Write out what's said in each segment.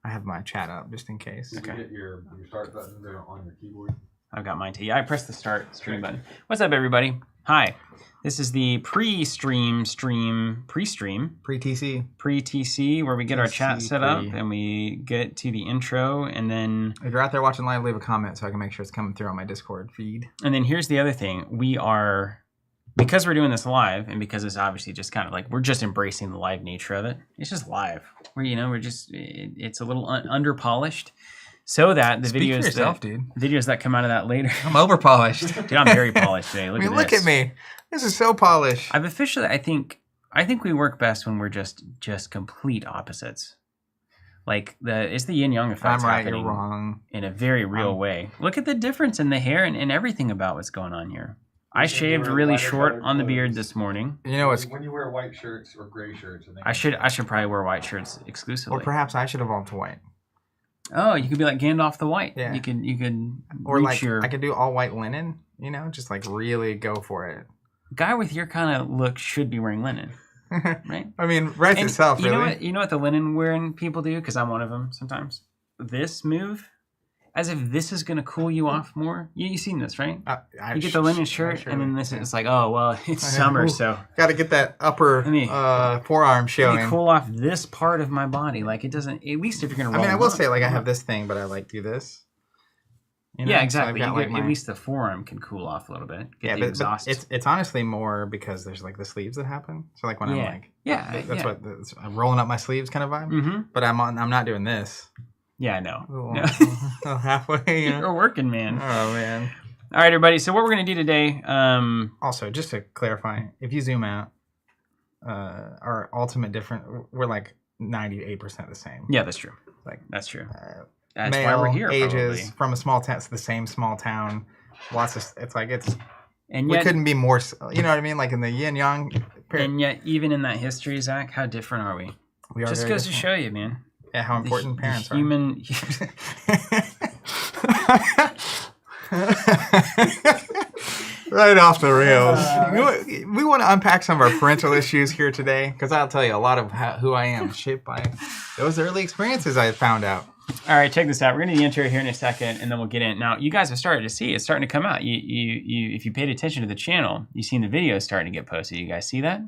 I have my chat up just in case. Did you hit your start button there on your keyboard? I've got mine too. Yeah, I pressed the start stream button. What's up, everybody? Hi. This is the pre-TC, where we get our chat set up and we get to the intro, and then... If you're out there watching live, leave a comment so I can make sure it's coming through on my Discord feed. And then here's the other thing. We are... Because we're doing this live, and because it's obviously just kind of like, we're just embracing the live nature of it. It's just live. We're just, it's a little under-polished. So that the videos that come out of that later. I'm over-polished. Dude, I'm very polished today. Look at me. This is so polished. I've officially, I think we work best when we're just complete opposites. Like, it's the yin-yang effect happening you're wrong. In a very real way. Look at the difference in the hair and everything about what's going on here. I shaved really short on the beard this morning. You know what's when you wear white shirts or gray shirts. I should probably wear white shirts exclusively. Or perhaps I should evolve to white. Oh, you could be like Gandalf the White. Yeah. You could or like I could do all white linen. You know, just like really go for it. Guy with your kind of look should be wearing linen, right? I mean, writes itself. You really. You know what the linen wearing people do? Because I'm one of them sometimes. This move. As if this is going to cool you off more. You've seen this, right? You get the linen shirt, and then this is like, oh, well, it's summer, so... Got to get that upper forearm showing. Let me cool off this part of my body. Like, it doesn't... At least if you're going to roll I will say, like, I have this thing, but I, like, do this. You know? Yeah, exactly. So at least the forearm can cool off a little bit. Get the exhaust. But it's honestly more because there's, like, the sleeves that happen. So, like, when I'm, like... Yeah, that's what... I'm rolling up my sleeves kind of vibe. Mm-hmm. But I'm not doing this. Yeah, I know. No. Halfway. You're a working man. Oh, man. All right, everybody. So what we're going to do today... Also, just to clarify, if you zoom out, our ultimate different... We're like 98% the same. Yeah, that's true. That's true. That's male, why we're here, ages, probably. From a small town, it's the same small town. Lots of... And yet, we couldn't be more... You know what I mean? Like in the yin-yang... And yet, even in that history, Zach, how different are we? We are just goes to show you, man. Yeah, how important parents are. Right off the rails. We want to unpack some of our parental issues here today, because I'll tell you a lot of who I am shaped by those early experiences I found out. All right, check this out. We're going to do the intro here in a second, and then we'll get in. Now, you guys have started to see it's starting to come out. If you paid attention to the channel, you've seen the videos starting to get posted. You guys see that?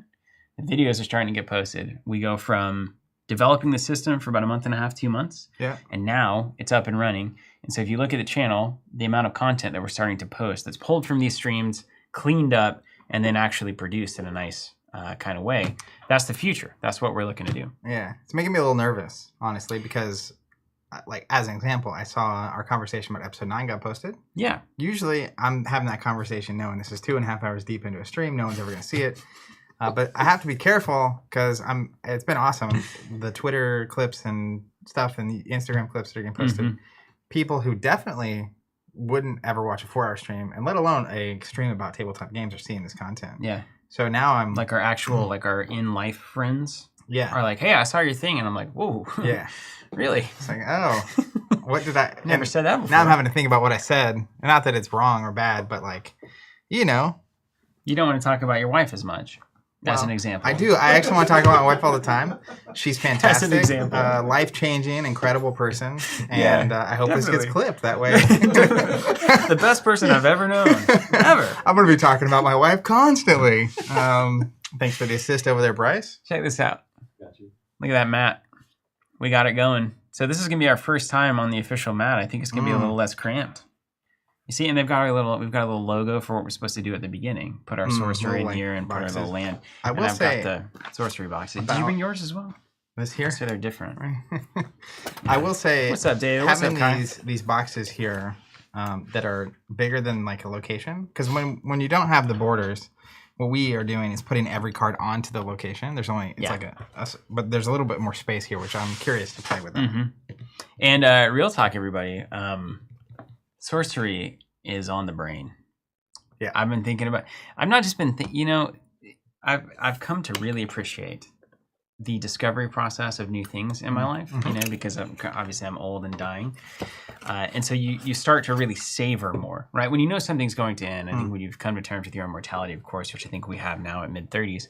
The videos are starting to get posted. We go from developing the system for about a month and a half, 2 months. Yeah. And now it's up and running. And so if you look at the channel, the amount of content that we're starting to post that's pulled from these streams, cleaned up, and then actually produced in a nice kind of way, that's the future. That's what we're looking to do. Yeah. It's making me a little nervous, honestly, because, like, as an example, I saw our conversation about episode 9 got posted. Yeah. Usually I'm having that conversation knowing this is 2.5 hours deep into a stream. No one's ever going to see it. But I have to be careful because it's been awesome. The Twitter clips and stuff and the Instagram clips that are getting posted. Mm-hmm. People who definitely wouldn't ever watch a 4-hour stream, and let alone a stream about tabletop games, are seeing this content. Yeah. So now I'm... Like our actual, like our in-life friends. Yeah. Are like, hey, I saw your thing. And I'm like, whoa. Yeah. Really? It's like, oh, what did I... Never said that before. Now I'm having to think about what I said. Not that it's wrong or bad, but like, you know. You don't want to talk about your wife as much. As an example. I do. I actually want to talk about my wife all the time. She's fantastic. As an example. Life-changing, incredible person. And I hope this gets clipped that way. The best person I've ever known. Ever. I'm going to be talking about my wife constantly. Thanks for the assist over there, Bryce. Check this out. Got you. Look at that mat. We got it going. So this is going to be our first time on the official mat. I think it's going to be a little less cramped. You see, and we've got a little logo for what we're supposed to do at the beginning. Put our sorcerer in here and boxes. Put our little land. I will say, I've got the sorcery boxes. Did you bring yours as well? This here? So they're different. I will say, what's up, Dave? What's having up, these boxes here that are bigger than like a location, because when you don't have the borders, what we are doing is putting every card onto the location. There's only but there's a little bit more space here, which I'm curious to play with. Mm-hmm. And real talk, everybody. Sorcery is on the brain. Yeah, I've been thinking about. I've not just been I've come to really appreciate the discovery process of new things in my life. Mm-hmm. You know, because obviously I'm old and dying, and so you start to really savor more, right? When you know something's going to end. I think when you've come to terms with your own mortality, of course, which I think we have now at mid-30s.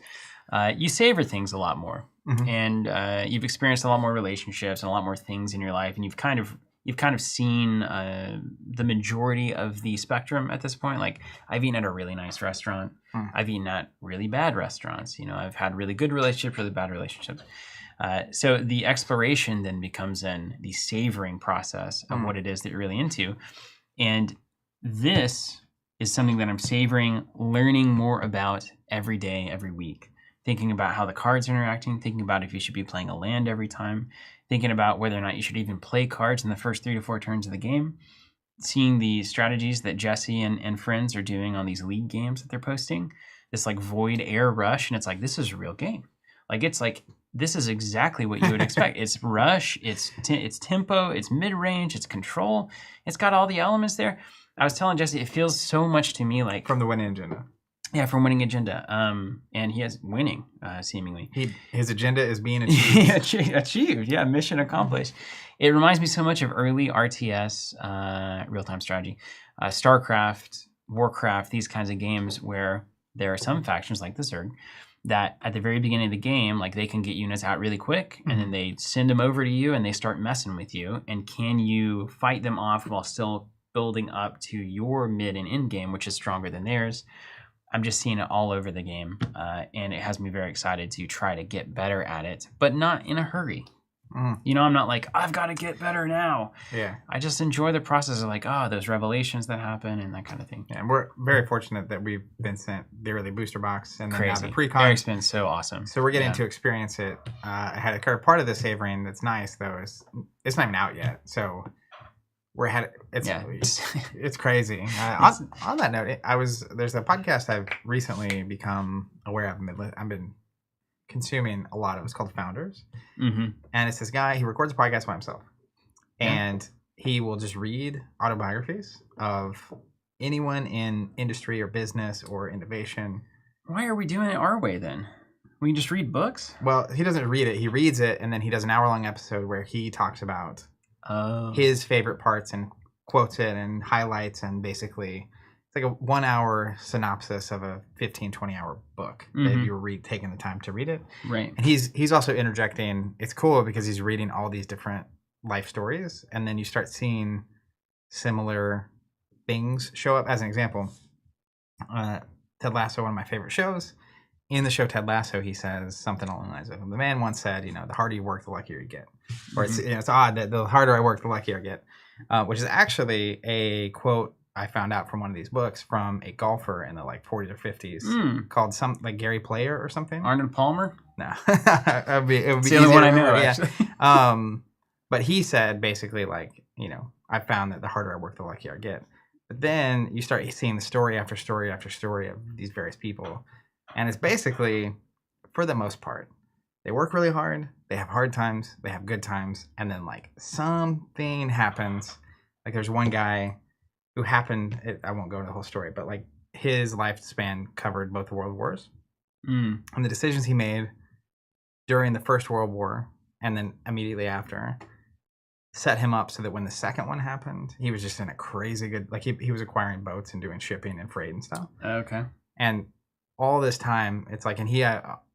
you savor things a lot more, Mhm. and you've experienced a lot more relationships and a lot more things in your life, and you've kind of seen the majority of the spectrum at this point. Like, I've eaten at a really nice restaurant. I've eaten at really bad restaurants. I've had really good relationships, really bad relationships. So the exploration then becomes then the savoring process of what it is that you're really into. And this is something that I'm savoring, learning more about every day, every week. Thinking about how the cards are interacting, thinking about if you should be playing a land every time, thinking about whether or not you should even play cards in the first 3 to 4 turns of the game, seeing the strategies that Jesse and friends are doing on these league games that they're posting, this like void air rush, and it's like, this is a real game. This is exactly what you would expect. It's rush, it's tempo, it's mid-range, it's control. It's got all the elements there. I was telling Jesse, it feels so much to me like... From the winning agenda. Yeah, from winning agenda. And he has winning, seemingly. His agenda is being achieved. Achieved, yeah, mission accomplished. It reminds me so much of early RTS, real-time strategy, StarCraft, Warcraft, these kinds of games where there are some factions like the Zerg that at the very beginning of the game, like they can get units out really quick, and then they send them over to you and they start messing with you. And can you fight them off while still building up to your mid and end game, which is stronger than theirs? I'm just seeing it all over the game, and it has me very excited to try to get better at it, but not in a hurry. I'm not like, I've got to get better now. Yeah. I just enjoy the process of like, those revelations that happen and that kind of thing. Yeah, and we're very fortunate that we've been sent the early booster box and then now the Precon. Eric's been so awesome. So we're getting to experience it. I had a part of the savoring that's nice though is it's not even out yet. So it's crazy. On that note, there's a podcast I've recently become aware of. I've been consuming a lot of. It's called Founders, and it's this guy. He records a podcast by himself, and he will just read autobiographies of anyone in industry or business or innovation. Why are we doing it our way then? We can just read books. Well, he doesn't read it. He reads it, and then he does an hour-long episode where he talks about his favorite parts and quotes it and highlights, and basically it's like a 1 hour synopsis of a 15-20 hour book that you're taking the time to read it. Right. And he's also interjecting. It's cool because he's reading all these different life stories, and then you start seeing similar things show up. As an example, Ted Lasso, one of my favorite shows. In the show Ted Lasso, he says something along the lines of, the man once said, the harder you work, the luckier you get. Or it's odd that the harder I work, the luckier I get, which is actually a quote I found out from one of these books from a golfer in the 40s or 50s called Gary Player or something. Arnold Palmer? No. it would be it's the only one I know, actually. Yeah. But he said basically I found that the harder I work, the luckier I get. But then you start seeing the story after story after story of these various people. And it's basically, for the most part, they work really hard, they have hard times, they have good times, and then something happens. There's one guy who I won't go into the whole story, but his lifespan covered both the world wars. And the decisions he made during the First World War and then immediately after set him up so that when the second one happened, he was just in a crazy good, he was acquiring boats and doing shipping and freight and stuff. Okay. And all this time, it's and he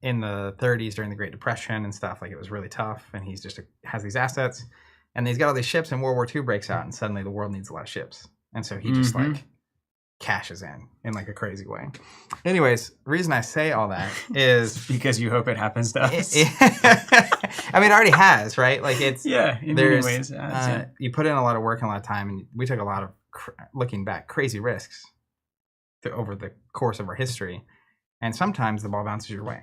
in the 30s during the Great Depression and stuff, it was really tough, and he's just has these assets, and he's got all these ships, and World War II breaks out, and suddenly the world needs a lot of ships, and so he just cashes in a crazy way. Anyways, the reason I say all that is because you hope it happens to us. I mean, it already has, right? It's in many ways. You put in a lot of work and a lot of time, and we took a lot of looking back crazy risks over the course of our history. And sometimes the ball bounces your way.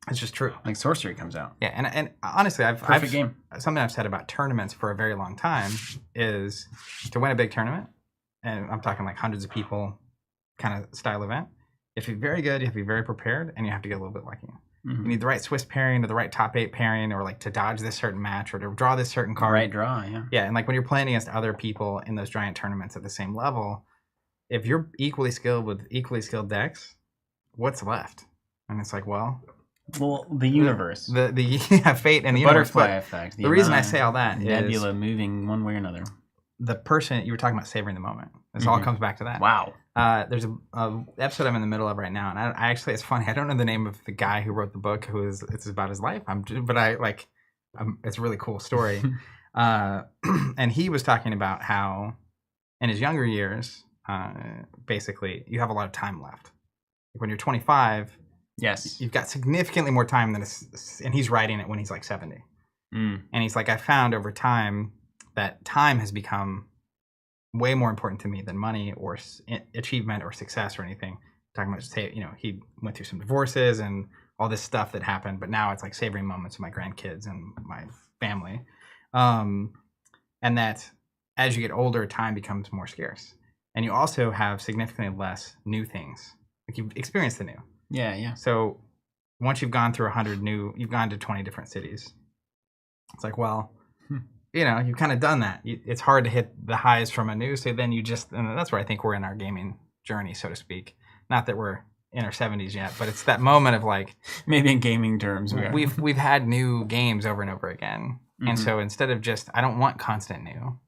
It's just true. Sorcery comes out. Yeah, and honestly, Perfect game. Something I've said about tournaments for a very long time is to win a big tournament, and I'm talking hundreds of people kind of style event. You have to be very good, you have to be very prepared, and you have to get a little bit lucky. You need the right Swiss pairing or the right top 8 pairing, or to dodge this certain match or to draw this certain card. Right draw, yeah. Yeah, and when you're playing against other people in those giant tournaments at the same level, if you're equally skilled with equally skilled decks, what's left? And it's the universe, the fate and the butterfly effect. The reason I say all that nebula moving one way or another. The person you were talking about savoring the moment. This all comes back to that. Wow. There's a episode I'm in the middle of right now, and I actually, it's funny. I don't know the name of the guy who wrote the book. It's about his life. It's a really cool story. And he was talking about how, in his younger years, basically, you have a lot of time left. Like when you're 25, Yes. you've got significantly more time and he's writing it when he's like 70. And he's like, I found over time that time has become way more important to me than money or achievement or success or anything. Talking about, he went through some divorces and all this stuff that happened, but now it's like savoring moments with my grandkids and my family. And that as you get older, time becomes more scarce. And you also have significantly less new things. Like you've experienced the new. Yeah. So once you've gone through 100 you've gone to 20 different cities. It's like, well, you've kind of done that. It's hard to hit the highs from a new. So then and that's where I think we're in our gaming journey, so to speak. Not that we're in our 70s yet, but it's that moment of like, maybe in gaming terms, we've had new games over and over again. And so instead of I don't want constant new.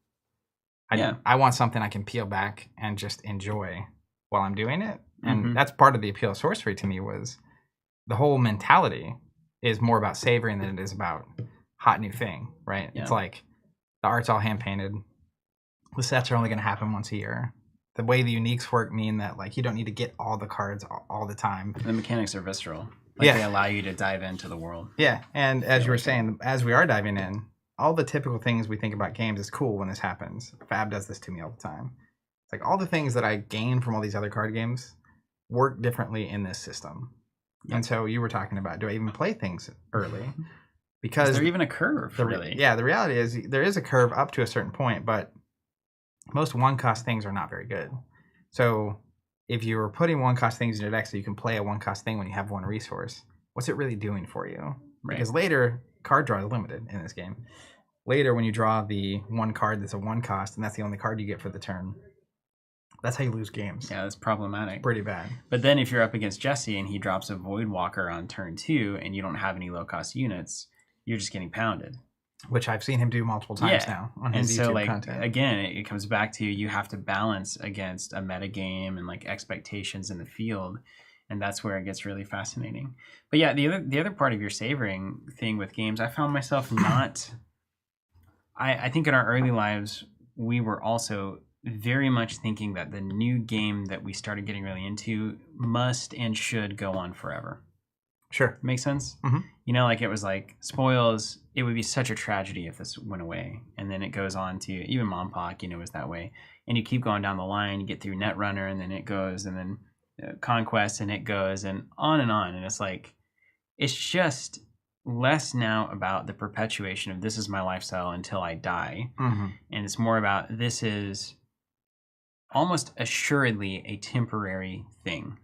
I want something I can peel back and just enjoy while I'm doing it. And that's part of the appeal of sorcery to me was the whole mentality is more about savoring than it is about hot new thing, right? Yeah. It's like the art's all hand painted. The sets are only going to happen once a year. The way the uniques work mean that like you don't need to get all the cards all the time. The mechanics are visceral. They allow you to dive into the world. Yeah, and as you were saying, as we are diving in, all the typical things we think about games is cool when this happens. Fab does this to me all the time. It's like all the things that I gain from all these other card games work differently in this system. Yep. And so you were talking about, do I even play things early? Because is there even a curve, really? Yeah, the reality is there is a curve up to a certain point, but most one-cost things are not very good. So if you're putting one-cost things in your deck so you can play a one-cost thing when you have one resource, what's it really doing for you? Right. Because later, card draw is limited in this game. Later, when you draw the one card that's a one-cost, and that's the only card you get for the turn, that's how you lose games. Yeah, that's problematic. It's pretty bad. But then if you're up against Jesse and he drops a Voidwalker on turn 2 and you don't have any low-cost units, you're just getting pounded. Which I've seen him do multiple times now on his YouTube content. Again, it comes back to you have to balance against a metagame and like expectations in the field, and that's where it gets really fascinating. But yeah, the other part of your savoring thing with games, I found myself not. I think in our early lives we were also very much thinking that the new game that we started getting really into must and should go on forever. Sure. Makes sense? Mm-hmm. It was like Spoils, it would be such a tragedy if this went away. And then it goes on to, even Mompoc, was that way. And you keep going down the line, you get through Netrunner, and then it goes, and then Conquest, and it goes, and on. And it's like, it's just less now about the perpetuation of this is my lifestyle until I die. Mm-hmm. And it's more about this is almost assuredly a temporary thing.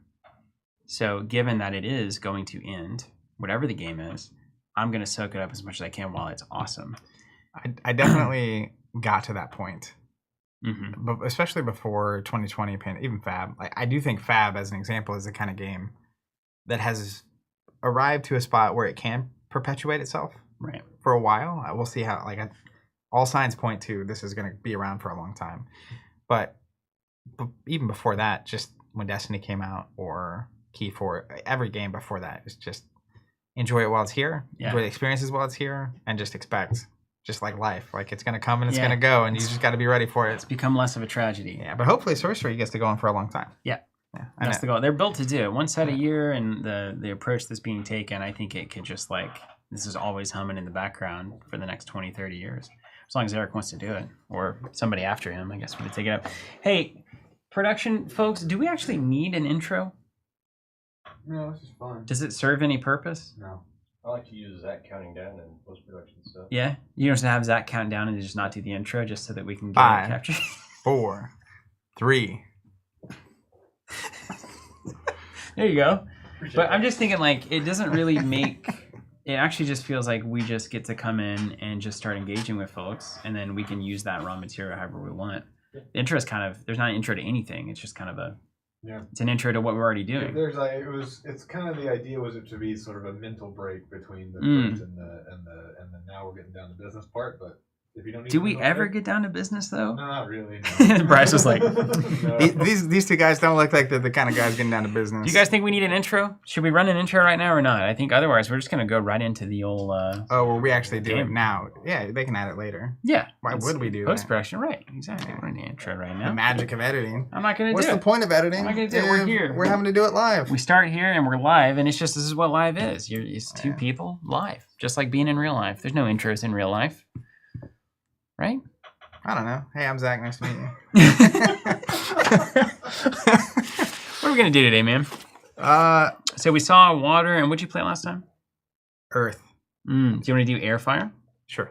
So given that it is going to end, whatever the game is, I'm going to soak it up as much as I can while it's awesome. I definitely got to that point. Mm-hmm. But especially before 2020, even Fab. Like, I do think Fab, as an example, is the kind of game that has arrived to a spot where it can perpetuate itself right for a while. We'll see how, all signs point to this is going to be around for a long time. But even before that, just when Destiny came out or Key 4, every game before that is just enjoy it while it's here, enjoy the experiences while it's here, and just expect, just like life, like it's going to come and it's going to go, and you just got to be ready for it. It's become less of a tragedy. Yeah, but hopefully Sorcery gets to go on for a long time. Yeah. That's the goal. They're built to do it. One set a year, and the approach that's being taken, I think it could just this is always humming in the background for the next 20, 30 years. As long as Eric wants to do it, or somebody after him, I guess, would take it up. Hey, production folks, do we actually need an intro? No, this is fine. Does it serve any purpose? No. I like to use Zach counting down in post-production stuff. Yeah? You don't have Zach count down and just not do the intro just so that we can get 5, it captured? 4, 3. There you go. But I'm just thinking, it doesn't really make... It actually just feels like we just get to come in and just start engaging with folks, and then we can use that raw material however we want. The intro is there's not an intro to anything. It's just kind of it's an intro to what we're already doing. It's kind of the idea was it to be sort of a mental break between the first and the now we're getting down to business part, but If you don't need Do to we know ever better- get down to business though? No, not really. Bryce was like, No. These two guys don't look like they're the kind of guys getting down to business. Do you guys think we need an intro? Should we run an intro right now or not? I think otherwise we're just gonna go right into the old. Oh, well, we actually do it Game. now. Yeah, they can add it later. Yeah. Why would we do that? Post production, right? Exactly. We're in the intro right The now. magic of editing. I'm not gonna What's do the it. point of editing? I'm not gonna do it. We're if here. We're having to do it live. We start here and we're live, and it's just this is what live is. It's two people live, just like being in real life. There's no intros in real life, right? I don't know. Hey, I'm Zach. Nice to meet you. What are we gonna do today, man? So we saw water, and what'd you play last time? Earth. Do you want to do air, fire? Sure.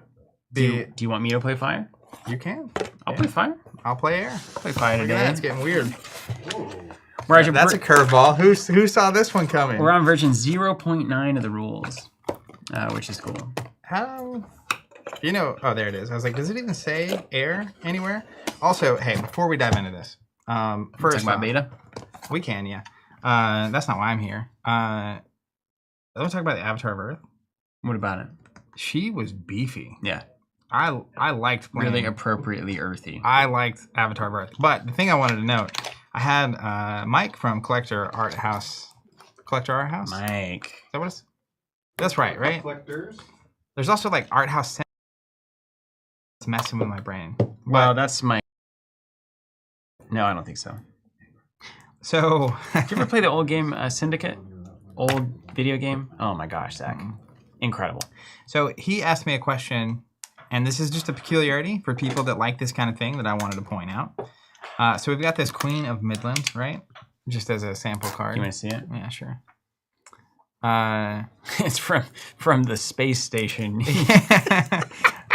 Do you want me to play fire? You can. I'll Yeah. play fire. I'll play air. I'll play fire Look at that. today. It's getting weird. We're, That's a curveball. Who saw this one coming? we're on version 0.9 of the rules, which is cool. How? You know, oh, there it is. I was like, does it even say air anywhere? Also, hey, before we dive into this, Talk first about off, beta. we can, yeah. That's not why I'm here. Let's talk about the Avatar of Earth. What about it? She was beefy. Yeah, I liked playing. really appropriately earthy. I liked Avatar of Earth. But the thing I wanted to note, I had Mike from Collector Art House. Collector Art House? Is Mike. that what it's? That's right, right? Collectors. There's also like Art House. It's messing with my brain. Well, But- that's Mike. No, I don't think so. So, Did you ever play the old game Syndicate? Old video game? Oh my gosh, Zach. Incredible. so he asked me a question, and this is just a peculiarity for people that like this kind of thing that I wanted to point out. So we've got this Queen of Midland, right? Just as a sample card. You want to see it? Yeah, sure. It's from the space station.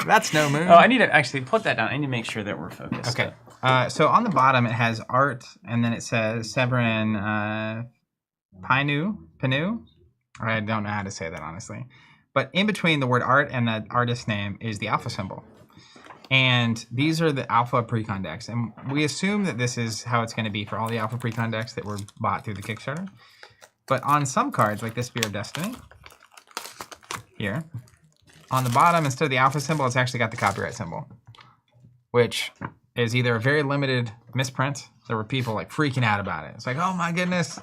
That's no moon. Oh, I need to actually put that down. I need to make sure that we're focused. Okay. So on the bottom it has art, and then it says Severin Pinu. I don't know how to say that honestly, but in between the word art and the artist name is the alpha symbol, and these are the alpha Precon decks, and we assume that this is how it's going to be for all the alpha Precon decks that were bought through the Kickstarter. But on some cards, like this Spear of Destiny, here, on the bottom, instead of the alpha symbol, it's actually got the copyright symbol, which is either a very limited misprint. There were people like freaking out about it. It's like, oh my goodness.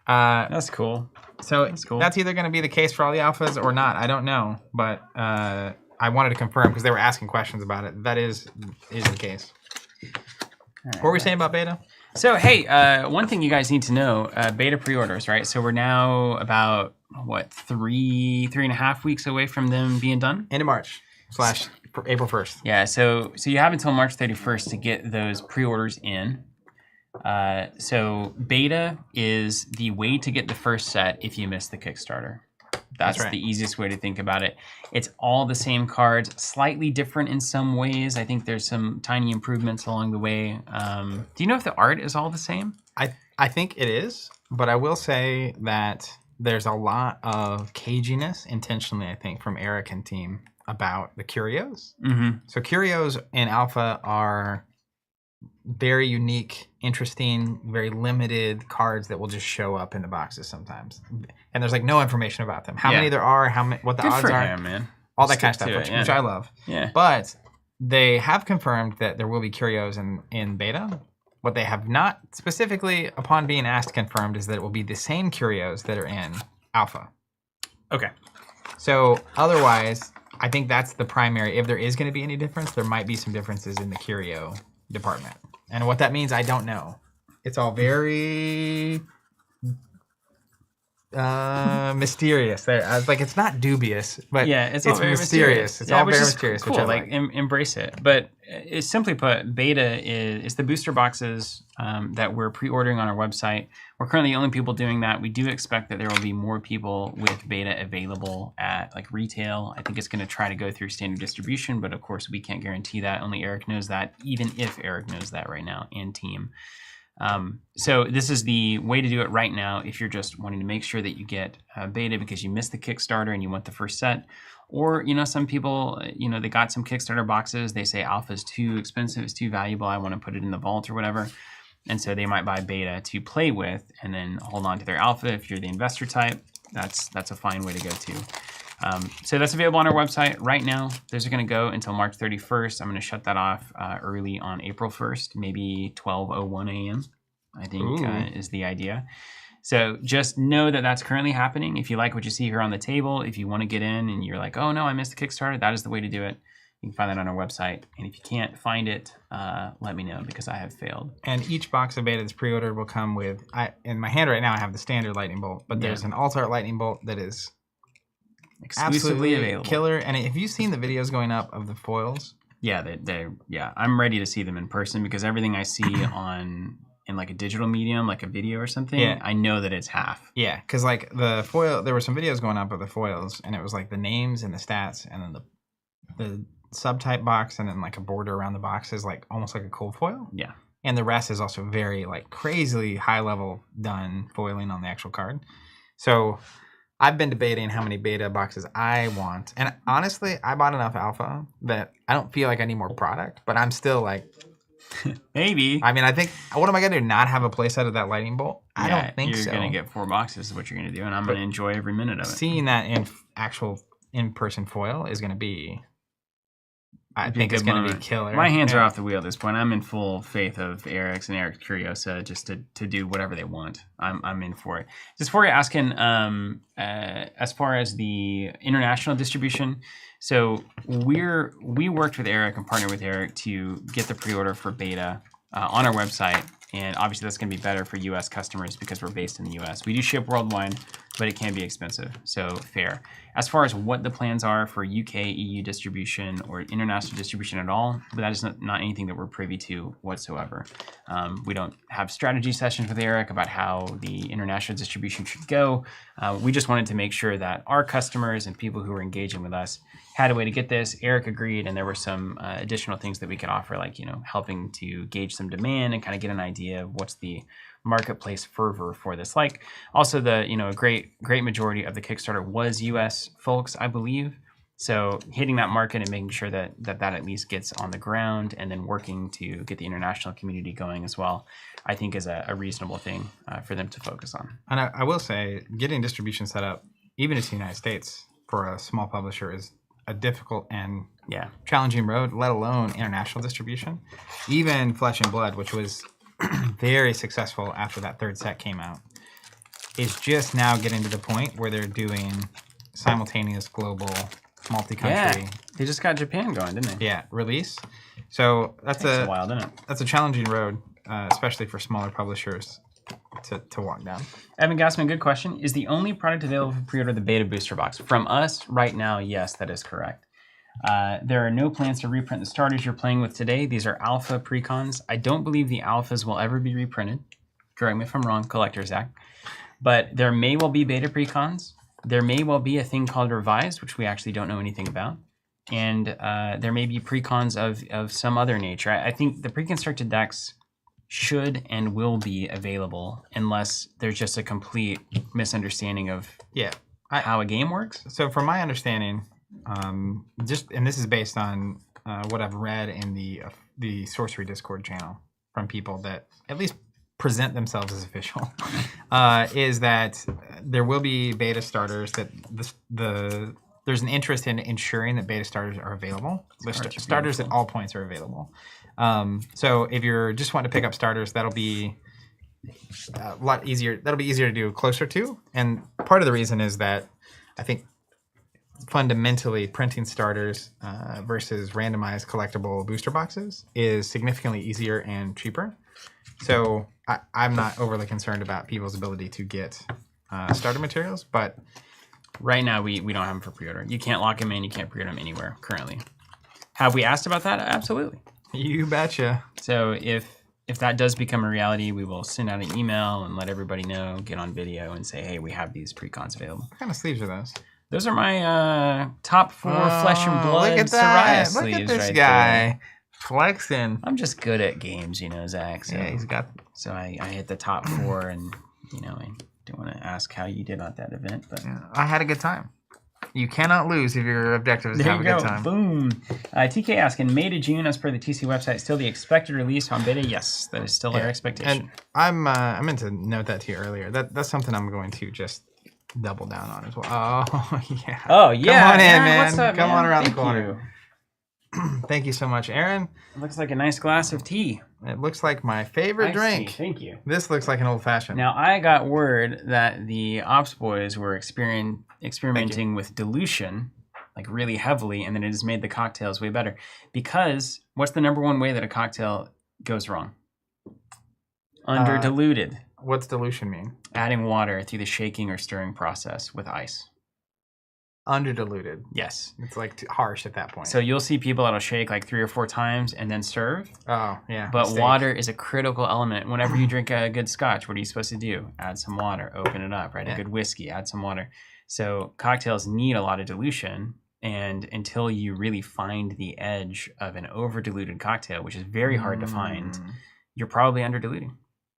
That's cool. So That's cool. that's either going to be the case for all the alphas or not. I don't know, but I wanted to confirm because they were asking questions about it. That is the case. What were we saying about beta? So, hey, one thing you guys need to know, beta pre-orders, right? So we're now about, what, three and a half weeks away from them being done? End of March / April 1st. Yeah, so you have until March 31st to get those pre-orders in. So beta is the way to get the first set if you miss the Kickstarter. That's right. the easiest way to think about it. It's all the same cards, slightly different in some ways. I think there's some tiny improvements along the way. Do you know if the art is all the same? I think it is, but I will say that there's a lot of caginess intentionally, I think, from Eric and team about the curios. Mm-hmm. So curios in alpha are very unique, interesting, very limited cards that will just show up in the boxes sometimes, and there's like no information about them. How Yeah. many there are, what the Good odds for are, him, man. all that kind of Stick stuff, to it, which yeah. I love. Yeah. But they have confirmed that there will be curios in beta. What they have not specifically, upon being asked, confirmed is that it will be the same curios that are in alpha. Okay. So otherwise, I think that's the primary. If there is going to be any difference, there might be some differences in the curio department. And what that means, I don't know. It's all very mysterious. I was like, it's not dubious, but Yeah, it's it's all very mysterious. It's all which very is mysterious, Cool. which I Like, like. embrace it. But it's simply put, beta is the booster boxes that we're pre-ordering on our website. We're currently the only people doing that. We do expect that there will be more people with beta available at like retail. I think it's going to try to go through standard distribution, but of course we can't guarantee that. Only Eric knows that, even if Eric knows that right now, and team. So this is the way to do it right now if you're just wanting to make sure that you get beta because you missed the Kickstarter and you want the first set. Or, some people, they got some Kickstarter boxes. They say alpha is too expensive, it's too valuable. I want to put it in the vault or whatever. And so they might buy beta to play with and then hold on to their alpha. If you're the investor type, that's a fine way to go too. So that's available on our website right now. Those are going to go until March 31st. I'm going to shut that off early on April 1st, maybe 12:01 a.m. I think is the idea. So just know that that's currently happening. If you like what you see here on the table, if you want to get in and you're like, oh no, I missed the Kickstarter, that is the way to do it. You can find that on our website. And if you can't find it, let me know because I have failed. And each box of beta that's pre-ordered will come with, in my hand right now, I have the standard lightning bolt, but there's an alt art lightning bolt that is exclusively available. Killer. And have you seen the videos going up of the foils? Yeah, I'm ready to see them in person because everything I see in like a digital medium, like a video or something, I know that it's half. Yeah, because like the foil, there were some videos going up of the foils, and it was like the names and the stats, and then the subtype box, and then like a border around the box is like almost like a cold foil. Yeah. And the rest is also very like crazily high level done foiling on the actual card. So I've been debating how many beta boxes I want. And honestly, I bought enough alpha that I don't feel like I need more product, but I'm still like, maybe. I mean, I think, what am I going to do? Not have a playset of that lightning bolt? I don't think so. You're going to get 4 boxes is what you're going to do, and I'm going to enjoy every minute of it. Seeing that in actual in-person foil is going to be, I think it's going to be killer. My hands are off the wheel at this point. I'm in full faith of Eric's and Eric Curiosa just to do whatever they want. I'm in for it. Just for you asking, as far as the international distribution, so we worked with Eric and partnered with Eric to get the pre-order for beta on our website. And obviously that's going to be better for U.S. customers because we're based in the U.S. We do ship worldwide, but it can be expensive, so fair. As far as what the plans are for UK, EU distribution or international distribution at all, but that is not anything that we're privy to whatsoever. We don't have strategy sessions with Eric about how the international distribution should go. We just wanted to make sure that our customers and people who were engaging with us had a way to get this. Eric agreed, and there were some additional things that we could offer, like helping to gauge some demand and kind of get an idea of what's the marketplace fervor for this. Like also the a great majority of the Kickstarter was US folks, I believe. So hitting that market and making sure that at least gets on the ground and then working to get the international community going as well, I think is a reasonable thing for them to focus on. And I will say getting distribution set up, even in the United States for a small publisher is a difficult and challenging road, let alone international distribution. Even Flesh and Blood, which was very successful after that third set came out, is just now getting to the point where they're doing simultaneous global multi-country. Yeah, they just got Japan going, didn't they? Yeah, release. So that's a while, didn't it? That's a challenging road, especially for smaller publishers to walk down. Evan Gassman, good question. Is the only product available for pre-order the beta booster box? From us right now, yes, that is correct. There are no plans to reprint the starters you're playing with today. These are alpha precons. I don't believe the alphas will ever be reprinted. Correct me if I'm wrong, Collector Zach. But there may well be beta precons. There may well be a thing called revised, which we actually don't know anything about. And there may be precons of some other nature. I think the pre-constructed decks should and will be available unless there's just a complete misunderstanding of how a game works. So from my understanding, and this is based on what I've read in the Sorcery Discord channel from people that at least present themselves as official, is that there will be beta starters, that there's an interest in ensuring that beta starters are available. Starters at all points are available. So if you're just wanting to pick up starters, that'll be a lot easier. That'll be easier to do closer to. And part of the reason is that I think fundamentally printing starters versus randomized collectible booster boxes is significantly easier and cheaper. So I'm not overly concerned about people's ability to get starter materials, but right now we don't have them for pre-order. You can't lock them in. You can't pre-order them anywhere currently. Have we asked about that? Absolutely. You betcha. So if that does become a reality, we will send out an email and let everybody know, get on video and say, hey, we have these precons available. What kind of sleeves are those? Those are my top 4 Flesh and Blood look at that. Soraya Look sleeves at this right guy. there. Flexing. I'm just good at games, Zach. So, yeah, he's got. So I hit the top 4, and I don't want to ask how you did at that event, but I had a good time. You cannot lose if your objective is to have a good time. Boom. TK asking, May to June, as per the TC website, still the expected release on beta? Yes, that is still our expectation. And I meant to note that to you earlier. That's something I'm going to just double down on as well. Oh, yeah. Oh yeah. Come on in, Aaron, man. What's up, Come man? on around Thank the corner. you. Thank you so much, Aaron. It looks like a nice glass of tea. It looks like my favorite Iced drink. tea. Thank you. This looks like an old fashioned. Now I got word that the Ops boys were experimenting with dilution, like really heavily, and then it has made the cocktails way better. Because what's the number one way that a cocktail goes wrong? Under diluted. What's dilution mean? Adding water through the shaking or stirring process with ice. Under diluted. Yes. It's like too harsh at that point. So you'll see people that'll shake like 3 or 4 times and then serve. Oh, yeah. But mistake. water is a critical element. Whenever you drink a good scotch, what are you supposed to do? Add some water, open it up, right? Yeah. A good whiskey, add some water. So cocktails need a lot of dilution. And until you really find the edge of an over diluted cocktail, which is very hard to find, you're probably under diluting.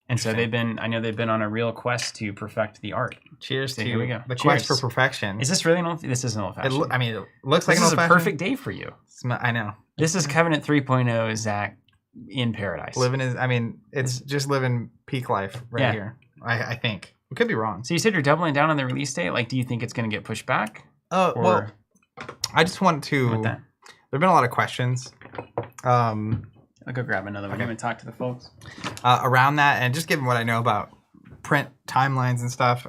And so I know they've been on a real quest to perfect the art. Cheers So to here we go. the Cheers. quest for perfection. Is this really an old? This is an old fashioned. I mean, it looks like This an is old a fashioned. perfect day for you. I know. This is Covenant 3.0, Zach, in paradise. It's just living peak life right here. I think. We could be wrong. So you said you're doubling down on the release date. Like, do you think it's going to get pushed back? Well, I just want to. With that? There've been a lot of questions. I'll go grab another one. I'm going to talk to the folks. Around that, and just given what I know about print timelines and stuff,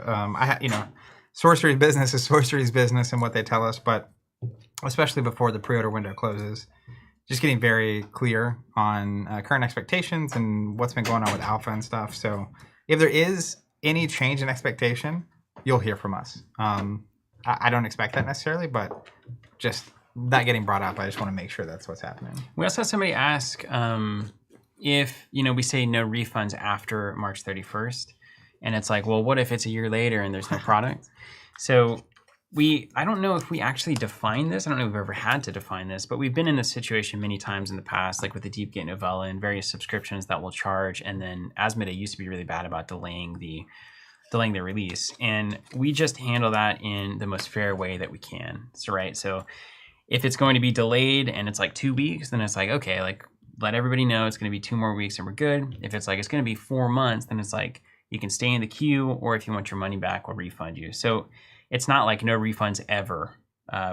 Sorcery's business is Sorcery's business and what they tell us, but especially before the pre-order window closes, just getting very clear on current expectations and what's been going on with alpha and stuff. So if there is any change in expectation, you'll hear from us. I don't expect that necessarily, but just that getting brought up, I just want to make sure that's what's happening. We also had somebody ask if, we say no refunds after March 31st, and it's like, well, what if it's a year later and there's no product? So I don't know if we actually define this. I don't know if we've ever had to define this, but we've been in this situation many times in the past, like with the Deepgate novella and various subscriptions that will charge. And then Asmodee used to be really bad about delaying the release. And we just handle that in the most fair way that we can. So if it's going to be delayed and it's like 2 weeks, then it's like, okay, like let everybody know it's going to be 2 more weeks and we're good. If it's like it's going to be 4 months, then it's like you can stay in the queue, or if you want your money back, we'll refund you. So it's not like no refunds ever,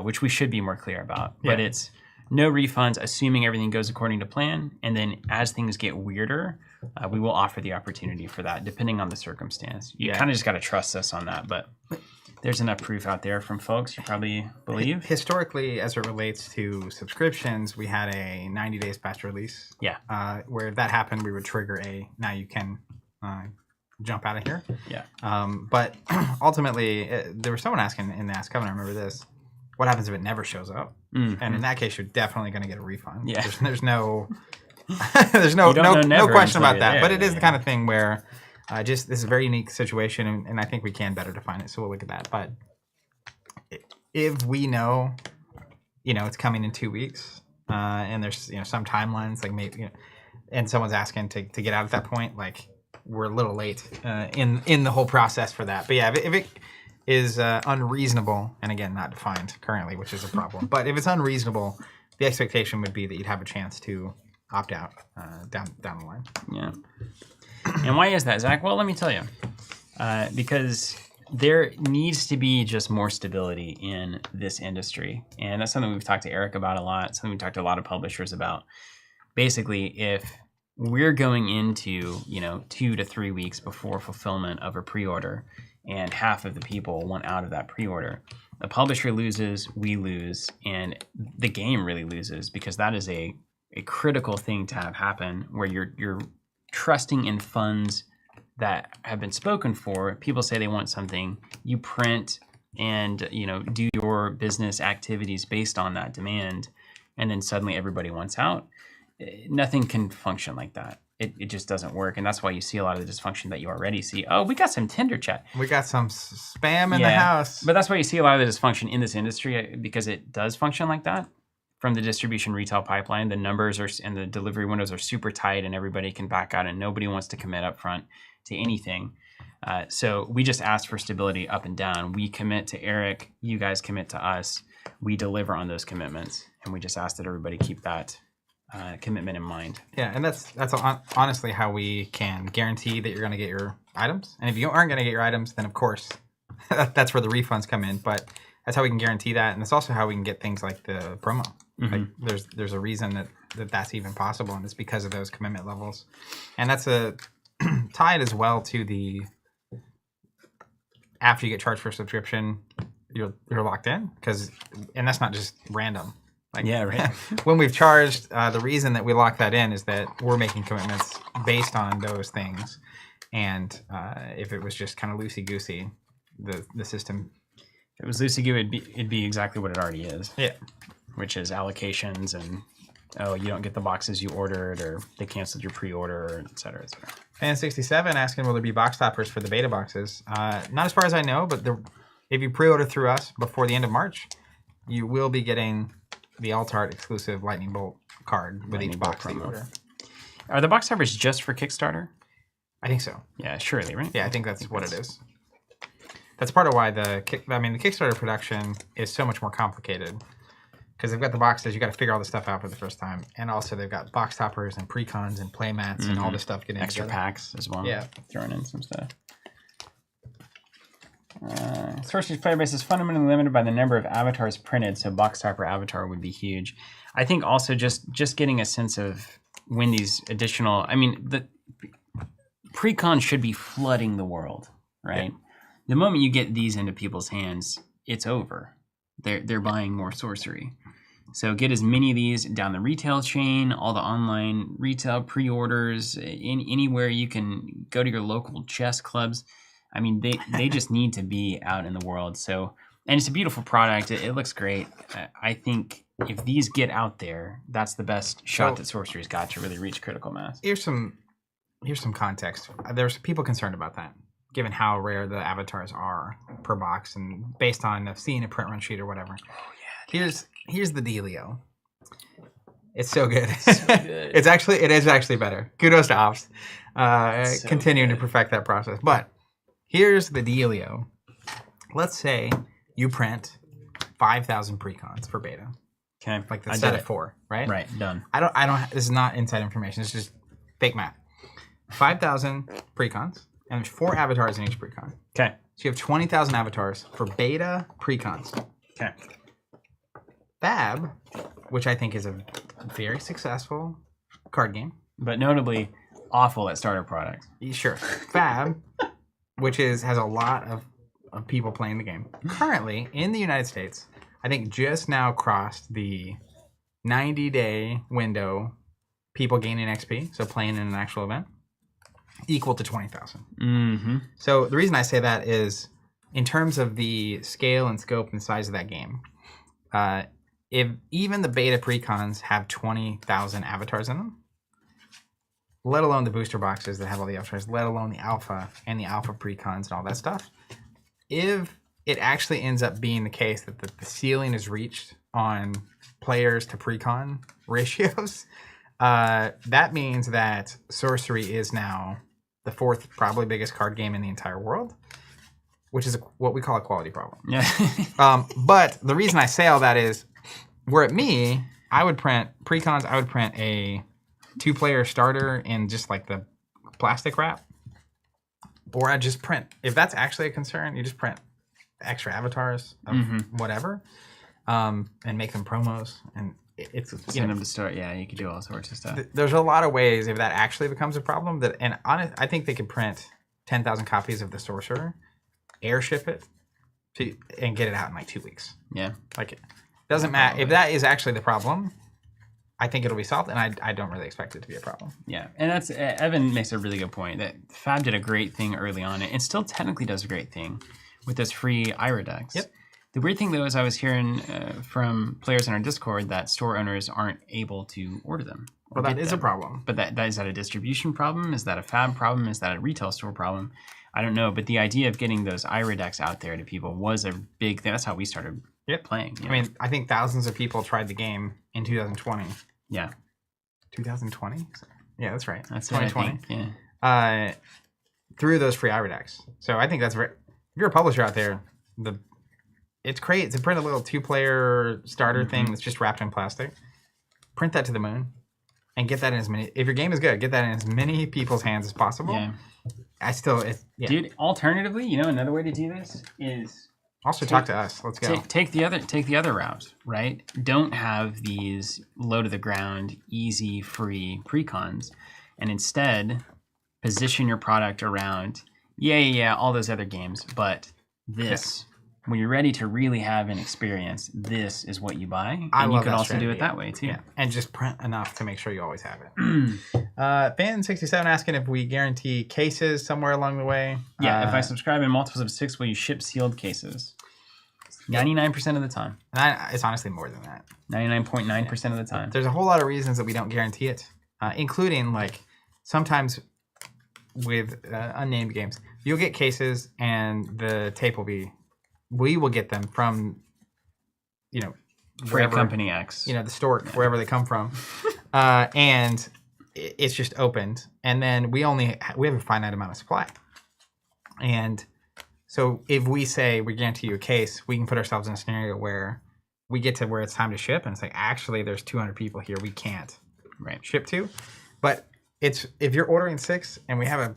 which we should be more clear about. Yeah. But it's no refunds, assuming everything goes according to plan. And then as things get weirder, we will offer the opportunity for that, depending on the circumstance. You kind of just got to trust us on that. But there's enough proof out there from folks you probably believe. Historically, as it relates to subscriptions, we had a 90 days past release. Yeah. Where if that happened, we would trigger now you can jump out of here. Yeah. But ultimately, there was someone asking in the Ask Covenant, I remember this, what happens if it never shows up? Mm-hmm. And in that case, you're definitely going to get a refund. Yeah. There's no no question about that. But it is the kind of thing where this is a very unique situation, and I think we can better define it. So we'll look at that. But if we know, it's coming in 2 weeks, and there's some timelines, like maybe, and someone's asking to get out at that point, like we're a little late in the whole process for that. But yeah, if it is unreasonable, and again, not defined currently, which is a problem. But if it's unreasonable, the expectation would be that you'd have a chance to opt out down the line. Yeah. And why is that, Zach? Well, let me tell you. Because there needs to be just more stability in this industry. And that's something we've talked to Eric about a lot, something we've talked to a lot of publishers about. Basically, if we're going into, 2 to 3 weeks before fulfillment of a pre-order, and half of the people want out of that pre-order, the publisher loses, we lose, and the game really loses, because that is a critical thing to have happen, where you're trusting in funds that have been spoken for. People say they want something, you print and do your business activities based on that demand, and then suddenly everybody wants out. Nothing can function like that. It just doesn't work, and that's why you see a lot of the dysfunction that you already see. Oh, we got some Tinder chat. We got some spam in the house. But that's why you see a lot of the dysfunction in this industry, because it does function like that. From the distribution retail pipeline, the numbers and the delivery windows are super tight, and everybody can back out, and nobody wants to commit up front to anything. So we just ask for stability up and down. We commit to Eric, you guys commit to us. We deliver on those commitments, and we just ask that everybody keep that commitment in mind. Yeah, and that's honestly how we can guarantee that you're going to get your items. And if you aren't going to get your items, then of course that's where the refunds come in. But that's how we can guarantee that, and it's also how we can get things like the promo. Like there's a reason that's even possible, and it's because of those commitment levels, and that's tied as well to the after you get charged for a subscription, you're locked in and that's not just random. Like, yeah, right. When we've charged, the reason that we lock that in is that we're making commitments based on those things. And if it was just kind of loosey-goosey, the system... If it was loosey-goosey, it'd be exactly what it already is. Yeah. Which is allocations and, oh, you don't get the boxes you ordered, or they canceled your pre-order, et cetera, et cetera. Fan67 asking, will there be box toppers for the beta boxes? Not as far as I know, but if you pre-order through us before the end of March, you will be getting the Altart exclusive Lightning Bolt card with each box that you order. Are the box toppers just for Kickstarter? I think so. Yeah, surely, right? Yeah, I think that's what it is. That's part of why the Kickstarter production is so much more complicated. Because they've got the boxes, you got to figure all the stuff out for the first time. And also they've got box toppers and precons and playmats and all this stuff getting extra together. packs as well. Yeah. Throwing in some stuff. Sorcery's player base is fundamentally limited by the number of avatars printed, so box topper avatar would be huge. I think also just getting a sense of when these additional, the Precon should be flooding the world, right? Yeah. The moment you get these into people's hands, it's over. They're buying more sorcery. So get as many of these down the retail chain, all the online retail pre-orders, anywhere you can go to your local chess clubs. They just need to be out in the world. So, and it's a beautiful product. It looks great. I think if these get out there, that's the best shot that sorcery's got to really reach critical mass. Here's some context. There's people concerned about that, given how rare the avatars are per box and based on seeing a print run sheet or whatever. Oh yeah. Here's the dealio. It's so good. So good. It is actually better. Kudos to Ops. Continuing to perfect that process. But here's the dealio. Let's say you print 5,000 precons for beta. Okay. Like the set of 4, right? Right, done. I don't this is not inside information. It's just fake math. 5,000 precons, and there's 4 avatars in each precon. Okay. So you have 20,000 avatars for beta precons. Okay. Fab, which I think is a very successful card game. But notably awful at starter products. Sure. Fab, which has a lot of people playing the game. Currently, in the United States, I think just now crossed the 90-day window, people gaining XP, so playing in an actual event, equal to 20,000. Mm-hmm. So the reason I say that is, in terms of the scale and scope and size of that game, if even the beta precons have 20,000 avatars in them, let alone the booster boxes that have all the avatars, let alone the alpha and the alpha precons and all that stuff, if it actually ends up being the case that the ceiling is reached on players to precon ratios, that means that Sorcery is now the 4th probably biggest card game in the entire world, which is what we call a quality problem. Yeah. But the reason I say all that is, were it me, I would print precons. I would print a 2-player starter in just like the plastic wrap, or I'd just print. If that's actually a concern, you just print extra avatars of whatever, and make them promos, and it's send them to start. Yeah, you could do all sorts of stuff. There's a lot of ways if that actually becomes a problem. I think they could print 10,000 copies of the Sorcerer, airship it, and get it out in like 2 weeks. Yeah, like it doesn't matter if that is actually the problem. I think it'll be solved, and I don't really expect it to be a problem. Yeah, and that's Evan makes a really good point that Fab did a great thing early on, and still technically does a great thing with those free Ira decks. Yep. The weird thing, though, is I was hearing from players in our Discord that store owners aren't able to order them. Well, that is a problem. But is that a distribution problem? Is that a Fab problem? Is that a retail store problem? I don't know. But the idea of getting those Ira decks out there to people was a big thing. That's how we started playing. I mean, I think thousands of people tried the game in 2020. Yeah. 2020? Yeah, that's right. That's 2020. Yeah. Through those free Ira decks. So I think that's very... If you're a publisher out there, it's great to print a little 2-player starter thing that's just wrapped in plastic. Print that to the moon and get that in as many... If your game is good, get that in as many people's hands as possible. Yeah. Dude, alternatively, you know, another way to do this is Also, talk to us. Let's go. take the other route, right? Don't have these low to the ground, easy, free precons, and instead position your product around all those other games, but this. When you're ready to really have an experience, this is what you buy. And you can also do it that way too. Yeah. And just print enough to make sure you always have it. Fan67 asking if we guarantee cases somewhere along the way. Yeah, if I subscribe in multiples of 6, will you ship sealed cases? 99% of the time. It's honestly more than that. 99.9% of the time. There's a whole lot of reasons that we don't guarantee it, including like sometimes with unnamed games, you'll get cases and the tape will be. We will get them from, you know, wherever company X, you know, the store, wherever they come from, and it's just opened, and then we have a finite amount of supply, and so if we say we guarantee you a case, we can put ourselves in a scenario where we get to where it's time to ship, and it's like actually there's 200 people here we can't ship to, but it's if you're ordering 6 and we have a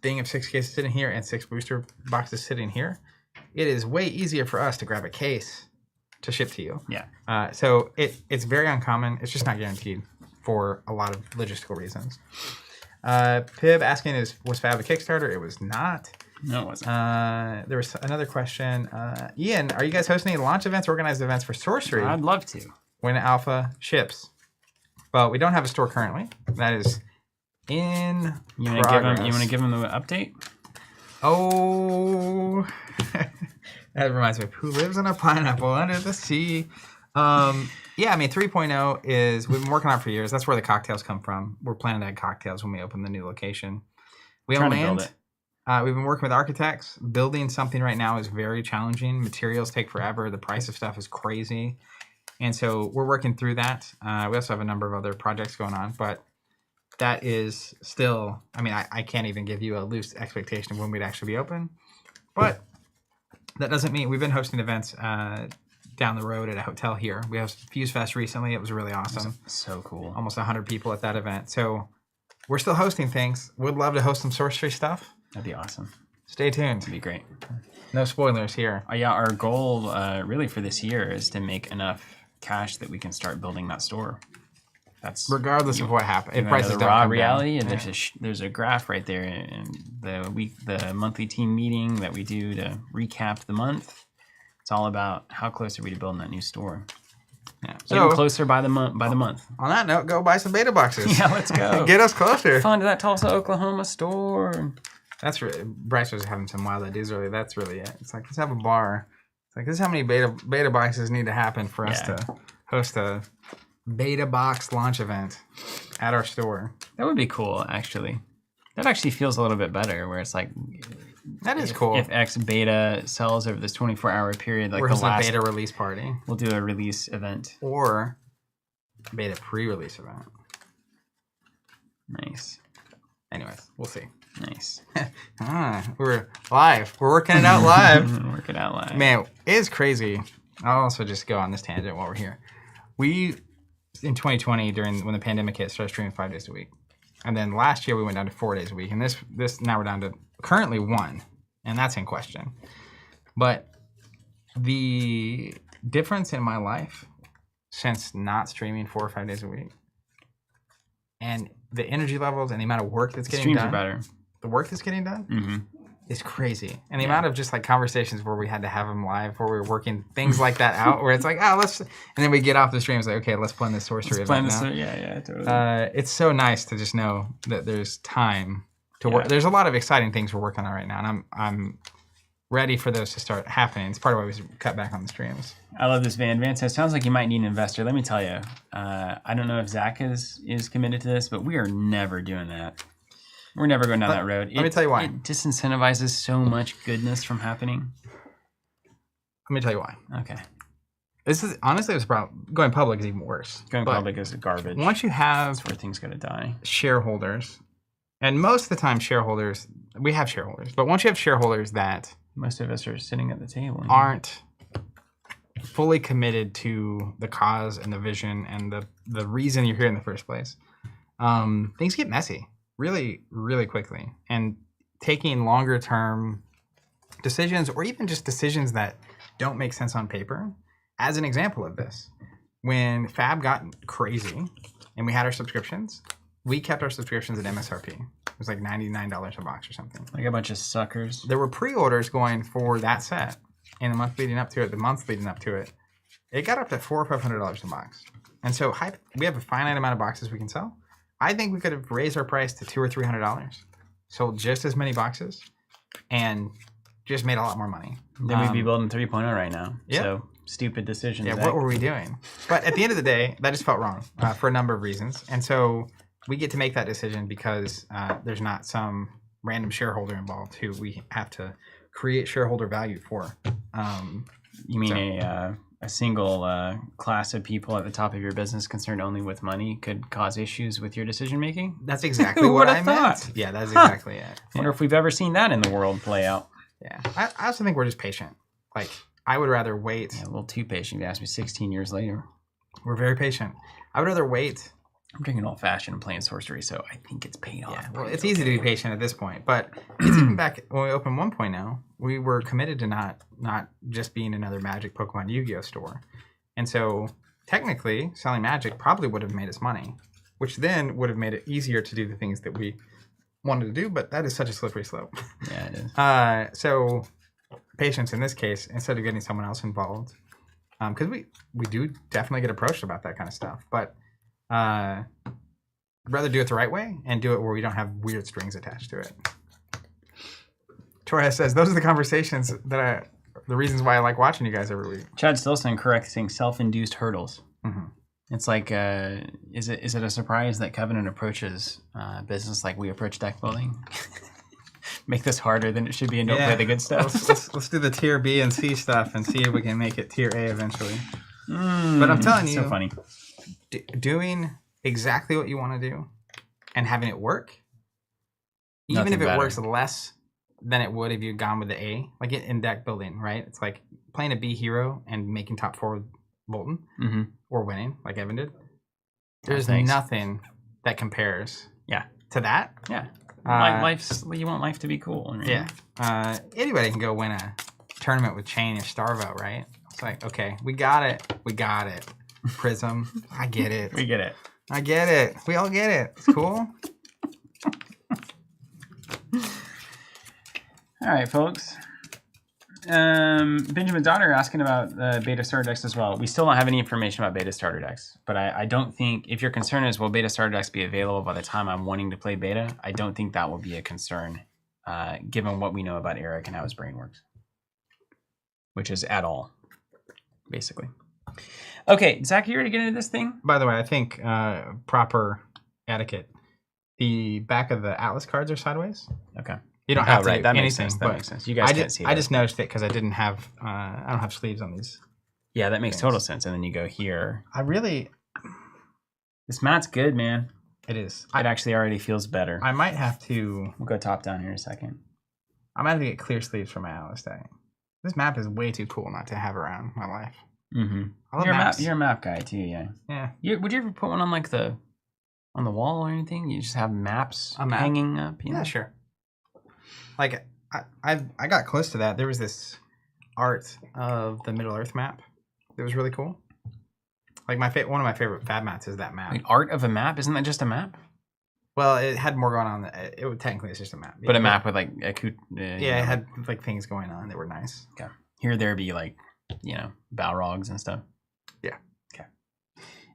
thing of 6 cases sitting here and 6 booster boxes sitting here. It is way easier for us to grab a case to ship to you. Yeah. So it's very uncommon. It's just not guaranteed for a lot of logistical reasons. Pib asking was Fab a Kickstarter? It was not. No, it wasn't. There was another question. Ian, are you guys hosting any launch events, organized events for Sorcery? I'd love to. When Alpha ships. Well, we don't have a store currently. That is in progress. You want to give them the update? Oh, that reminds me of who lives on a pineapple under the sea. Yeah, I mean, 3.0 is, we've been working on it for years. That's where the cocktails come from. We're planning to add cocktails when we open the new location. We own land. We've been working with architects. Building something right now is very challenging. Materials take forever. The price of stuff is crazy. And so we're working through that. We also have a number of other projects going on, but that is still, I mean, I can't even give you a loose expectation of when we'd actually be open. But that doesn't mean we've been hosting events down the road at a hotel here. We have Fuse Fest recently. It was really awesome. So cool. Almost 100 people at that event. So we're still hosting things. Would love to host some sorcery stuff. That'd be awesome. Stay tuned. That'd be great. No spoilers here. Yeah, our goal really for this year is to make enough cash that we can start building that store. That's regardless of what happens. If prices don't come reality, down. And there's a graph right there in the monthly team meeting that we do to recap the month. It's all about how close are we to building that new store. Yeah, so getting closer by the month. On that note, go buy some beta boxes. Yeah, let's go. Get us closer. Fun to that Tulsa, Oklahoma store. That's really, Bryce was having some wild ideas earlier. That's really it. It's like, let's have a bar. It's like, this is how many beta boxes need to happen for us to host a beta box launch event at our store. That would be cool, actually. That actually feels a little bit better, where it's like, that is cool. If X beta sells over this 24-hour period, like we're hosting a beta release party. We'll do a release event. Or beta pre-release event. Nice. Anyways, we'll see. Nice. We're live. We're working it out live. Working out live. Man, it is crazy. I'll also just go on this tangent while we're here. We, in 2020, when the pandemic hit, started streaming 5 days a week. And then last year we went down to 4 days a week. And this now we're down to currently 1. And that's in question. But the difference in my life since not streaming 4 or 5 days a week, and the energy levels and the amount of work that's getting Streams done. Are better. The work that's getting done is crazy. And the amount of just like conversations where we had to have them live, where we were working things like that out, where it's like, let's, and then we get off the stream, it's like, okay, let's plan this sorcery event now. Yeah, totally. It's so nice to just know that there's time to work. There's a lot of exciting things we're working on right now, and I'm ready for those to start happening. It's part of why we cut back on the streams. I love this. Van says, sounds like you might need an investor. Let me tell you, I don't know if Zach is committed to this, but we are never doing that. We're never going down that road. Let me tell you why. It disincentivizes so much goodness from happening. Let me tell you why. Okay. This is honestly, going public is even worse. Going public is garbage. Once you have, that's where things go to die. Shareholders, and most of the time we have shareholders, but once you have shareholders that most of us are sitting at the table aren't fully committed to the cause and the vision and the reason you're here in the first place, things get messy really, really quickly. And taking longer term decisions, or even just decisions that don't make sense on paper. As an example of this, when Fab got crazy and we had our subscriptions, we kept our subscriptions at MSRP. It was like $99 a box or something. Like a bunch of suckers. There were pre-orders going for that set in the month leading up to it, the month leading up to it. It got up to $400 or $500 a box. And so we have a finite amount of boxes we can sell. I think we could have raised our price to $200 or $300, sold just as many boxes, and just made a lot more money. Then we'd be building 3.0 right now. Yeah. So stupid decisions. Yeah, what were we doing? But at the end of the day, that just felt wrong for a number of reasons. And so we get to make that decision because there's not some random shareholder involved who we have to create shareholder value for. You mean a single class of people at the top of your business concerned only with money could cause issues with your decision making? That's exactly what I meant. Yeah, that's exactly it. I wonder if we've ever seen that in the world play out. Yeah, I also think we're just patient. Like, I would rather wait. Yeah, a little too patient. You asked me 16 years later. We're very patient. I would rather wait. I'm drinking old fashioned and playing sorcery, so I think it's paid off. Yeah, well, it's easy to be patient at this point, but it's even back when we opened 1.0, we were committed to not just being another Magic, Pokemon, Yu-Gi-Oh store. And so technically selling Magic probably would have made us money, which then would have made it easier to do the things that we wanted to do, but that is such a slippery slope. Yeah, it is. So patience in this case, instead of getting someone else involved, because we do definitely get approached about that kind of stuff, but rather do it the right way and do it where we don't have weird strings attached to it. Torres says those are the conversations that the reasons why I like watching you guys every week. Chad Stilson correcting self-induced hurdles. Mm-hmm. It's like, is it a surprise that Covenant approaches business like we approach deck building? Make this harder than it should be and don't play the good stuff. Let's do the tier B and C stuff and see if we can make it tier A eventually. But I'm telling you, so funny. Doing exactly what you want to do and having it work, even Nothing if it better. works less than it would if you'd gone with the A, like in deck building, right? It's like playing a B hero and making top 4 with Bolton or winning like Evan did. There's nothing that compares to that. Yeah. You want life to be cool. Right? Yeah. Anybody can go win a tournament with Chain or Starvo, right? It's like, okay, we got it. Prism, I get it. We get it. I get it. We all get it. It's cool. All right, folks. Benjamin's daughter asking about beta starter decks as well. We still don't have any information about beta starter decks, but I don't think, if your concern is will beta starter decks be available by the time I'm wanting to play beta, I don't think that will be a concern given what we know about Eric and how his brain works, which is at all, basically. Okay, Zach, you ready to get into this thing? By the way, I think proper etiquette. The back of the Atlas cards are sideways. Okay. You don't have to do that anything. makes sense. That makes sense. You guys can't see that. I just noticed it because I didn't have. I don't have sleeves on these. Yeah, that makes total sense. And then you go here. This mat's good, man. It is. It actually already feels better. I might have to. We'll go top down here in a second. I might have to get clear sleeves for my Atlas deck. This map is way too cool not to have around my life. Mm-hmm. I love You're maps. a map guy too, yeah. Yeah. Would you ever put one on like on the wall or anything? You just have maps hanging up. You know? Yeah, sure. Like I got close to that. There was this art of the Middle Earth map that was really cool. Like one of my favorite fab mats is that map. Like art of a map? Isn't that just a map? Well, it had more going on. Technically, it's just a map. But a map with like it had like things going on that were nice. Okay. Here there be like, Balrogs and stuff. Yeah. Okay.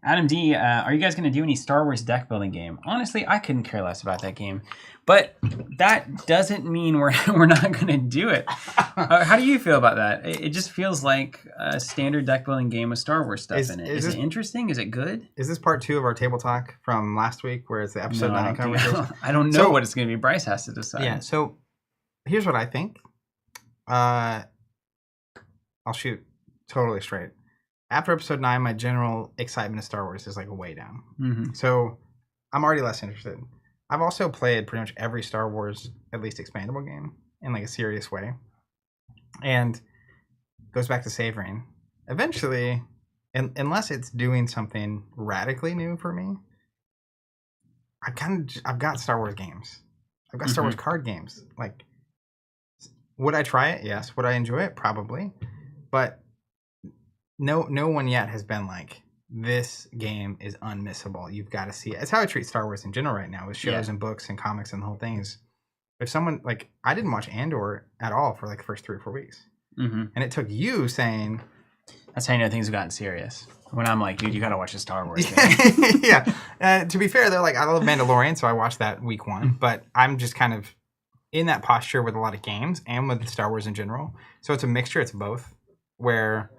Adam D, are you guys going to do any Star Wars deck building game? Honestly, I couldn't care less about that game, but that doesn't mean we're not going to do it. How do you feel about that? It just feels like a standard deck building game with Star Wars stuff in it. Is it interesting? Is it good? Is this part 2 of our table talk from last week, where it's the episode 9 conversation? I don't know what it's going to be. Bryce has to decide. Yeah. So here's what I think. I'll shoot totally straight. After episode 9, my general excitement of Star Wars is like way down. Mm-hmm. So I'm already less interested. I've also played pretty much every Star Wars, at least expandable game, in like a serious way. And goes back to savoring. Eventually, unless it's doing something radically new for me, I've got Star Wars games. I've got Star Wars card games. Like, would I try it? Yes. Would I enjoy it? Probably. But no one yet has been like, this game is unmissable. You've got to see it. It's how I treat Star Wars in general right now with shows and books and comics and the whole thing is, if someone, like, I didn't watch Andor at all for like the first 3 or 4 weeks. And it took you saying... That's how you know things have gotten serious. When I'm like, dude, you got to watch the Star Wars thing. Yeah. To be fair, they're like, I love Mandalorian, so I watched that week 1. But I'm just kind of in that posture with a lot of games and with Star Wars in general. So it's a mixture. It's both. Where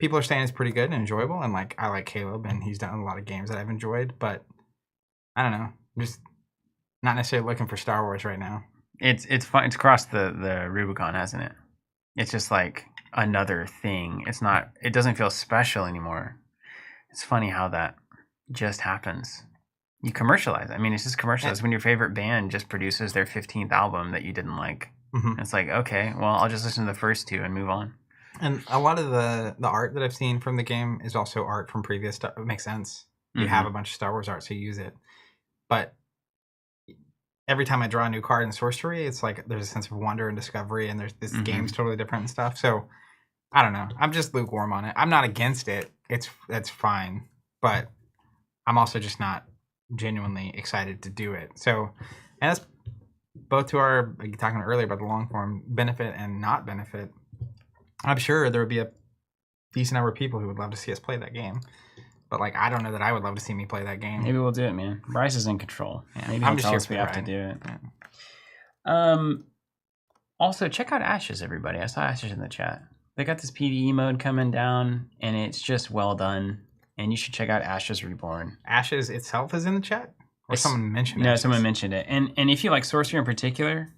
people are saying it's pretty good and enjoyable. And like, I like Caleb, and he's done a lot of games that I've enjoyed. But I don't know. I'm just not necessarily looking for Star Wars right now. It's fun. It's crossed the Rubicon, hasn't it? It's just like another thing. It doesn't feel special anymore. It's funny how that just happens. You commercialize. I mean, it's just commercialized. When your favorite band just produces their 15th album that you didn't like. It's like, okay, well, I'll just listen to the first 2 and move on. And a lot of the art that I've seen from the game is also art from previous stuff. It makes sense. You have a bunch of Star Wars art, so you use it. But every time I draw a new card in Sorcery, it's like there's a sense of wonder and discovery, and there's this game's totally different and stuff. So I don't know. I'm just lukewarm on it. I'm not against it. That's fine, but I'm also just not genuinely excited to do it. So, and that's both to our, like, talking earlier about the long form benefit and not benefit. I'm sure there would be a decent number of people who would love to see us play that game. But, like, I don't know that I would love to see me play that game. Maybe we'll do it, man. Bryce is in control. Yeah, maybe he'll tell us we have to do it. Yeah. Also, check out Ashes, everybody. I saw Ashes in the chat. They got this PvE mode coming down, and it's just well done. And you should check out Ashes Reborn. Ashes itself is in the chat? Or someone mentioned it? No, someone mentioned it. And if you like Sorcery in particular,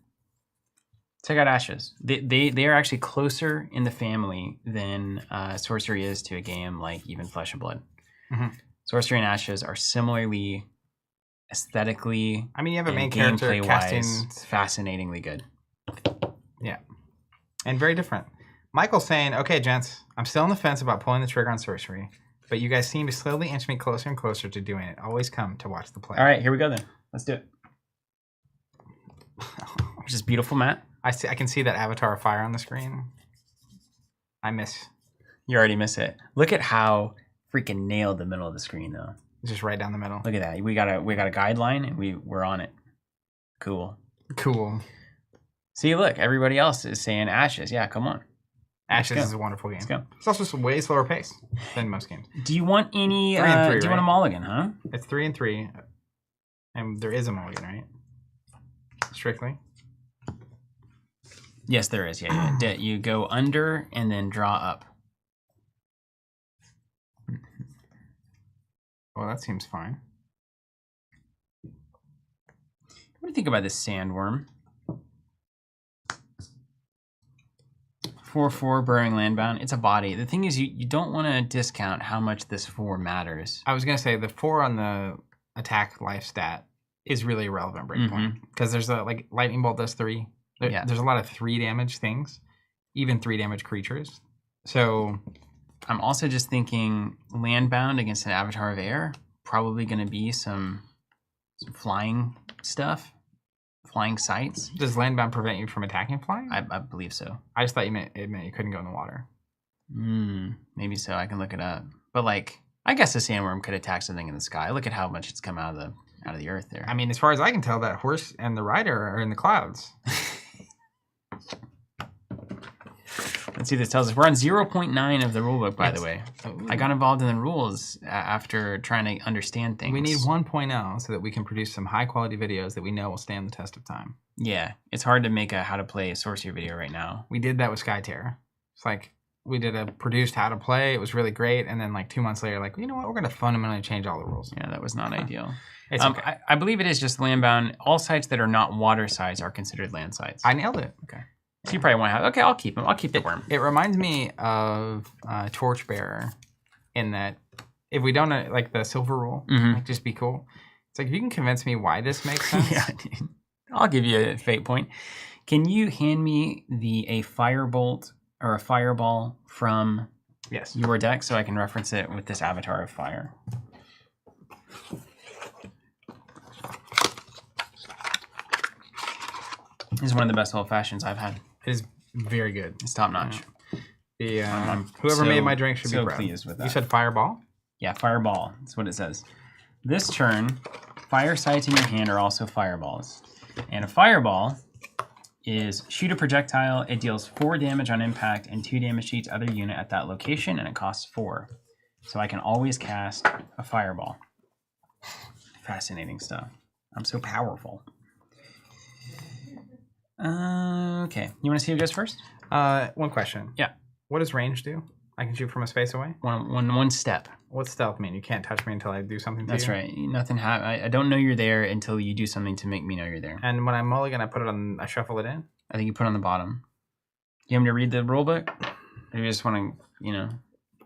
check out Ashes. They are actually closer in the family than Sorcery is to a game like even Flesh and Blood. Sorcery and Ashes are similarly aesthetically, I mean, you have a main character casting, fascinatingly good. Yeah, and very different. Michael's saying, "Okay, gents, I'm still on the fence about pulling the trigger on Sorcery, but you guys seem to slowly inch me closer and closer to doing it. Always come to watch the play." All right, here we go then. Let's do it. Which is beautiful, Matt. I can see that avatar of fire on the screen. I miss. You already miss it. Look at how freaking nailed the middle of the screen, though. Just right down the middle. Look at that. We got a guideline, and we're on it. Cool. See, look, everybody else is saying Ashes. Yeah, come on. Ashes is a wonderful game. Let's go. It's also some way slower pace than most games. Do you want any? 3 and 3, do you want a mulligan? Huh? It's 3 and 3, and there is a mulligan, right? Strictly. Yes, there is. Yeah. You go under and then draw up. Well, that seems fine. What do you think about this sandworm? 4/4 Burrowing Landbound. It's a body. The thing is, you don't want to discount how much this 4 matters. I was gonna say the 4 on the attack life stat is really irrelevant breakpoint because there's a lightning bolt does 3. There's a lot of 3 damage things, even 3 damage creatures. So I'm also just thinking Landbound against an Avatar of Air, probably going to be some flying stuff, flying sights. Does Landbound prevent you from attacking flying? I believe so. I just thought it meant you couldn't go in the water. Maybe so. I can look it up. But I guess a sandworm could attack something in the sky. Look at how much it's come out of the earth there. I mean, as far as I can tell, that horse and the rider are in the clouds. Let's see what this tells us. We're on 0.9 of the rulebook, by the way. I got involved in the rules after trying to understand things. We need 1.0 so that we can produce some high-quality videos that we know will stand the test of time. Yeah, it's hard to make a how to play a Sorcery video right now. We did that with Skyterror. It's like we did a produced how to play. It was really great. And then 2 months later, you know what? We're going to fundamentally change all the rules. Yeah, that was not ideal. It's okay. I believe it is just landbound. All sites that are not water sites are considered land sites. I nailed it. Okay. So you probably want to have, okay, I'll keep him. I'll keep the worm. It reminds me of Torchbearer in that if we don't, the silver rule, just be cool. It's if you can convince me why this makes sense. Yeah, dude. I'll give you a fate point. Can you hand me a firebolt or a fireball from your deck so I can reference it with this avatar of fire? This is one of the best old fashions I've had. It is very good. It's top notch. The I'm whoever so- made my drink should so be proud. pleased with that. You said Fireball. Yeah, fireball. That's what it says. This turn, fire sights in your hand are also fireballs. And a fireball is shoot a projectile. It deals 4 damage on impact and 2 damage to each other unit at that location, and it costs 4. So I can always cast a fireball. Fascinating stuff. I'm so powerful. Okay. You want to see who goes first? One question. Yeah. What does range do? I can shoot from a space away? One step. What's stealth mean? You can't touch me until I do something to That's you? right. Nothing I don't know you're there until you do something to make me know you're there. And when I mulligan, I shuffle it in? I think you put it on the bottom. You want me to read the rule book? Or you just want to,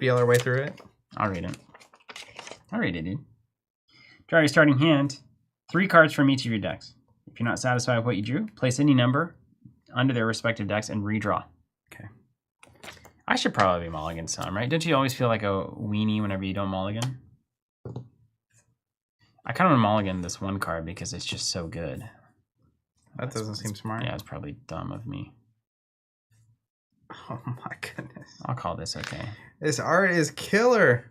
Feel our way through it? I'll read it. I'll read it, dude. Draw your starting hand. 3 cards from each of your decks. If you're not satisfied with what you drew, place any number under their respective decks and redraw. Okay. I should probably mulligan some, right? Don't you always feel like a weenie whenever you don't mulligan? I kind of want to mulligan this one card because it's just so good. That doesn't seem smart. Yeah, it's probably dumb of me. Oh my goodness. I'll call this okay. This art is killer.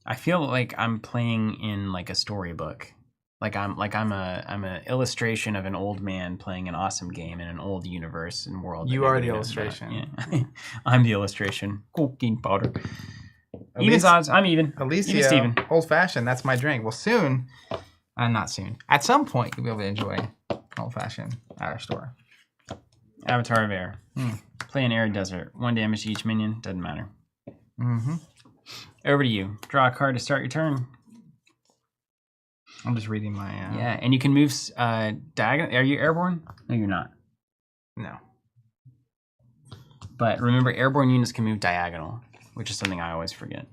I feel like I'm playing in like a storybook. I'm a illustration of an old man playing an awesome game in an old universe and world. You that are the nobody knows about. illustration. Yeah. I'm the illustration. Cooking powder. At Even's least- odds. I'm even. Alicia, Even Steven. old fashioned. That's my drink. Well, soon, not soon. At some point, you'll be able to enjoy old fashioned at our store. Avatar of Air. Play an arid desert. 1 damage to each minion. Doesn't matter. Mm-hmm. Over to you. Draw a card to start your turn. I'm just reading my. Yeah, and you can move diagonal. Are you airborne? No, you're not. No. But remember, airborne units can move diagonal, which is something I always forget.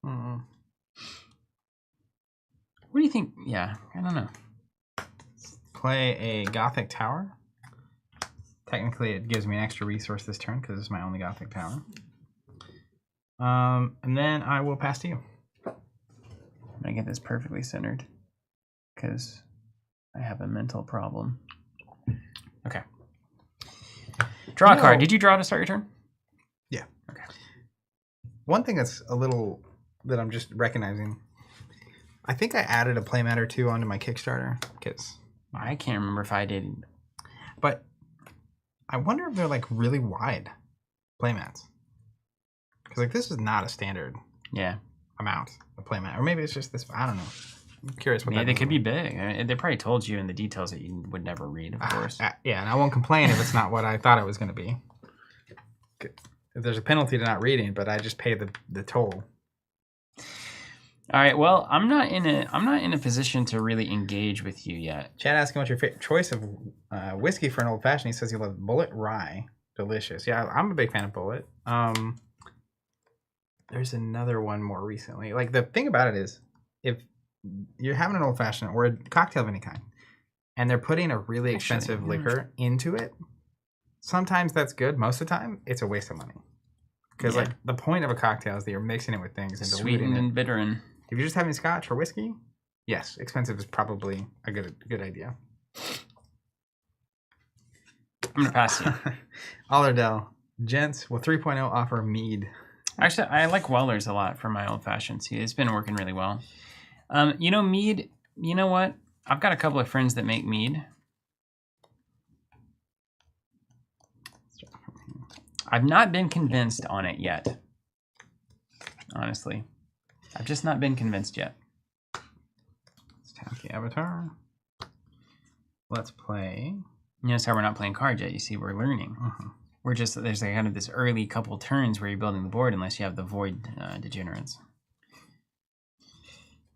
Mm-mm. What do you think? Yeah, I don't know. Play a Gothic Tower. Technically, it gives me an extra resource this turn because it's my only Gothic Tower. And then I will pass to you. I'm gonna get this perfectly centered because I have a mental problem. Okay. Draw a card. Did you draw to start your turn? Yeah. Okay. One thing that's a little that I'm just recognizing. I think I added a playmat or 2 onto my Kickstarter because I can't remember if I did. but I wonder if they're like really wide playmats. Because like this is not a standard Yeah. amount of playmat, or maybe it's just this. I don't know. I'm curious what Yeah, that they means. could be big. I mean, they probably told you in the details that you would never read, of course. Yeah, and I won't complain if it's not what I thought it was going to be. If there's a penalty to not reading, but I just pay the toll. All right. Well, I'm not in a position to really engage with you yet. Chad asking what's your choice of whiskey for an old fashioned. He says he loves Bullet Rye. Delicious. Yeah, I'm a big fan of Bullet. There's another one more recently. Like the thing about it is, if you're having an old fashioned or a cocktail of any kind, and they're putting a really expensive liquor into it, sometimes that's good. Most of the time, it's a waste of money. Because like the point of a cocktail is that you're mixing it with things and diluting Sweetened it. and bittering. If you're just having scotch or whiskey, yes, expensive is probably a good idea. I'm gonna pass you. Allerdell, gents, will 3.0 offer mead? Actually, I like Weller's a lot for my old fashioned. See, it's been working really well. Mead. You know what? I've got a couple of friends that make mead. I've not been convinced on it yet. Honestly, I've just not been convinced yet. Let's tap the avatar. Let's play. You notice how we're not playing cards yet. You see, we're learning. We're just, there's like kind of this early couple turns where you're building the board unless you have the void degenerates.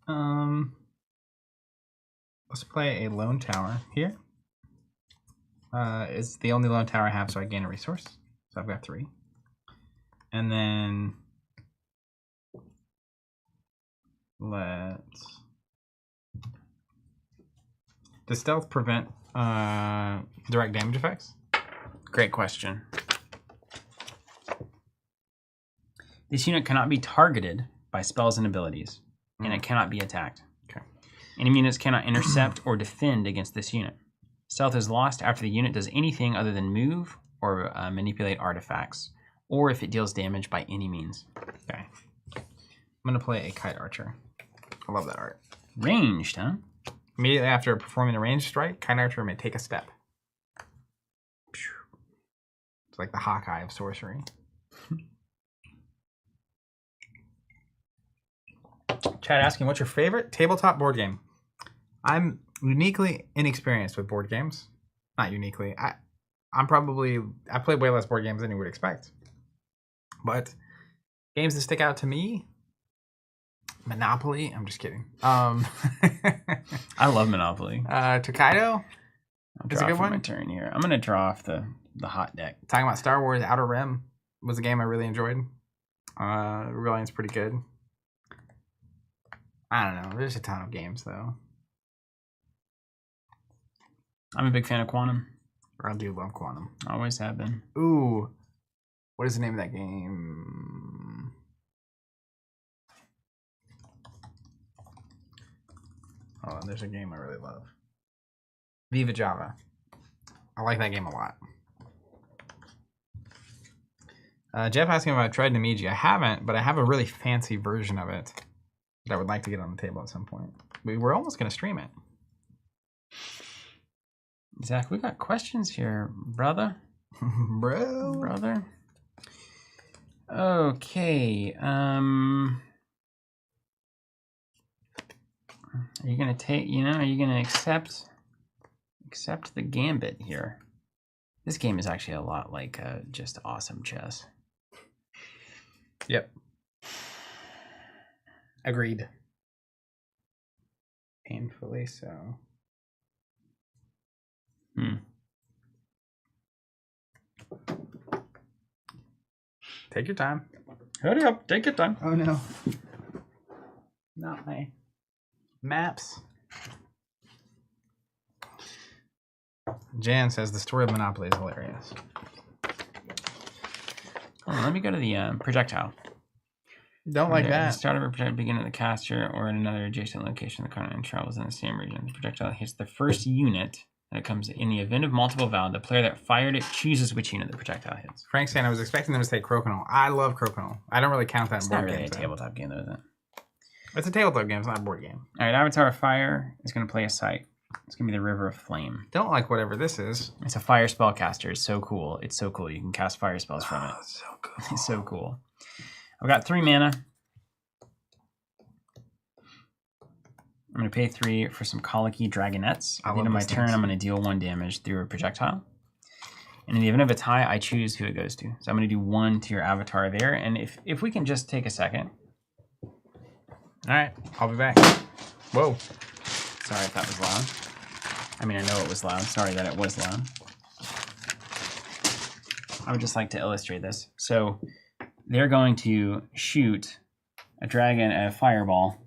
Let's play a lone tower here. It's the only lone tower I have, so I gain a resource. So I've got 3. And then let's. Does stealth prevent direct damage effects? Great question. This unit cannot be targeted by spells and abilities, and it cannot be attacked. Okay. Enemy units cannot intercept or defend against this unit. Stealth is lost after the unit does anything other than move or manipulate artifacts, or if it deals damage by any means. Okay. I'm gonna play a kite archer. I love that art. Ranged, huh? Immediately after performing a ranged strike, kite archer may take a step. It's like the Hawkeye of sorcery. Chad asking, what's your favorite tabletop board game? I'm uniquely inexperienced with board games. Not uniquely. I play way less board games than you would expect. But games that stick out to me, Monopoly. I'm just kidding. I love Monopoly. Tokaido. It's a good one. My turn here. I'm gonna draw off the hot deck. Talking about Star Wars Outer Rim was a game I really enjoyed. Rebellion's pretty good. I don't know. There's a ton of games though. I'm a big fan of Quantum. I do love Quantum. Always have been. Ooh, what is the name of that game? Oh, there's a game I really love. Viva Java. I like that game a lot. Jeff asking if I've tried Namiji. I haven't, but I have a really fancy version of it that I would like to get on the table at some point. We were almost going to stream it. Zach, we got questions here, brother. Brother. Okay. Are you gonna are you gonna accept the gambit here? This game is actually a lot like just awesome chess. Yep. Agreed. Painfully so. Take your time. Hurry up, take your time. Oh no. Not my maps. Jan says the story of Monopoly is hilarious. Oh, let me go to the projectile. Don't like At that. the start of a projectile, begin at the caster or at another adjacent location of the continent and travels in the same region. The projectile hits the first unit that it comes in the event of multiple valid. The player that fired it chooses which unit the projectile hits. Frank's saying I was expecting them to say Crokinole. I love Crokinole. I don't really count that It's in not board really games. a tabletop game, though, is it? It's a tabletop game. It's not a board game. All right, Avatar of Fire is going to play a site. It's going to be the River of Flame. Don't like whatever this is. It's a fire spellcaster. It's so cool. It's so cool. You can cast fire spells from it. So cool. It's so cool. I've got 3 mana. I'm going to pay 3 for some Colicky Dragonettes. At the end of my turn, I'm going to deal 1 damage through a projectile. And in the event of a tie, I choose who it goes to. So I'm going to do 1 to your avatar there. And if we can just take a second. All right, I'll be back. Whoa. Sorry if that was loud. I mean, I know it was loud. Sorry that it was loud. I would just like to illustrate this. So they're going to shoot a dragon at a fireball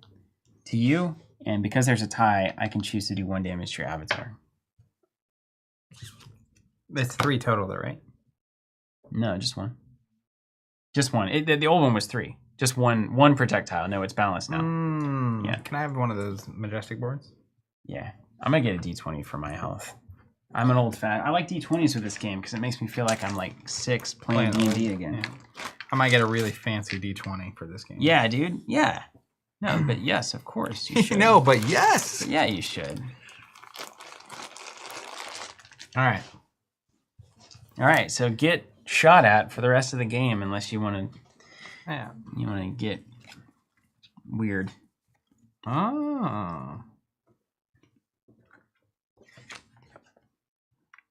to you. And because there's a tie, I can choose to do 1 damage to your avatar. It's 3 total though, right? No, just 1. Just 1. The old one was 3. Just one projectile. No, it's balanced now. Yeah. Can I have one of those majestic boards? Yeah. I'm going to get a D20 for my health. I'm an old fat. I like D20s with this game because it makes me feel like I'm like 6 playing D&D again. Yeah. I might get a really fancy D20 for this game. Yeah, dude. Yeah. No, but yes, of course you should. No, but yes. But yeah, you should. All right. All right. So get shot at for the rest of the game, unless you want to. Yeah. You want to get weird. Oh.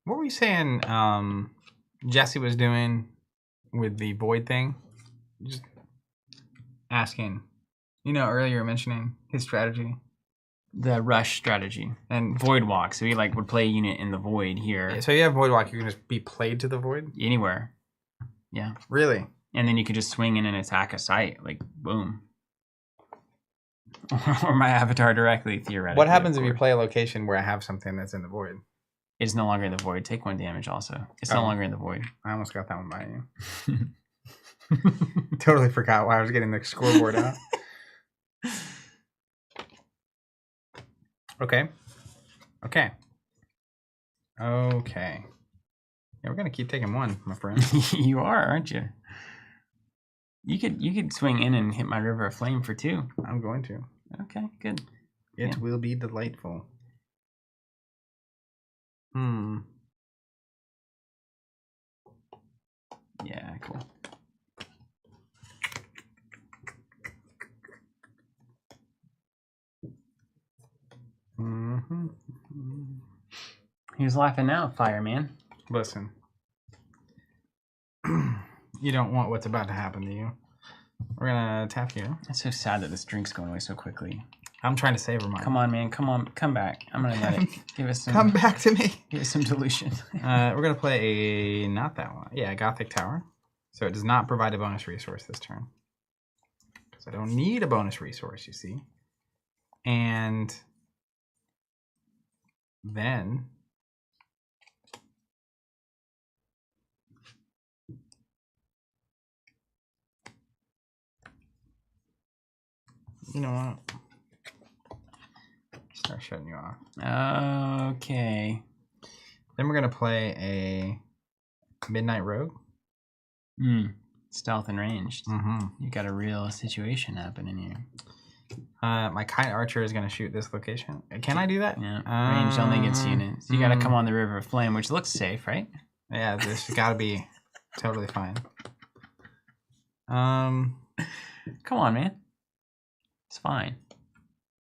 What were you saying? Jesse was doing with the void thing. Just asking. You know, earlier you were mentioning his strategy. The rush strategy and void walk. So he would play a unit in the void here. Yeah, so you have void walk. You can just be played to the void anywhere. Yeah. Really. And then you could just swing in and attack a site. Like boom. Or my avatar directly, theoretically. What happens if you play a location where I have something that's in the void? It's no longer in the void. Take 1 damage also. It's no longer in the void. I almost got that one by you. Totally forgot why I was getting the scoreboard out. Okay. Okay. Okay. Yeah, we're gonna keep taking one, my friend. You are, aren't you? You could swing in and hit my River of Flame for 2. I'm going to. Okay, good. It Yeah. will be delightful. Yeah, cool. Mm-hmm. Who's laughing now, fireman? Listen. You don't want what's about to happen to you. We're gonna tap here. It's so sad that this drink's going away so quickly. I'm trying to savor mine. Come on, man. Come on. Come back. I'm going to let it. Give us some. Come back to me. Give us some dilution. We're going to play not that one. Yeah, Gothic Tower. So it does not provide a bonus resource this turn. Because I don't need a bonus resource, you see. And then you know what? Start shutting you off. Okay. Then we're gonna play a Midnight Rogue. Stealth and ranged. Mm-hmm. You got a real situation happening here. My Kite Archer is gonna shoot this location. Can I do that? Yeah. Ranged only against units. You got to come on the River of Flame, which looks safe, right? Yeah, this has got to be totally fine. Come on, man. It's fine.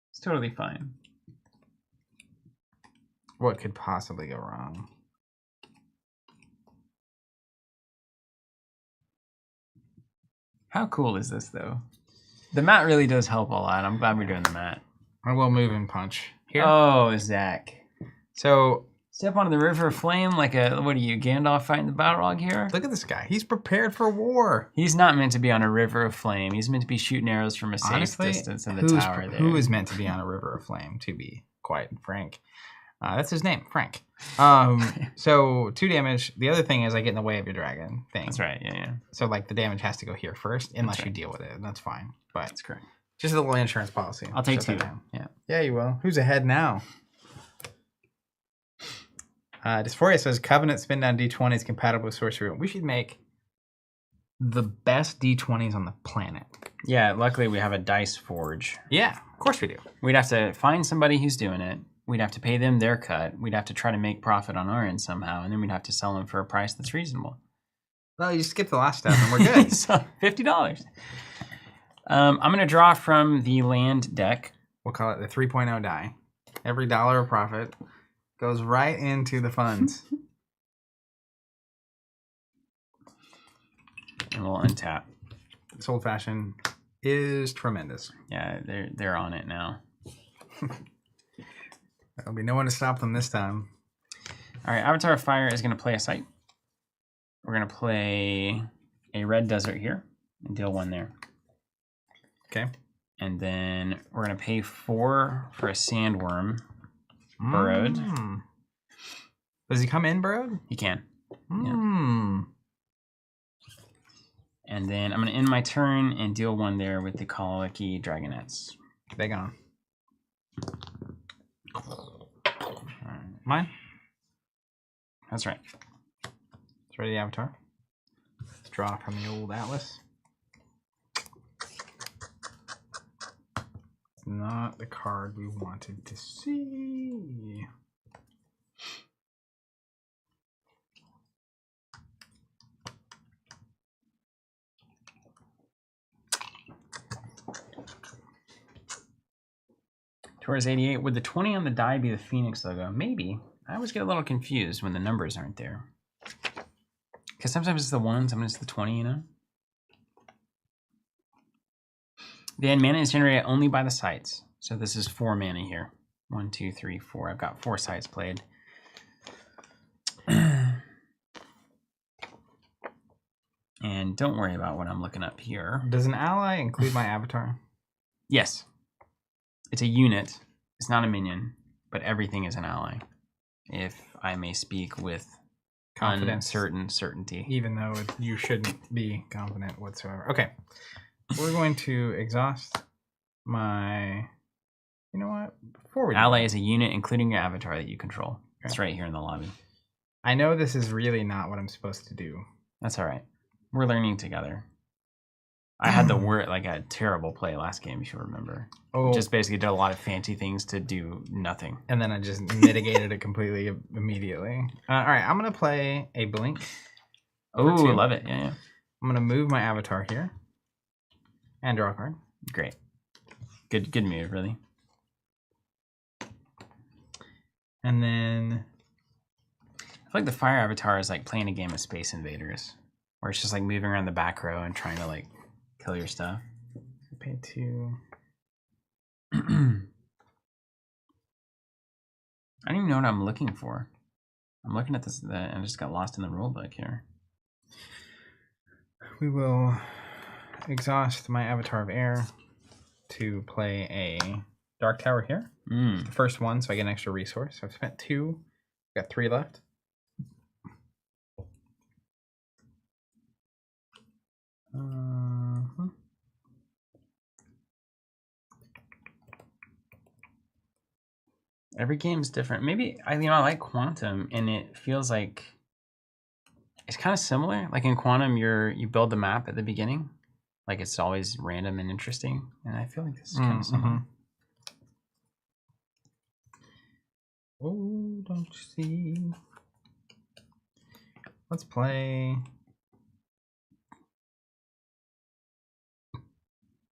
It's totally fine. What could possibly go wrong? How cool is this, though? The mat really does help a lot. I'm glad we're doing the mat. I will move and punch. Here. Oh, Zach. So Step onto the River of Flame like a, what are you, Gandalf fighting the Balrog here? look at this guy. He's prepared for war. He's not meant to be on a River of Flame. He's meant to be shooting arrows from a safe Honestly, distance in the tower there. who is meant to be on a River of Flame, to be quite frank? That's his name, Frank. So 2 damage. The other thing is I get in the way of your dragon thing. That's right, yeah. So like the damage has to go here first, unless That's you right. deal with it, and that's fine. But That's correct. just a little insurance policy. I'll take Shut 2. that down. Yeah. Yeah, you will. Who's ahead now? Dysphoria says Covenant spin down D20 is compatible with Sorcery. We should make the best D20s on the planet. Yeah, luckily we have a dice forge. Yeah, of course we do. We'd have to find somebody who's doing it. We'd have to pay them their cut. We'd have to try to make profit on our end somehow, and then we'd have to sell them for a price that's reasonable. Well, you skipped the last step and we're good. So $50. I'm going to draw from the land deck. We'll call it the 3.0 die. Every dollar of profit goes right into the funds. And we'll untap. This old fashioned is tremendous. Yeah, they're on it now. There'll be no one to stop them this time. All right, Avatar of Fire is going to play a site. We're going to play a red desert here and deal 1 there. Okay. And then we're going to pay 4 for a sandworm burrowed. Does he come in burrowed? He can. Mm. And then I'm going to end my turn and deal 1 there with the Colicky Dragonettes. They gone. Mine? That's right. It's ready, Avatar. Let's draw from the old Atlas. It's not the card we wanted to see. Towards 88. Would the 20 on the die be the Phoenix logo? Maybe. I always get a little confused when the numbers aren't there. Because sometimes it's the 1, sometimes it's the 20, you know? Then mana is generated only by the sites. So this is 4 mana here. 1, 2, 3, 4. I've got 4 sites played. And don't worry about what I'm looking up here. Does an ally include my Avatar? Yes. It's a unit. It's not a minion, but everything is an ally. If I may speak with Confidence. certainty. Even though you shouldn't be confident whatsoever. Okay. We're going to exhaust my You know what? Before we do Ally that, is a unit, including your avatar that you control. It's right here in the lobby. I know this is really not what I'm supposed to do. That's all right. We're learning together. I had a terrible play last game, if you remember. Oh, Just basically did a lot of fancy things to do nothing. and then I just mitigated it completely immediately. All right, I'm gonna play a blink. Oh, two. love it. Yeah. I'm gonna move my avatar here and draw a card. Great. Good move, really. And then I feel like the fire avatar is like playing a game of Space Invaders, where it's just like moving around the back row and trying to like kill your stuff. pay 2. I don't even know what I'm looking for. I'm looking at this, I just got lost in the rule book here. We will exhaust my avatar of air to play a dark tower here. Mm. The first one, so I get an extra resource. So I've spent 2. Got 3 left. Every game's different. Maybe I like Quantum, and it feels like it's kind of similar. Like in Quantum, you build the map at the beginning, like it's always random and interesting. And I feel like this is kind of similar. Oh, don't you see? Let's play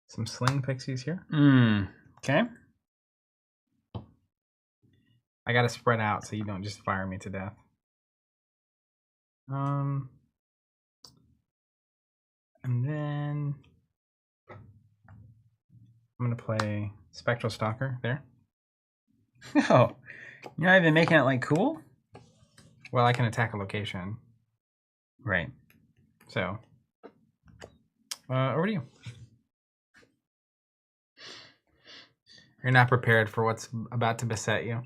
some Sling Pixies here. Okay. I gotta spread out so you don't just fire me to death. And then I'm gonna play Spectral Stalker there. Oh, you're not even making it like cool? Well, I can attack a location. Right. So, over to you. You're not prepared for what's about to beset you.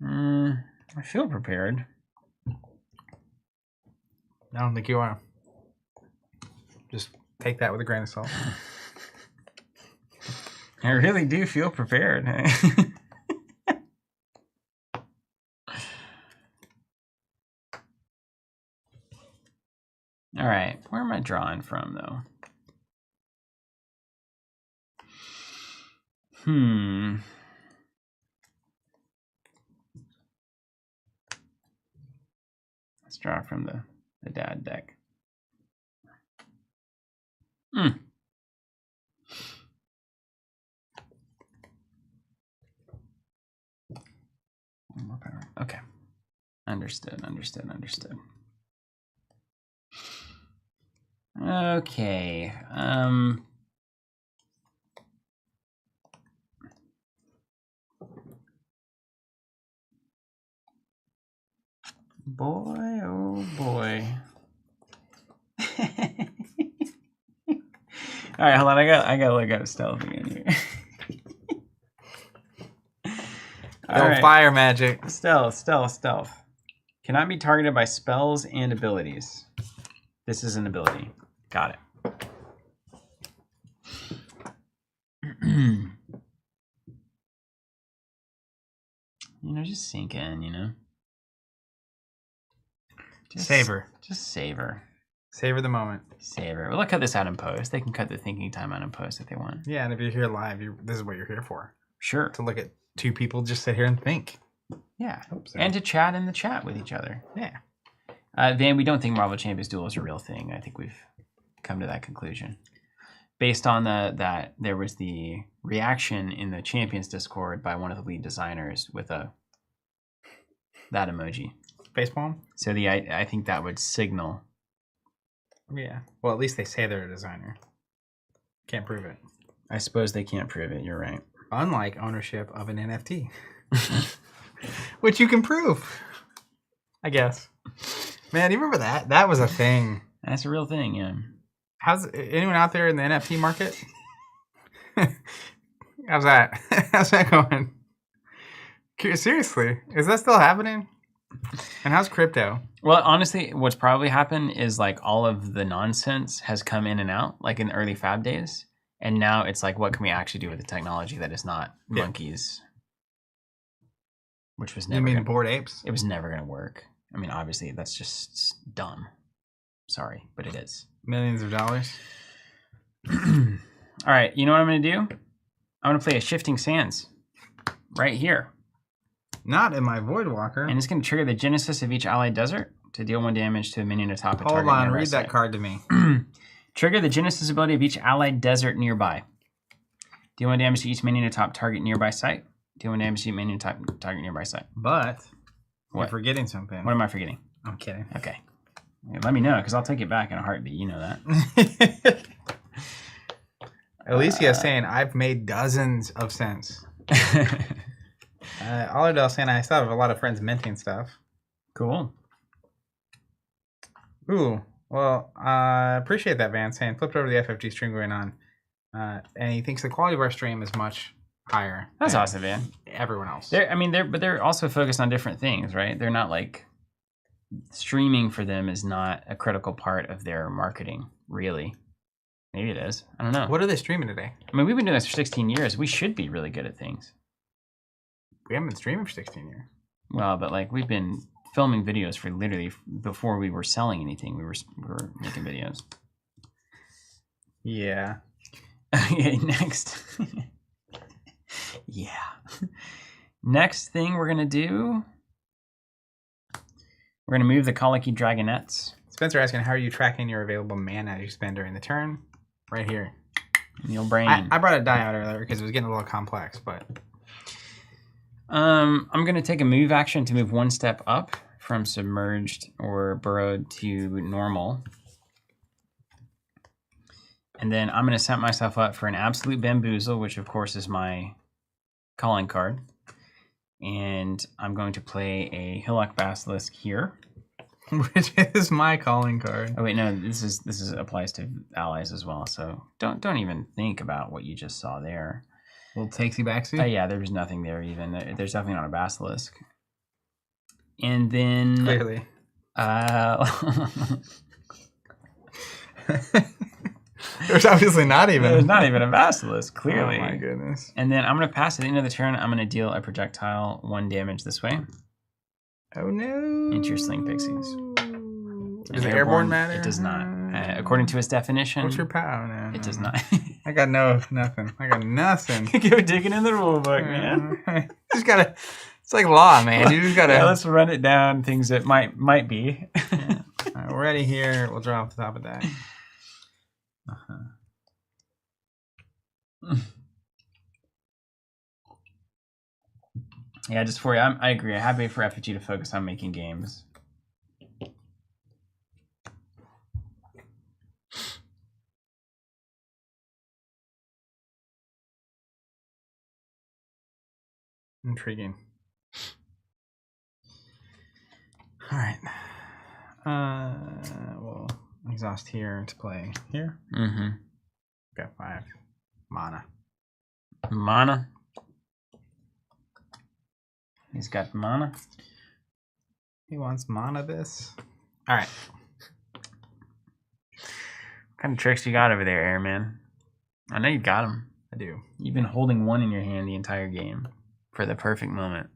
I feel prepared. I don't think you are. Just take that with a grain of salt. I really do feel prepared. All right, where am I drawing from, though? Let's draw from the dad deck. One more power. Okay. Understood. Okay. Boy, oh boy. All right, hold on. I gotta look up stealth again here. All right. Fire magic. Stealth. Cannot be targeted by spells and abilities. This is an ability. Got it. Just sink in, Savor. Just savor. Savor the moment. Savor. Well, they'll cut this out in post. They can cut the thinking time out in post if they want. Yeah, and if you're here live, this is what you're here for. Sure. To look at 2 people just sit here and think. Yeah. Hope so. And to chat in the chat with each other. Yeah. Van, we don't think Marvel Champions Duel is a real thing. I think we've come to that conclusion. Based on that there was the reaction in the Champions Discord by one of the lead designers with that emoji. Facepalm? So I think that would signal. Yeah. Well, at least they say they're a designer. Can't prove it. I suppose they can't prove it. You're right. Unlike ownership of an NFT. Which you can prove. I guess. Man, you remember that? That was a thing. That's a real thing, yeah. How's anyone out there in the NFT market? How's that? How's that going? Seriously, is that still happening? And how's crypto? Well, honestly, what's probably happened is like all of the nonsense has come in and out, like in the early fab days, And now it's like, what can we actually do with the technology that is not monkeys? Which was never. You mean Bored Apes? It was never going to work. I mean, obviously, that's just dumb. Sorry, but it is. Millions of dollars. All right, you know what I'm going to do? I'm going to play a Shifting Sands right here. Not in my Voidwalker. And it's going to trigger the Genesis of each allied desert to deal 1 damage to a minion atop a target. Hold on, nearby read that site. card to me. Trigger the Genesis ability of each allied desert nearby. Deal 1 damage to each minion atop target nearby site. Deal 1 damage to each minion atop target nearby site. But What? you're forgetting something. What am I forgetting? I'm kidding. Okay. Let me know, because I'll take it back in a heartbeat. You know that. Alicia is saying, I've made dozens of cents. Oliver saying, I still have a lot of friends minting stuff. Cool. Ooh, well, I appreciate that, Van, saying, flipped over the FFG stream going on. And he thinks the quality of our stream is much higher. That's than awesome, man. everyone else. But they're also focused on different things, right? They're not like streaming for them is not a critical part of their marketing, really. Maybe it is. I don't know. What are they streaming today? I mean, we've been doing this for 16 years. We should be really good at things. We haven't been streaming for 16 years. Well, but like we've been filming videos for literally before we were selling anything. We were making videos. Yeah. Okay, next. Yeah. Next thing we're gonna do. We're gonna move the Colicky Dragonettes. Spencer asking, how are you tracking your available mana you spend during the turn? Right here. Neil Brain. I brought a die out earlier because it was getting a little complex, but I'm gonna take a move action to move 1 step up from submerged or burrowed to normal. And then I'm gonna set myself up for an Absolute Bamboozle, which of course is my calling card. And I'm going to play a Hillock Basilisk here. which is my calling card. Oh wait, no, this is applies to allies as well. So don't even think about what you just saw there. Little takesy backsy. Yeah, there was nothing there even. There's definitely not a basilisk. And then Clearly. There's obviously not even. There's not even a basilisk, clearly. Oh my goodness. And then I'm gonna pass at the end of the turn. I'm gonna deal a projectile 1 damage this way. Oh no. Into your Sling Pixies. Does airborne matter? It does not. According to its definition. What's your power? No, It does not. I got nothing. I got nothing. Go digging in the rule book, man. Just gotta. It's like law, man. You just gotta. Yeah, let's run it down. Things that might be. Yeah. All right, we're ready here. We'll draw off the top of that. Yeah, just for you, I agree. I'm happy for FFG to focus on making games. Intriguing. All right. We'll exhaust here to play here. Mm-hmm. Got 5 mana. Mana. He's got mana. He wants mana this. All right. What kind of tricks you got over there, Airman? I know you got them. I do. You've been holding 1 in your hand the entire game for the perfect moment.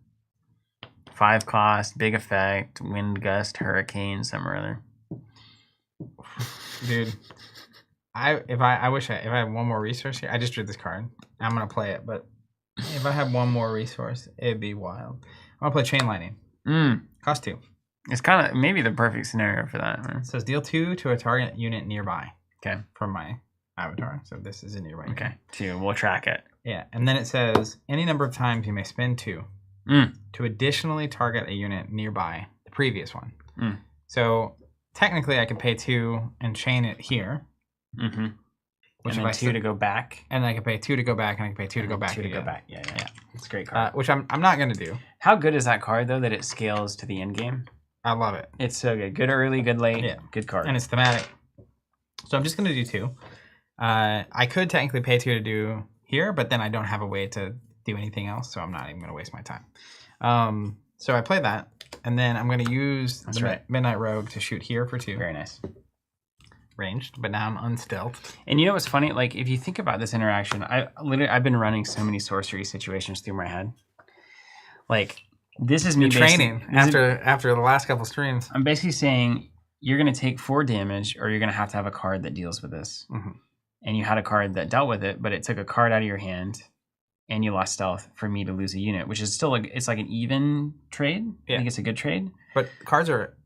5 cost, big effect, wind gust, hurricane, some or other. Dude. If I had one more resource here, I just drew this card. I'm gonna play it, but if I had one more resource, it'd be wild. I'm gonna play Chain Lightning. Cost 2. It's kind of maybe the perfect scenario for that. Man. It says deal 2 to a target unit nearby. Okay. From my avatar. So this is a nearby. Okay. 2. We'll track it. Yeah, and then it says any number of times you may spend 2 to additionally target a unit nearby the previous one. So technically, I could pay 2 and chain it here. Mm-hmm. Which and then 2 to go back. And then I can pay 2 to go back, and I can pay 2 to go back. 2 to again. go back. Yeah. It's a great card. Which I'm not gonna do. How good is that card though that it scales to the end game? I love it. It's so good. Good early, good late. Yeah. Good card. And it's thematic. So I'm just gonna do 2. I could technically pay 2 to do here, but then I don't have a way to do anything else, so I'm not even gonna waste my time. So I play that, and then I'm gonna use Midnight Rogue to shoot here for 2. Very nice. ranged, but now I'm unstealthed. And you know what's funny? Like, if you think about this interaction, I've been running so many sorcery situations through my head. Like, this is me You're training after the last couple streams. I'm basically saying you're going to take 4 damage, or you're going to have a card that deals with this. Mm-hmm. And you had a card that dealt with it, but it took a card out of your hand, and you lost stealth for me to lose a unit, which is still it's like an even trade. Yeah. I think it's a good trade. But cards are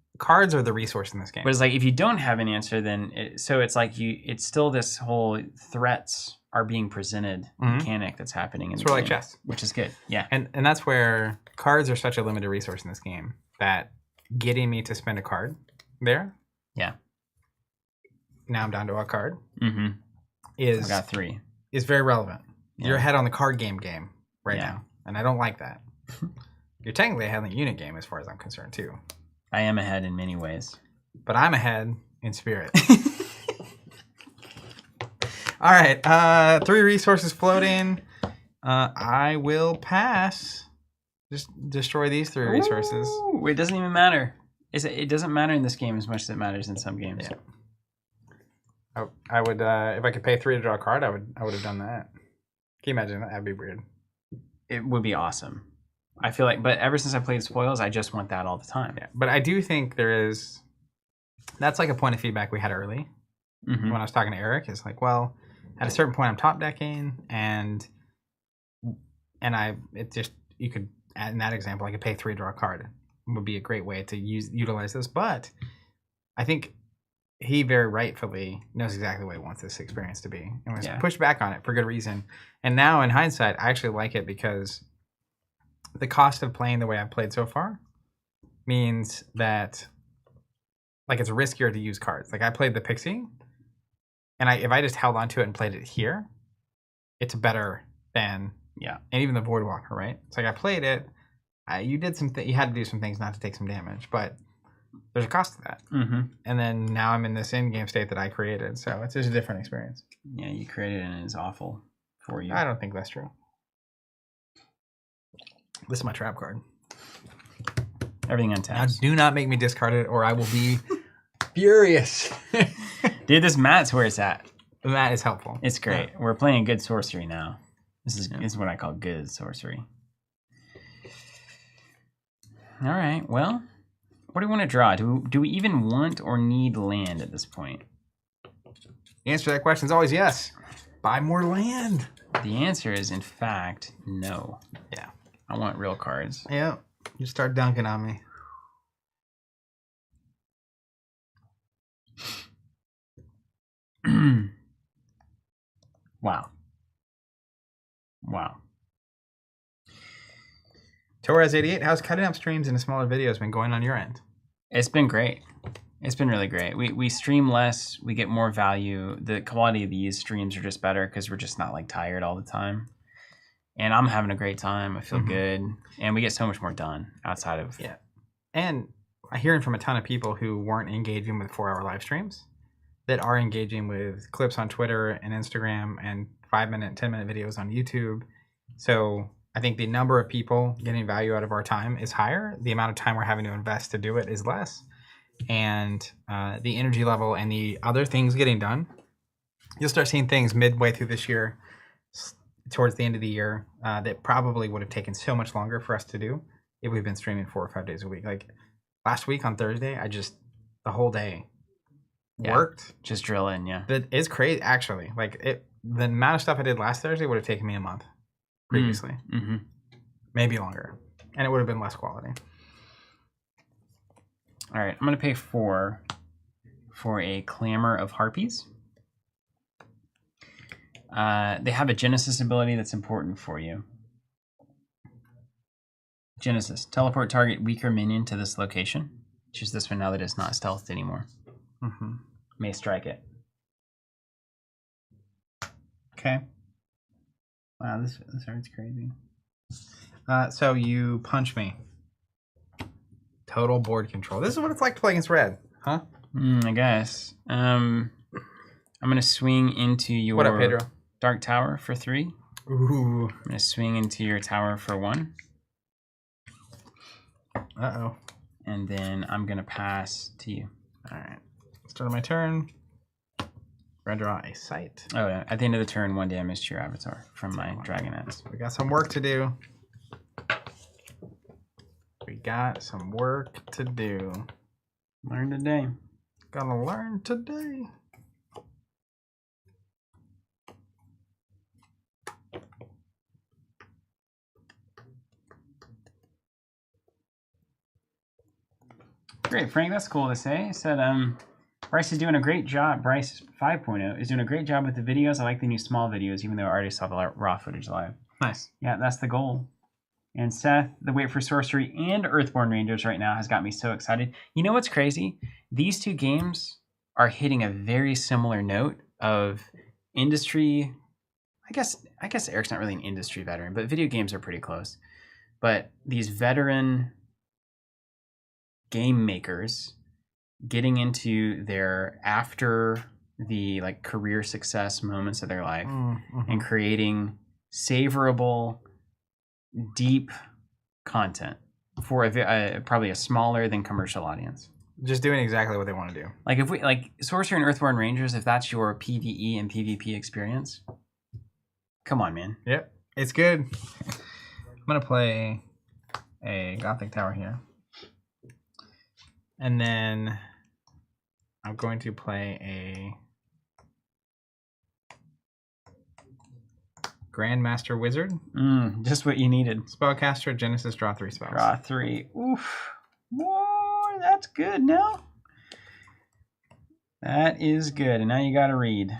the resource in this game. But it's like if you don't have an answer, then it's like it's still this whole threats are being presented mechanic that's happening in it's the sort of game, like chess, which is good. Yeah, and that's where cards are such a limited resource in this game that getting me to spend a card there. Yeah. Now I'm down to a card. Mm-hmm. I got 3. Is very relevant. Yeah. You're ahead on the card game right Yeah. now, and I don't like that. You're technically ahead on the unit game as far as I'm concerned too. I am ahead in many ways. But I'm ahead in spirit. All right, 3 resources floating. I will pass. Just destroy these 3 resources. Ooh, it doesn't even matter. It doesn't matter in this game as much as it matters in some games. Yeah. I would if I could pay 3 to draw a card, I would have done that. Can you imagine that? That'd be weird. It would be awesome. I feel like, but ever since I played Spoils, I just want that all the time. Yeah, but I do think that's like a point of feedback we had early when I was talking to Eric. Is like, well, at a certain point, I'm top decking, and you could in that example, I could pay 3 to draw a card. It would be a great way to utilize this, but I think he very rightfully knows exactly what he wants this experience to be, and was pushed back on it for good reason. And now, in hindsight, I actually like it because the cost of playing the way I've played so far means that, like, it's riskier to use cards. Like, I played the Pixie, and if I just held onto it and played it here, it's better than and even the Voidwalker, right? It's like I played it. You had to do some things not to take some damage, but there's a cost to that. Mm-hmm. And then now I'm in this in-game state that I created, so it's just a different experience. Yeah, you created it and it's awful for you. I don't think that's true. This is my trap card. Everything untapped. Now do not make me discard it, or I will be furious. Dude, this mat's where it's at. The mat is helpful. It's great. We're playing good sorcery now. This is what I call good sorcery. All right. Well, what do we want to draw? Do we even want or need land at this point? The answer to that question is always yes. Buy more land. The answer is, in fact, no. Yeah. I want real cards. Yeah. You start dunking on me. Wow. Wow. Torres88, how's cutting up streams into smaller videos been going on your end? It's been great. It's been really great. We stream less. We get more value. The quality of these streams are just better because we're just not like tired all the time. And I'm having a great time. I feel good. And we get so much more done outside of... Yeah. And I'm hearing from a ton of people who weren't engaging with 4-hour live streams that are engaging with clips on Twitter and Instagram and 5-minute, 10-minute videos on YouTube. So I think the number of people getting value out of our time is higher. The amount of time we're having to invest to do it is less. And the energy level and the other things getting done, you'll start seeing things midway through this year, towards the end of the year, that probably would have taken so much longer for us to do if we've been streaming 4 or 5 days a week. Like last week on Thursday, the whole day worked. Just drill in, yeah. That is crazy, actually. Like the amount of stuff I did last Thursday would have taken me a month previously. Mm-hmm. Maybe longer. And it would have been less quality. All right, I'm going to pay 4 for a Clamor of Harpies. They have a Genesis ability that's important for you. Genesis, teleport target weaker minion to this location. Choose this one now that it's not stealthed anymore. Mm-hmm. May strike it. Okay. Wow, this art's crazy. So you punch me. Total board control. This is what it's like to play against red, huh? I guess. I'm gonna swing into your what up, Pedro? Dark Tower for 3. Ooh. I'm gonna swing into your tower for 1. Uh-oh. And then I'm gonna pass to you. All right. Start of my turn. We're gonna draw a sight. Oh yeah. At the end of the turn, 1 damage to your avatar from my Dragonets. We got some work to do. We got some work to do. Learn today. Gotta learn today. Great, Frank. That's cool to say. He said, Bryce is doing a great job. Bryce 5.0 is doing a great job with the videos. I like the new small videos, even though I already saw the raw footage live. Nice. Yeah, that's the goal. And Seth, the wait for Sorcery and Earthborn Rangers right now has got me so excited. You know what's crazy? These two games are hitting a very similar note of industry. I guess Eric's not really an industry veteran, but video games are pretty close. But these veteran game makers getting into their after the like career success moments of their life and creating savorable, deep content for probably a smaller than commercial audience. Just doing exactly what they want to do. Like if we like Sorcery and Earthborn Rangers, if that's your PvE and PvP experience, come on, man. Yep, it's good. I'm gonna play a Gothic Tower here. And then I'm going to play a Grandmaster Wizard. Just what you needed. Spellcaster, Genesis, draw 3 spells. Draw 3. Oof. Whoa, that's good now. That is good. And now you got to read.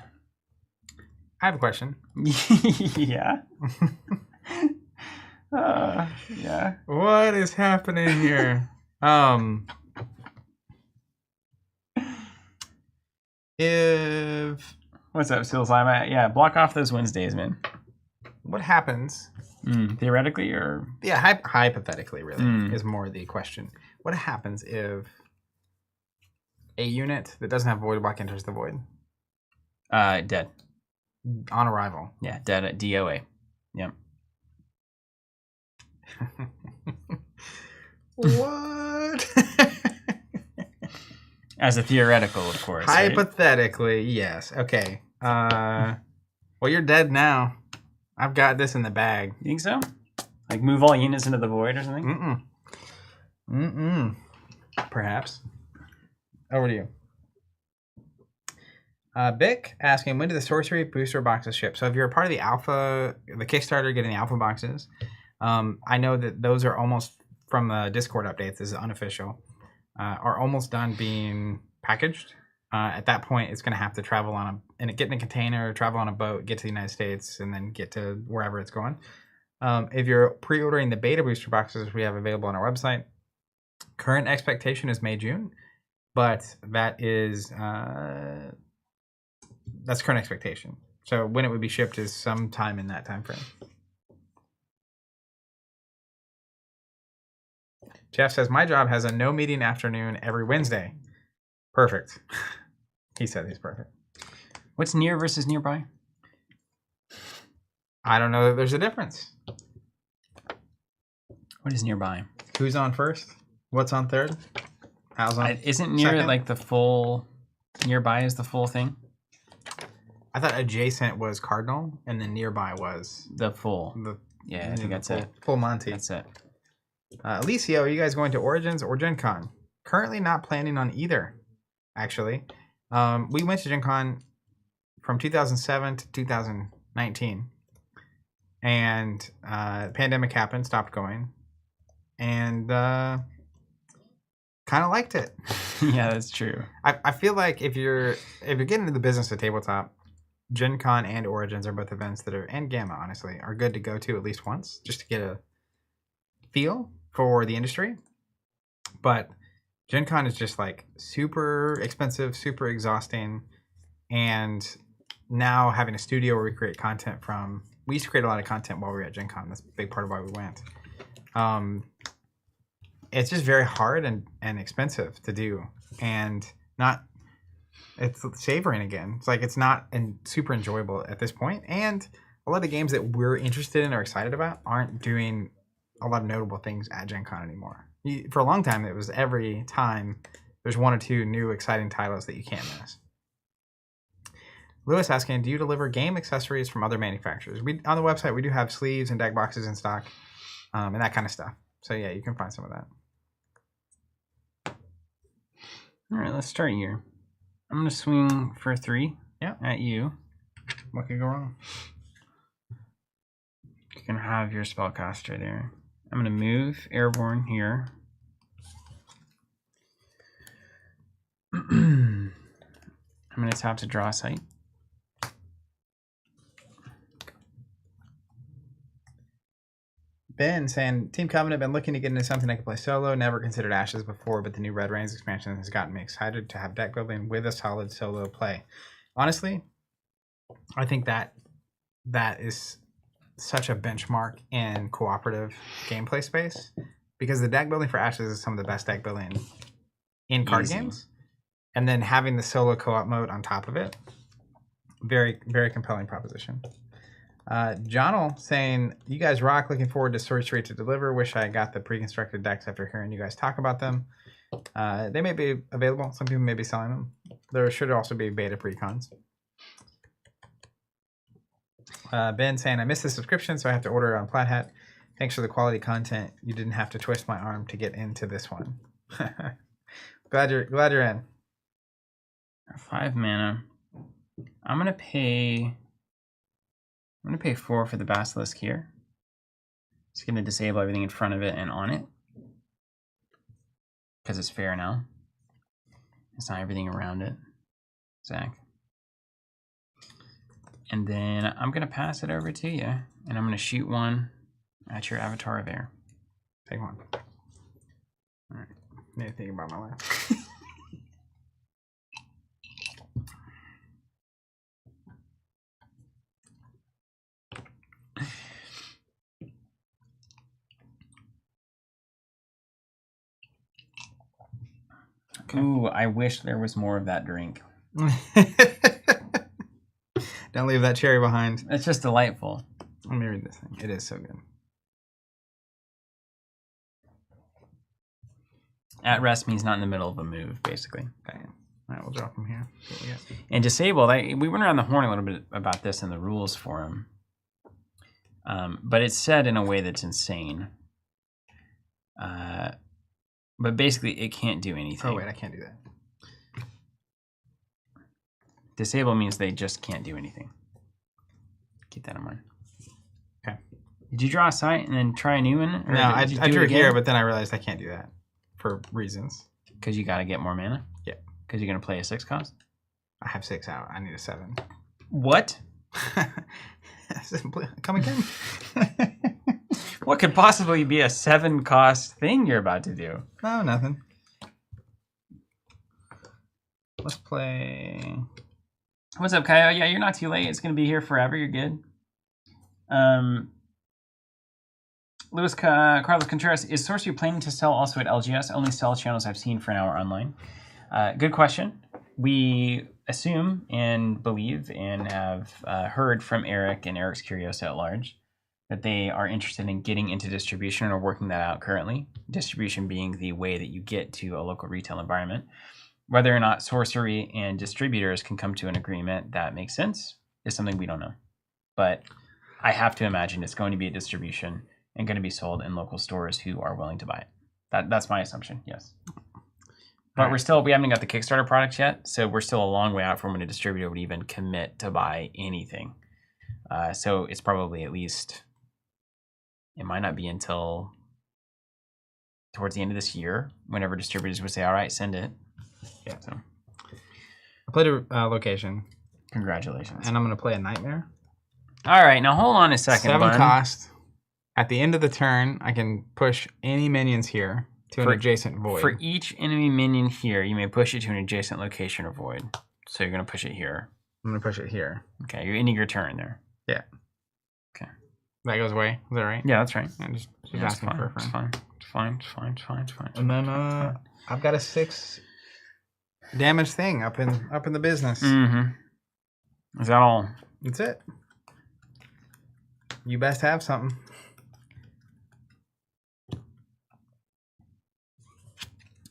I have a question. Yeah. Yeah. What is happening here? If What's up, Seal Slime? Yeah, block off those Wednesdays, man. what happens? Theoretically, or Yeah, hypothetically, really, is more the question. What happens if a unit that doesn't have void block enters the void dead on arrival? Yeah, dead at DOA. Yep. What? As a theoretical, of course. Right? Hypothetically, yes. Okay. Well, you're dead now. I've got this in the bag. You think so? Like move all units into the void or something? Perhaps. Over to you. Bick asking, when do the sorcery booster boxes ship? So if you're a part of the alpha, the Kickstarter getting the alpha boxes, I know that those are almost, from the Discord updates, this is unofficial, are almost done being packaged. At that point, it's going to have to travel get in a container, travel on a boat, get to the United States, and then get to wherever it's going. If you're pre-ordering the beta booster boxes we have available on our website, current expectation is May, June, but that is that's current expectation. So when it would be shipped is sometime in that time frame. Jeff says, my job has a no meeting afternoon every Wednesday. Perfect. He said he's perfect. What's near versus nearby? I don't know that there's a difference. What is nearby? Who's on first? What's on third? How's on Isn't near second? like the full... Nearby is the full thing? I thought adjacent was cardinal, and then nearby was The full. I think that's it. Full Monty. That's it. Alicio, are you guys going to Origins or Gen Con? Currently not planning on either, actually. We went to Gen Con from 2007 to 2019. And pandemic happened, stopped going. And kind of liked it. Yeah, that's true. I feel like if you're getting into the business of tabletop, Gen Con and Origins are both events that are, and Gamma, honestly, are good to go to at least once, just to get a feel for the industry. But Gen Con is just like super expensive, super exhausting, and now having a studio where we create content from, we used to create a lot of content while we were at Gen Con. That's a big part of why we went. It's just very hard and expensive to do, and it's savoring again. It's like it's not super enjoyable at this point, and a lot of the games that we're interested in or excited about aren't doing a lot of notable things at Gen Con anymore. For a long time, it was every time there's one or two new exciting titles that you can't miss. Lewis asking, do you deliver game accessories from other manufacturers? On the website, we do have sleeves and deck boxes in stock, and that kind of stuff. So yeah, you can find some of that. All right, let's start here. I'm going to swing for 3 at you. What could go wrong? You can have your spellcaster there. I'm going to move Airborne here. I'm going to tap to draw a site. Ben saying, Team Covenant, been looking to get into something I can play solo. Never considered Ashes before, but the new Red Rains expansion has gotten me excited to have deck building with a solid solo play. Honestly, I think that is such a benchmark in cooperative gameplay space, because the deck building for Ashes is some of the best deck building in card Easy. games. And then having the solo co-op mode on top of it, very, very compelling proposition. John'll saying, you guys rock, looking forward to Sorcery to deliver. Wish I got the pre-constructed decks after hearing you guys talk about them. They may be available. Some people may be selling them. There should also be beta precons. Ben saying, I missed the subscription, so I have to order it on Plaid Hat. Thanks for the quality content. You didn't have to twist my arm to get into this one. glad you're in. 5 mana. I'm gonna pay 4 for the Basilisk here. It's gonna disable everything in front of it and on it, because it's fair now. It's not everything around it. Zach. And then I'm gonna pass it over to you, and I'm gonna shoot 1 at your Avatar of Air. Take 1. All right. Need to think about my life. Okay. Ooh, I wish there was more of that drink. Don't leave that cherry behind. It's just delightful. Let me read this thing. It is so good. At rest means not in the middle of a move, basically. Okay. All right, we'll drop them here. See what we get. And disabled, we went around the horn a little bit about this in the rules for him. But it's said in a way that's insane. But basically, it can't do anything. Oh, wait, I can't do that. Disable means they just can't do anything. Keep that in mind. Okay. Did you draw a site and then try a new one? No, I drew it here, but then I realized I can't do that for reasons. Because you got to get more mana? Yeah. Because you're going to play a 6 cost? I have 6 out. I need a 7. What? Come again? What could possibly be a 7 cost thing you're about to do? No, nothing. Let's play. What's up, Kyle? Yeah, you're not too late. It's going to be here forever. You're good. Carlos Contreras, is Sorcery planning to sell also at LGS? Only sell channels I've seen for an hour online. Good question. We assume and believe and have heard from Eric and Eric's Curiosa at large that they are interested in getting into distribution and are working that out currently. Distribution being the way that you get to a local retail environment. Whether or not Sorcery and distributors can come to an agreement that makes sense is something we don't know. But I have to imagine it's going to be a distribution and going to be sold in local stores who are willing to buy it. That's my assumption, yes. But we haven't got the Kickstarter products yet, so we're still a long way out from when a distributor would even commit to buy anything. So it's probably at least, it might not be until towards the end of this year, whenever distributors would say, all right, send it. Yeah. So I played a location. Congratulations. And I'm going to play a Nightmare. All right, now hold on a second. 7 cost. At the end of the turn, I can push any minions here to an adjacent void. For each enemy minion here, you may push it to an adjacent location or void. So you're going to push it here. I'm going to push it here. Okay, you're ending your turn there. Yeah. Okay. That goes away. Is that right? Yeah, that's right. Yeah, just Yeah, it's asking fine. for a friend. It's fine. It's fine. It's fine. It's fine. And then I've got a 6 damage thing up in the business. Mm-hmm. Is that all? That's it. You best have something.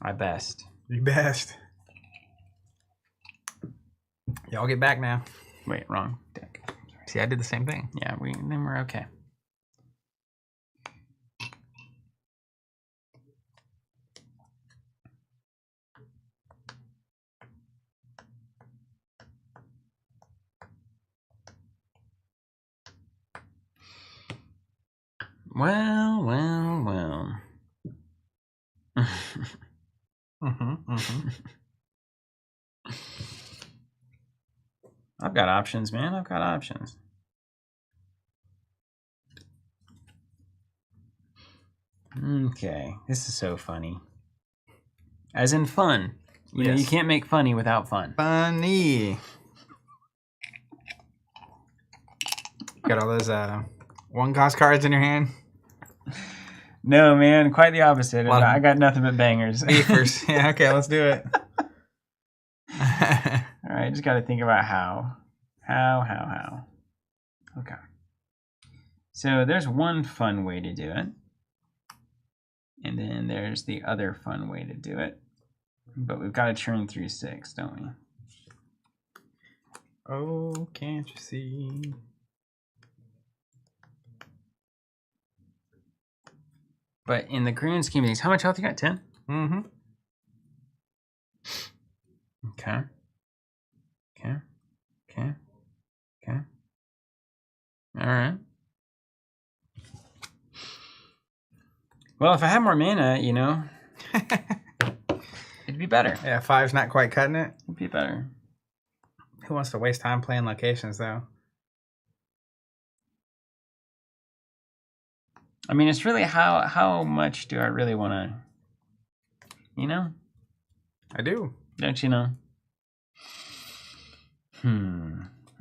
I best. You best. Y'all get back now. Wait, wrong deck. See, I did the same thing. Yeah, then we're okay. Well. I've got options, man. I've got options. Okay, this is so funny. As in fun. You know, you can't make funny without fun. Funny. Got all those one cost cards in your hand? No, man, quite the opposite. I got nothing but bangers. Beefers. Yeah, okay, let's do it. All right, just got to think about how. How. Okay. So there's one fun way to do it. And then there's the other fun way to do it. But we've got to churn through 6, don't we? Oh, can't you see? But in the grand scheme of things, how much health you got? 10? Mm-hmm. Okay. All right. Well, if I had more mana, you know, it'd be better. Yeah, 5's not quite cutting it. It'd be better. Who wants to waste time playing locations, though? I mean, it's really how much do I really want to, you know? I do. Don't you know? I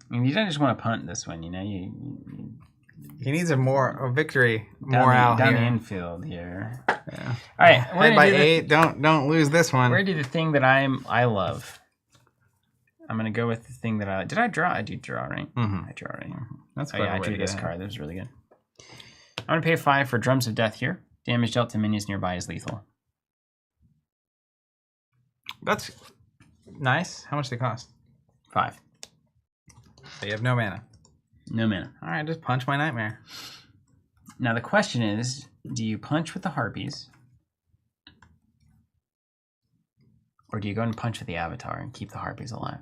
mean, you don't just want to punt this one, you know? He needs a victory down morale down here. the infield here. Yeah. All right, Head by 8. Don't lose this one. We're gonna do the thing that I love. I'm gonna go with the thing that did I draw? I did draw, right? Mm-hmm. I draw right. That's Oh yeah, I drew this card. That was really good. I'm gonna pay 5 for Drums of Death here. Damage dealt to minions nearby is lethal. That's nice. How much did it cost? 5. So you have no mana. No mana. All right, just punch my nightmare. Now the question is, do you punch with the harpies? Or do you go and punch with the avatar and keep the harpies alive?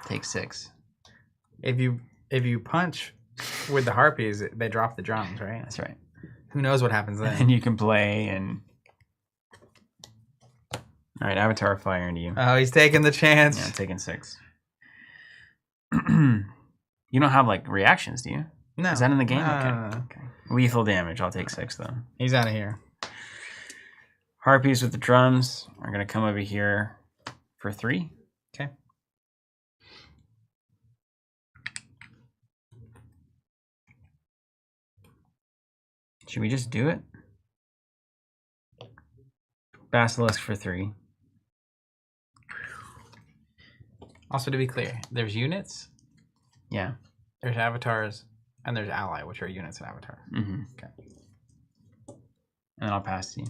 Take 6. If you punch with the harpies, they drop the drums, right? That's right. Who knows what happens then? And you can play and... All right, avatar fire into you. Oh, he's taking the chance. Yeah, I'm taking 6. You don't have like reactions, do you? No. Is that in the game? No. Okay. Lethal damage. I'll take 6 though. He's out of here. Harpies with the drums are gonna come over here for 3. Okay. Should we just do it? Basilisk for 3. Also, to be clear, there's units, Yeah. there's avatars, and there's ally, which are units and avatars. Mm-hmm. Okay. And then I'll pass to you.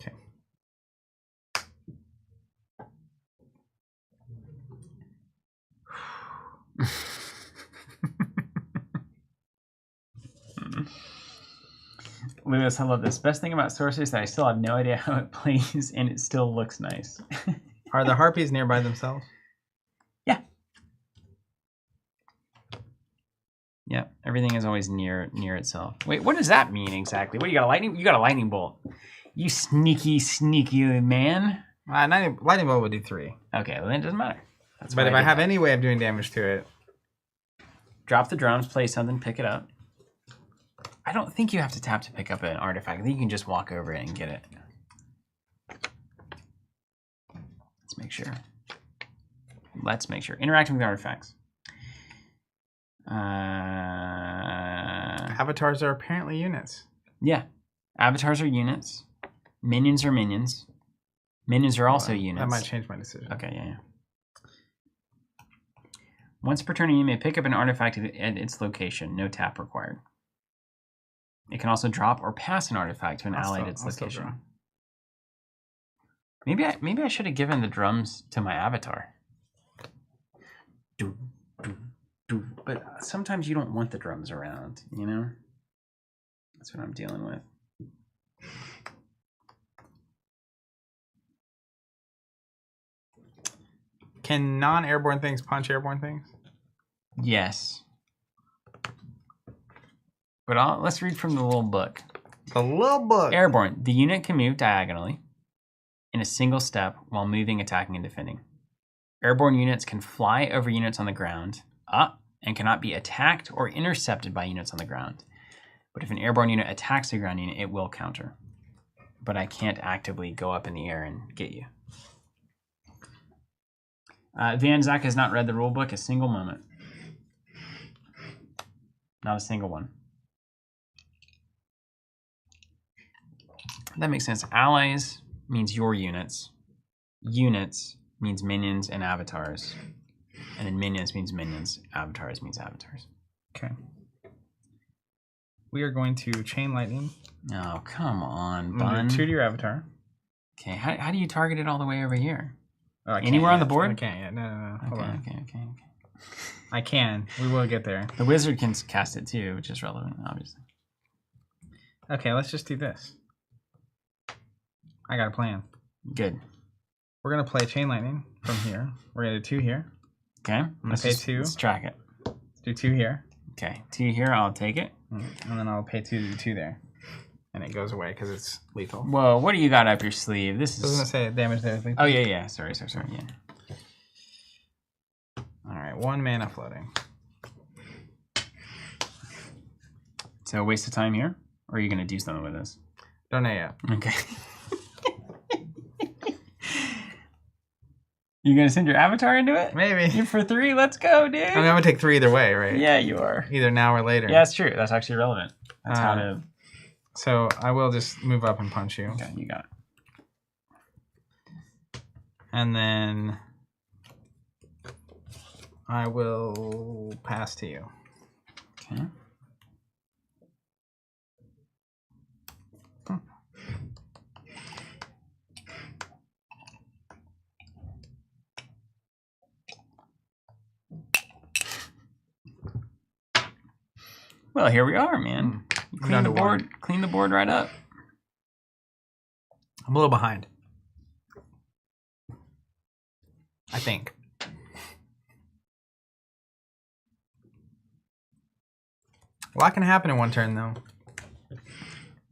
Okay. Lewis, I love this. Best thing about Sorcery is that I still have no idea how it plays, and it still looks nice. Are the harpies nearby themselves? Yeah. Yeah. Everything is always near itself. Wait, what does that mean exactly? What, you got a lightning? You got a lightning bolt. You sneaky man. Lightning bolt would do 3. Okay, well then it doesn't matter. But if I have any way of doing damage to it, drop the drums, play something, pick it up. I don't think you have to tap to pick up an artifact. I think you can just walk over it and get it. Let's make sure. Interacting with artifacts. avatars are apparently units. Yeah. Avatars are units. Minions are minions. Minions are also units. That might change my decision. Okay, yeah. Once per turn, you may pick up an artifact at its location. No tap required. It can also drop or pass an artifact to an ally at its location. Maybe I should have given the drums to my avatar. Do, do, do. But sometimes you don't want the drums around, you know? That's what I'm dealing with. Can non-airborne things punch airborne things? Yes. But let's read from the little book. The little book. Airborne. The unit can move diagonally in a single step while moving, attacking, and defending. Airborne units can fly over units on the ground and cannot be attacked or intercepted by units on the ground. But if an airborne unit attacks a ground unit, it will counter. But I can't actively go up in the air and get you. Van Zach has not read the rulebook a single moment. Not a single one. That makes sense. Allies means your units. Units means minions and avatars. And then minions means minions. Avatars means avatars. Okay. We are going to chain lightning. Oh, come on, I'm Bun. gonna do 2 to your avatar. Okay, how do you target it all the way over here? Oh, I can't Anywhere on yet. the board? I can't yet. No. Hold on. Okay. I can. We will get there. The wizard can cast it too, which is relevant, obviously. Okay, let's just do this. I got a plan. Good. We're going to play chain lightning from here. We're going to do 2 here. Okay. Let's pay 2. Let's track it. Let's do 2 here. Okay. 2 here, I'll take it. And then I'll pay 2 to do 2 there. And it goes away because it's lethal. Whoa, what do you got up your sleeve? This is... Doesn't it say damage there is lethal? Oh, yeah. Sorry, yeah. Alright, 1 mana floating. So waste of time here? Or are you going to do something with this? Don't know yet. Okay. You going to send your avatar into it? Maybe. You're for 3? Let's go, dude. I mean, I'm going to take 3 either way, right? Yeah, you are. Either now or later. Yeah, that's true. That's actually relevant. That's how to... So I will just move up and punch you. Okay, you got it. And then I will pass to you. Okay. Well, here we are, man. Clean the board right up. I'm a little behind. I think. A lot can happen in 1 turn, though.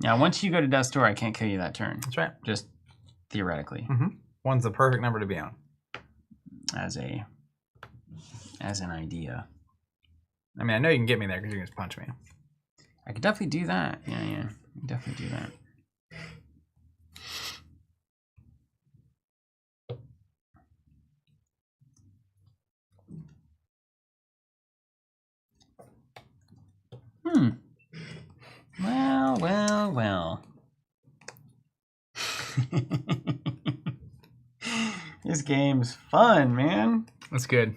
Now, once you go to Death's Door, I can't kill you that turn. That's right. Just theoretically. 1's the perfect number to be on. As an idea. I mean, I know you can get me there because you can just punch me. I could definitely do that. Yeah. I could definitely do that. Well. This game's fun, man. That's good.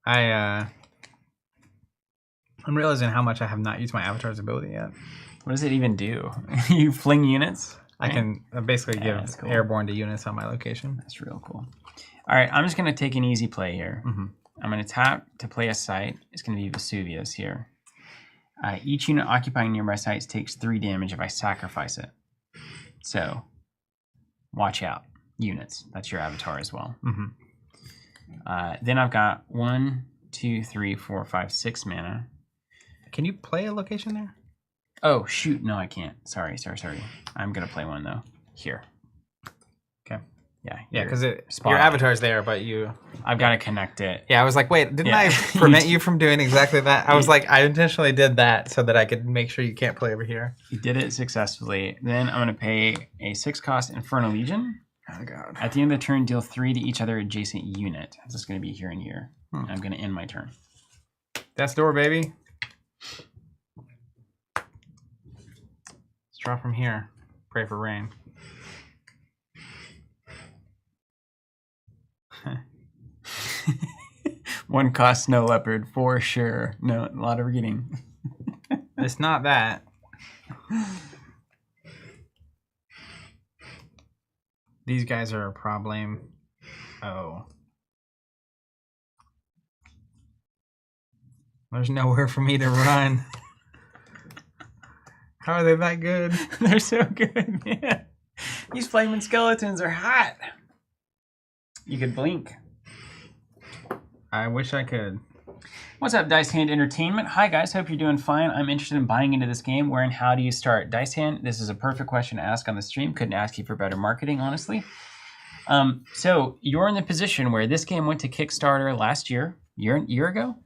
I'm realizing how much I have not used my avatar's ability yet. What does it even do? You fling units? I can basically give that's cool. airborne to units on my location. That's real cool. All right, I'm just going to take an easy play here. I'm going to tap to play a site. It's going to be Vesuvius here. Each unit occupying nearby sites takes 3 damage if I sacrifice it. So, watch out. Units. That's your avatar as well. Then I've got 1, 2, 3, 4, 5, 6 mana. Can you play a location there? Oh, shoot. No, I can't. Sorry. I'm going to play one, though. Here. Okay. Yeah, because your avatar's there, but you... I've got to connect it. Yeah, I was like, wait, didn't I prevent you from doing exactly that? I was like, I intentionally did that so that I could make sure you can't play over here. You did it successfully. Then I'm going to pay a 6-cost Infernal Legion. Oh, God. At the end of the turn, deal 3 to each other adjacent unit. This is going to be here and here. And I'm going to end my turn. Death's Door, baby. Let's draw from here. Pray for rain. 1 cost Snow Leopard for sure. No, a lot of reading. It's not that. These guys are a problem. Oh. There's nowhere for me to run. How are they that good? They're so good, man. These flaming skeletons are hot. You could blink. I wish I could. What's up, Dice Hand Entertainment? Hi, guys. Hope you're doing fine. I'm interested in buying into this game. Where and how do you start? Dice Hand, this is a perfect question to ask on the stream. Couldn't ask you for better marketing, honestly. So you're in the position where this game went to Kickstarter last year ago?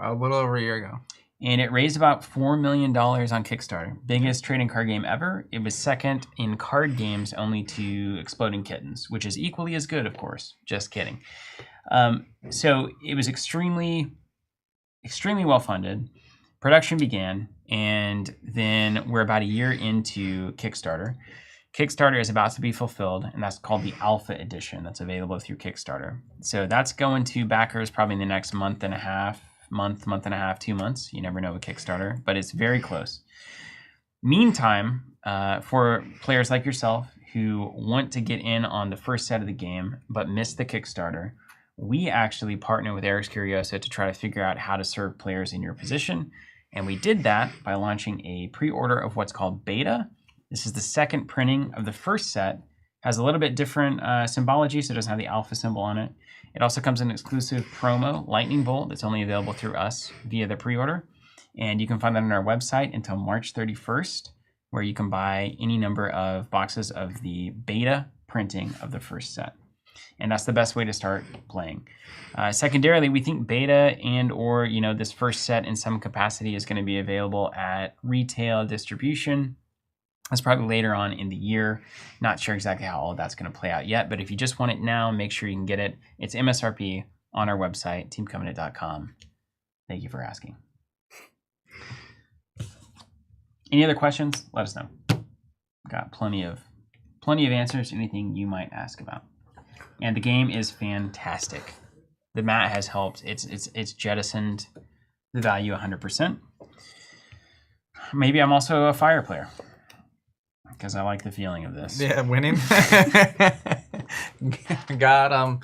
A little over a year ago. And it raised about $4 million on Kickstarter. Biggest trading card game ever. It was second in card games only to Exploding Kittens, which is equally as good, of course. Just kidding. So it was extremely well funded. Production began, and then we're about a year into Kickstarter. Kickstarter is about to be fulfilled, and that's called the Alpha Edition. That's available through Kickstarter. So that's going to backers probably in the next month and a half, 2 months. You never know with Kickstarter, but it's very close. Meantime, for players like yourself who want to get in on the first set of the game but missed the Kickstarter, we actually partner with Eric's Curiosa to try to figure out how to serve players in your position. And we did that by launching a pre-order of what's called Beta. This is the second printing of the first set. Has a little bit different symbology, so it doesn't have the alpha symbol on it. It also comes in an exclusive promo, Lightning Bolt, that's only available through us via the pre-order. And you can find that on our website until March 31st, where you can buy any number of boxes of the beta printing of the first set. And that's the best way to start playing. Secondarily, we think beta and or this first set in some capacity is going to be available at retail distribution. That's probably later on in the year. Not sure exactly how all of that's going to play out yet, but if you just want it now, make sure you can get it. It's MSRP on our website, teamcovenant.com. Thank you for asking. Any other questions? Let us know. Got plenty of answers to anything you might ask about. And the game is fantastic. The mat has helped. It's jettisoned the value 100%. Maybe I'm also a fire player, because I like the feeling of this. Yeah, winning. Got All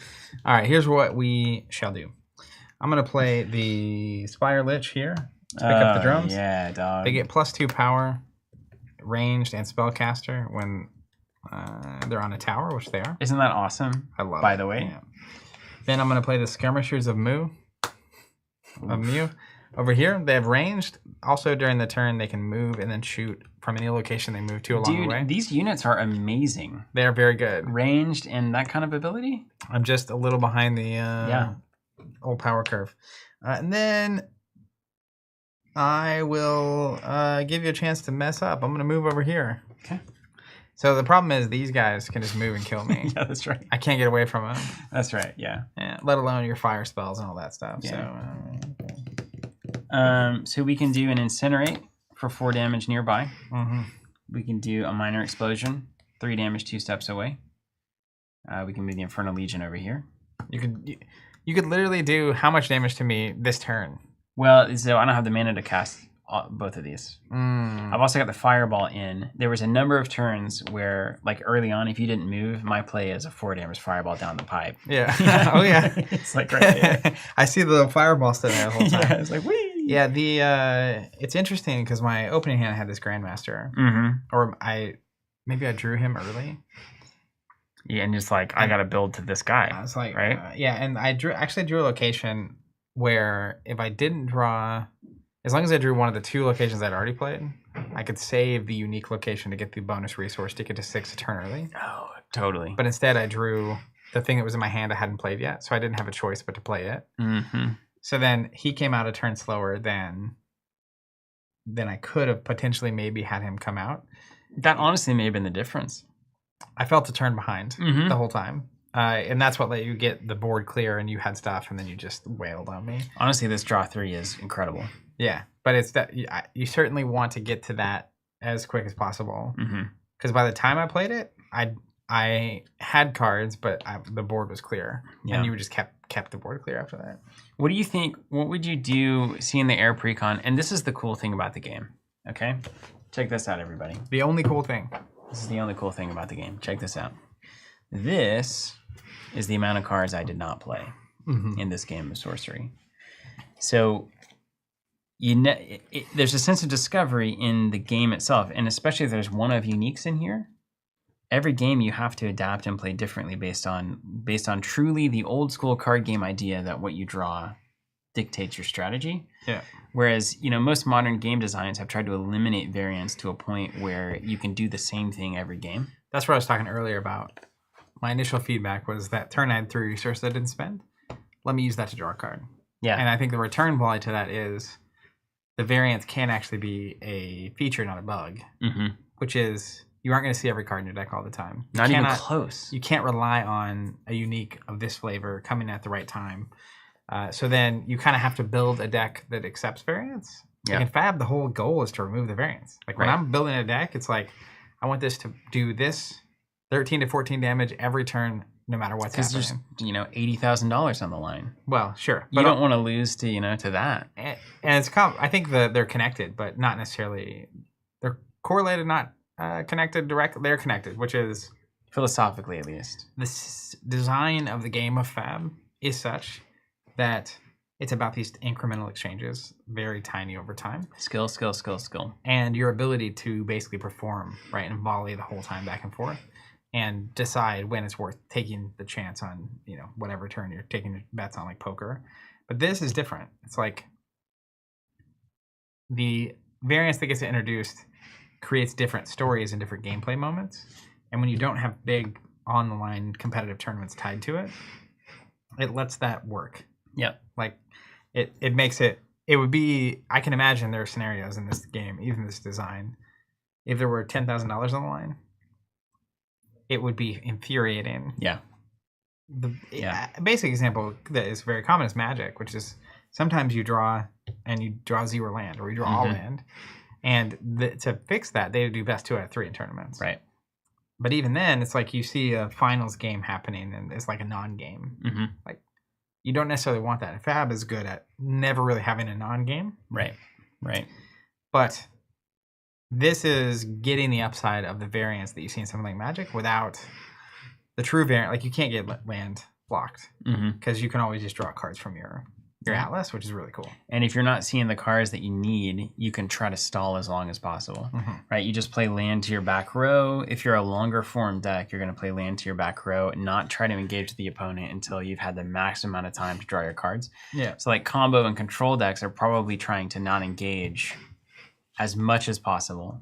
right, here's what we shall do. I'm gonna play the Spire Lich here to pick up the drums. Yeah, dog. They get +2 power, ranged, and spellcaster when they're on a tower, which they are. Isn't that awesome? I love it. By the way. Yeah. Then I'm gonna play the Skirmishers of Mu. Over here, they have ranged. Also, during the turn, they can move and then shoot from any location they move to along the way. Dude, these units are amazing. They are very good. Ranged and that kind of ability? I'm just a little behind the old power curve. And then I will give you a chance to mess up. I'm going to move over here. Okay. So the problem is these guys can just move and kill me. Yeah, that's right. I can't get away from them. That's right, yeah. Let alone your fire spells and all that stuff. Yeah. So we can do an Incinerate for 4 damage nearby. Mm-hmm. We can do a Minor Explosion, 3 damage 2 steps away. We can move the Infernal Legion over here. You could literally do how much damage to me this turn? Well, so I don't have the mana to cast both of these. Mm. I've also got the Fireball in. There was a number of turns where, like early on, if you didn't move, my play is a 4 damage Fireball down the pipe. Yeah. Oh, yeah. It's like right there. I see the fireball sitting there the whole time. Yeah, it's like, whee! Yeah, it's interesting because my opening hand had this Grandmaster. Mm-hmm. Or maybe I drew him early. Yeah, and just like, I got to build to this guy. I was like, right? Yeah, and I drew a location where if I didn't draw, as long as I drew one of the 2 locations I'd already played, I could save the unique location to get the bonus resource to get to 6 a turn early. Oh, totally. But instead I drew the thing that was in my hand I hadn't played yet, so I didn't have a choice but to play it. Mm-hmm. So then he came out a turn slower than I could have potentially maybe had him come out. That honestly may have been the difference. I felt a turn behind Mm-hmm. the whole time. And that's what let you get the board clear and you had stuff and then you just wailed on me. Honestly, this draw 3 is incredible. Yeah, but it's that you certainly want to get to that as quick as possible. Because by the time I played it, I had cards, but the board was clear. Yeah. And you just kept the board clear after that. What do you think? What would you do seeing the air precon? And this is the cool thing about the game, okay? Check this out, everybody. The only cool thing. This is the only cool thing about the game. Check this out. This is the amount of cards I did not play in this game of Sorcery. So there's a sense of discovery in the game itself, and especially if there's one of uniques in here. Every game you have to adapt and play differently based on truly the old school card game idea that what you draw dictates your strategy. Yeah. Whereas, most modern game designs have tried to eliminate variance to a point where you can do the same thing every game. That's what I was talking earlier about. My initial feedback was that turn I had 3 resources I didn't spend. Let me use that to draw a card. Yeah. And I think the return volley to that is the variance can actually be a feature, not a bug. Which is you aren't going to see every card in your deck all the time. Not even close. You can't rely on a unique of this flavor coming at the right time. So then you kind of have to build a deck that accepts variance. Yeah. Like in Fab, the whole goal is to remove the variance. Like when I'm building a deck, it's like, I want this to do this 13 to 14 damage every turn, no matter what's happening. Because there's, $80,000 on the line. Well, sure. You don't want to lose to, to that. And it's, I think they're connected, but not necessarily, they're correlated, not connected directly. They're connected, which is... Philosophically, at least. The design of the game of Fab is such that it's about these incremental exchanges, very tiny over time. Skill, skill, skill, skill. And your ability to basically perform, right, and volley the whole time back and forth and decide when it's worth taking the chance on, whatever turn you're taking bets on, like poker. But this is different. It's like the variance that gets introduced creates different stories and different gameplay moments. And when you don't have big on-the-line competitive tournaments tied to it, it lets that work. Yep. Like it makes it would be, I can imagine there are scenarios in this game, even this design, if there were $10,000 on the line, it would be infuriating. Yeah. A basic example that is very common is Magic, which is sometimes you draw 0 land or you draw all land. And to fix that, they do best 2 out of 3 in tournaments. Right. But even then, it's like you see a finals game happening and it's like a non-game. Like, you don't necessarily want that. Fab is good at never really having a non-game. Right. But this is getting the upside of the variance that you see in something like Magic without the true variant. Like, you can't get land blocked because you can always just draw cards from your Atlas, which is really cool. And if you're not seeing the cards that you need, you can try to stall as long as possible, right? You just play land to your back row. If you're a longer form deck, you're going to play land to your back row and not try to engage the opponent until you've had the max amount of time to draw your cards. Yeah. So like combo and control decks are probably trying to not engage as much as possible.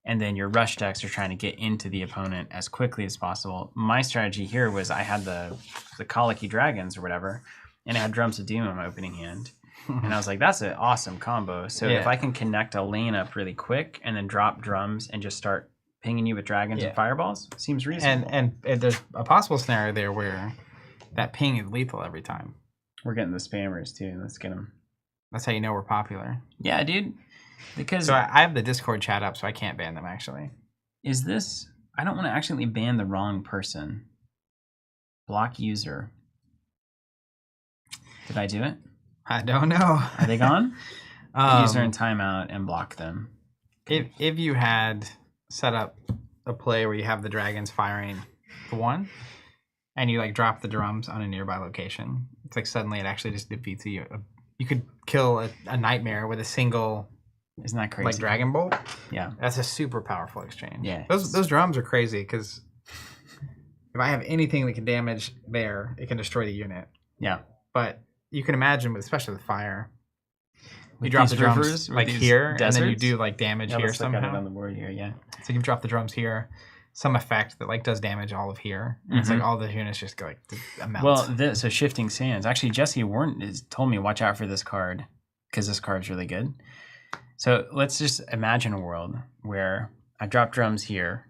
And then your rush decks are trying to get into the opponent as quickly as possible. My strategy here was I had the Colicky Dragons or whatever, and I had Drums of Doom in my opening hand. And I was like, that's an awesome combo. So if I can connect a lane up really quick and then drop drums and just start pinging you with dragons and fireballs, seems reasonable. And there's a possible scenario there where that ping is lethal every time. We're getting the spammers too. Let's get them. That's how you know we're popular. Yeah, dude. Because so I have the Discord chat up, so I can't ban them actually. Is this... I don't want to accidentally ban the wrong person. Block user. Did I do it? I don't know. Are they gone? User in timeout and block them. If you had set up a play where you have the dragons firing the 1, and you like drop the drums on a nearby location, it's like suddenly it actually just defeats you. You could kill a nightmare with a single. Isn't that crazy? Like Dragon Bolt? Yeah. That's a super powerful exchange. Yeah. Those drums are crazy because if I have anything that can damage there, it can destroy the unit. Yeah. But you can imagine, especially with fire, you drop the drums like here, deserts? And then you do like damage here somehow. On the board here, yeah. So you drop the drums here, some effect that like does damage all of here. And it's like all the units just go like melt. Well, so Shifting Sands. Actually, Jesse Warren told me watch out for this card because this card's really good. So let's just imagine a world where I drop drums here,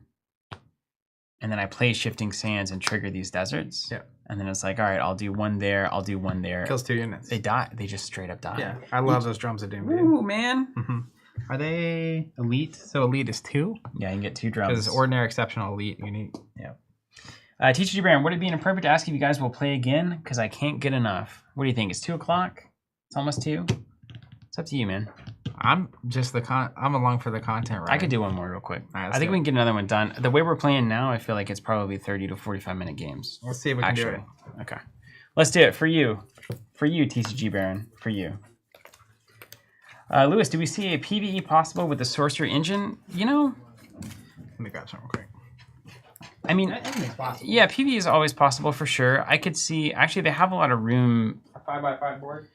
and then I play Shifting Sands and trigger these deserts. Yeah. And then it's like, all right, I'll do 1 there, I'll do 1 there. Kills 2 units. They die. They just straight up die. Yeah, I love those drums of doom. Ooh, man. Are they elite? So elite is 2? Yeah, you can get 2 drums. Because ordinary, exceptional, elite, unique. Yeah. TCG Brand, would it be inappropriate to ask if you guys will play again? Because I can't get enough. What do you think? It's 2 o'clock? It's almost 2? It's up to you, man. I'm just I'm along for the content, right? I could do one more real quick. All right, I think we can get another one done. The way we're playing now, I feel like it's probably 30 to 45 minute games. Let's see if we can do it. Okay. Let's do it for you. For you, TCG Baron. For you. Lewis, do we see a PvE possible with the Sorcery engine? You know, Let me grab some real quick. I mean, Anything's possible. yeah, PvE is always possible for sure. I could see, actually, they have a lot of room. A 5x5 board.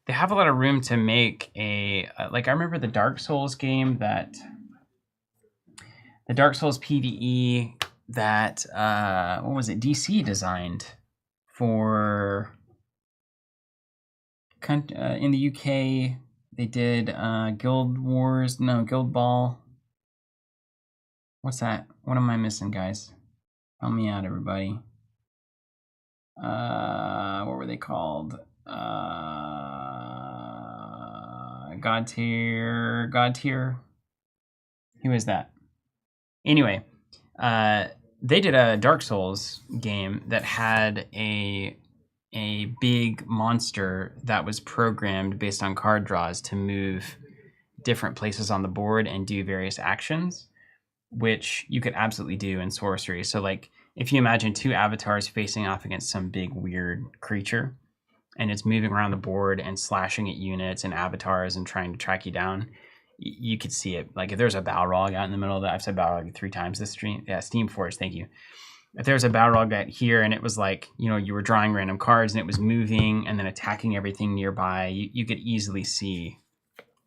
They have a lot of room to make a, like, I remember the Dark Souls game that, the Dark Souls PvE that, what was it, DC designed for, in the UK, they did Guild Ball. What's that? What am I missing, guys? Help me out, everybody. What were they called? God tier. Who is that? Anyway, they did a Dark Souls game that had a big monster that was programmed based on card draws to move different places on the board and do various actions, which you could absolutely do in Sorcery. So like if you imagine two avatars facing off against some big weird creature and it's moving around the board and slashing at units and avatars and trying to track you down, you could see it. Like if there's a Balrog out in the middle of that, I've said Balrog 3 times this stream. Yeah, Steam Forge, thank you. If there's a Balrog out here and it was like, you know, you were drawing random cards and it was moving and then attacking everything nearby, you could easily see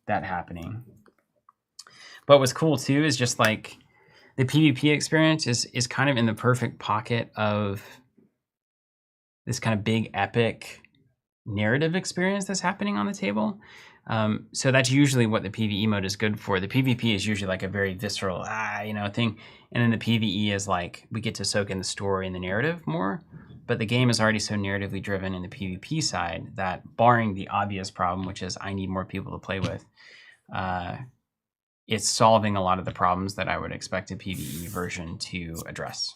that happening. But what's cool too is just like the PvP experience is kind of in the perfect pocket of this kind of big epic narrative experience that's happening on the table. So that's usually what the PvE mode is good for. The PvP is usually like a very visceral, thing. And then the PvE is like, we get to soak in the story and the narrative more. But the game is already so narratively driven in the PvP side that, barring the obvious problem, which is I need more people to play with, it's solving a lot of the problems that I would expect a PvE version to address.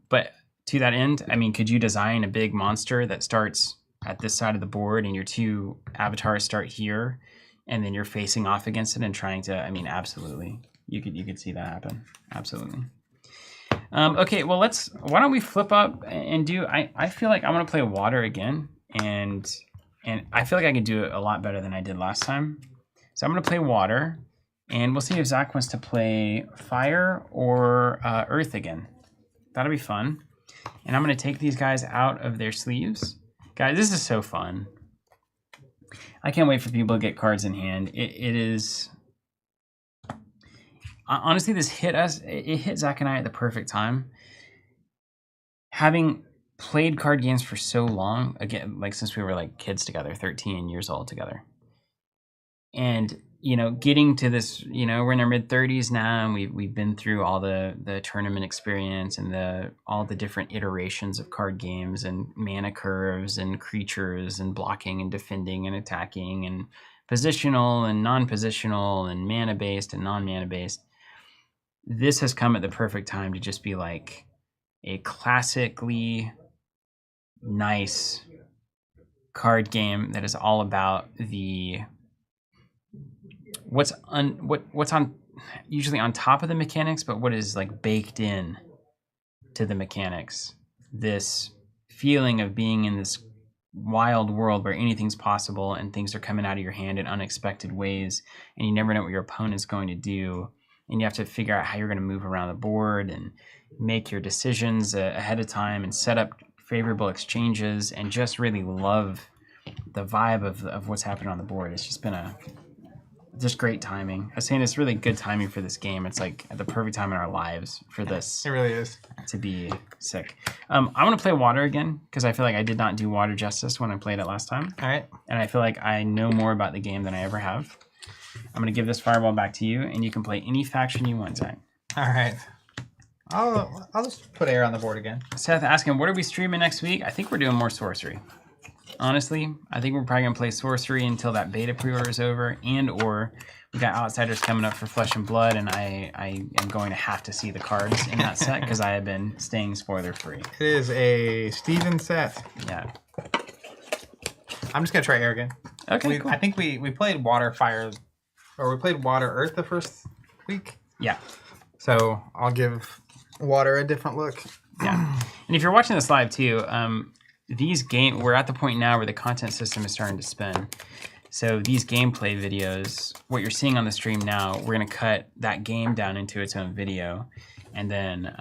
But to that end, I mean, could you design a big monster that starts at this side of the board and your two avatars start here and then you're facing off against it and trying to, I mean, absolutely. You could see that happen. Absolutely. Okay, well, why don't we flip up and do, I feel like I want to play water again, and I feel like I can do it a lot better than I did last time. So I'm going to play water, and we'll see if Zach wants to play fire or earth again. That'll be fun. And I'm going to take these guys out of their sleeves. Guys, this is so fun. I can't wait for people to get cards in hand. It is... Honestly, this hit us. It hit Zach and I at the perfect time. Having played card games for so long, again, like since we were like kids together, 13 years old together. And, getting to this, we're in our mid-30s now, and we've been through all the tournament experience and all the different iterations of card games and mana curves and creatures and blocking and defending and attacking and positional and non-positional and mana-based and non-mana-based. This has come at the perfect time to just be like a classically nice card game that is all about the what's on usually on top of the mechanics, but what is like baked in to the mechanics. This feeling of being in this wild world where anything's possible and things are coming out of your hand in unexpected ways, and you never know what your opponent's going to do. And you have to figure out how you're going to move around the board and make your decisions ahead of time and set up favorable exchanges and just really love the vibe of what's happening on the board. It's just been just great timing. I was saying it's really good timing for this game. It's like at the perfect time in our lives for this. It really is. To be sick. I want to play water again because I feel like I did not do water justice when I played it last time. All right. And I feel like I know more about the game than I ever have. I'm going to give this fireball back to you, and you can play any faction you want, Zach. All right. I'll just put air on the board again. Seth asking, what are we streaming next week? I think we're doing more Sorcery. Honestly, I think we're probably going to play Sorcery until that beta pre-order is over, or we got Outsiders coming up for Flesh and Blood, and I am going to have to see the cards in that set because I have been staying spoiler-free. It is a Steven set. Yeah. I'm just going to try air again. Okay, cool. I think we played Water, Fire, or we played Water, Earth the first week. Yeah. So I'll give Water a different look. Yeah. And if you're watching this live too, we're at the point now where the content system is starting to spin. So these gameplay videos, what you're seeing on the stream now, we're going to cut that game down into its own video. And then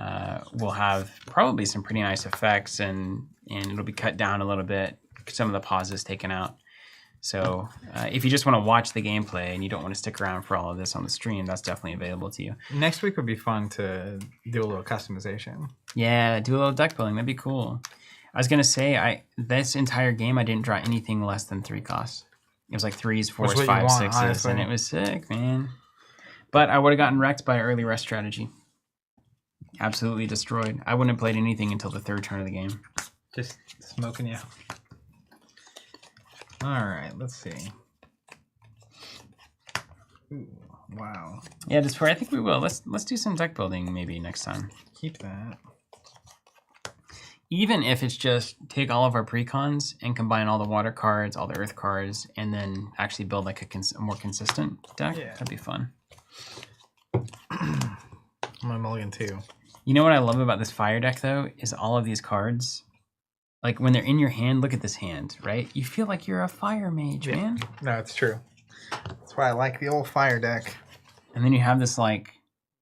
we'll have probably some pretty nice effects, and it'll be cut down a little bit, some of the pauses taken out. So if you just want to watch the gameplay and you don't want to stick around for all of this on the stream, that's definitely available to you. Next week would be fun to do a little customization. Yeah, do a little deck building. That'd be cool. I was going to say, this entire game, I didn't draw anything less than 3 costs. It was like 3s, 4s, 5s, 6s, honestly. and it was sick, man. But I would have gotten wrecked by early rest strategy. Absolutely destroyed. I wouldn't have played anything until the 3rd turn of the game. Just smoking you. All right, let's see. Ooh, wow. Yeah, I think we will. Let's do some deck building maybe next time. Keep that. Even if it's just take all of our precons and combine all the water cards, all the earth cards, and then actually build like a more consistent deck, that'd be fun. I'm gonna mulligan 2. You know what I love about this fire deck though is all of these cards. Like when they're in your hand, look at this hand, right? You feel like you're a fire mage, man. No, it's true. That's why I like the old fire deck. And then you have this like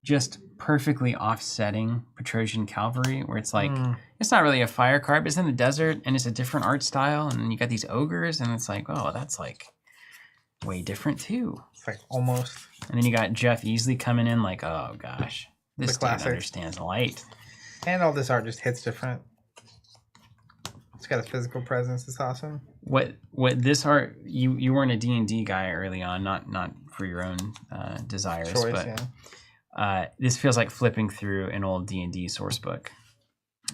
just perfectly offsetting Petrosian Cavalry, where it's like it's not really a fire card, but it's in the desert and it's a different art style, and then you got these ogres, and it's like, oh, that's like way different too. It's like almost. And then you got Jeff Easley coming in, like, oh gosh, this dude understands light. And all this art just hits different. It's got a physical presence. It's awesome. What this art, you weren't a D&D guy early on, not for your own desires, Choice, but yeah. This feels like flipping through an old D&D source book,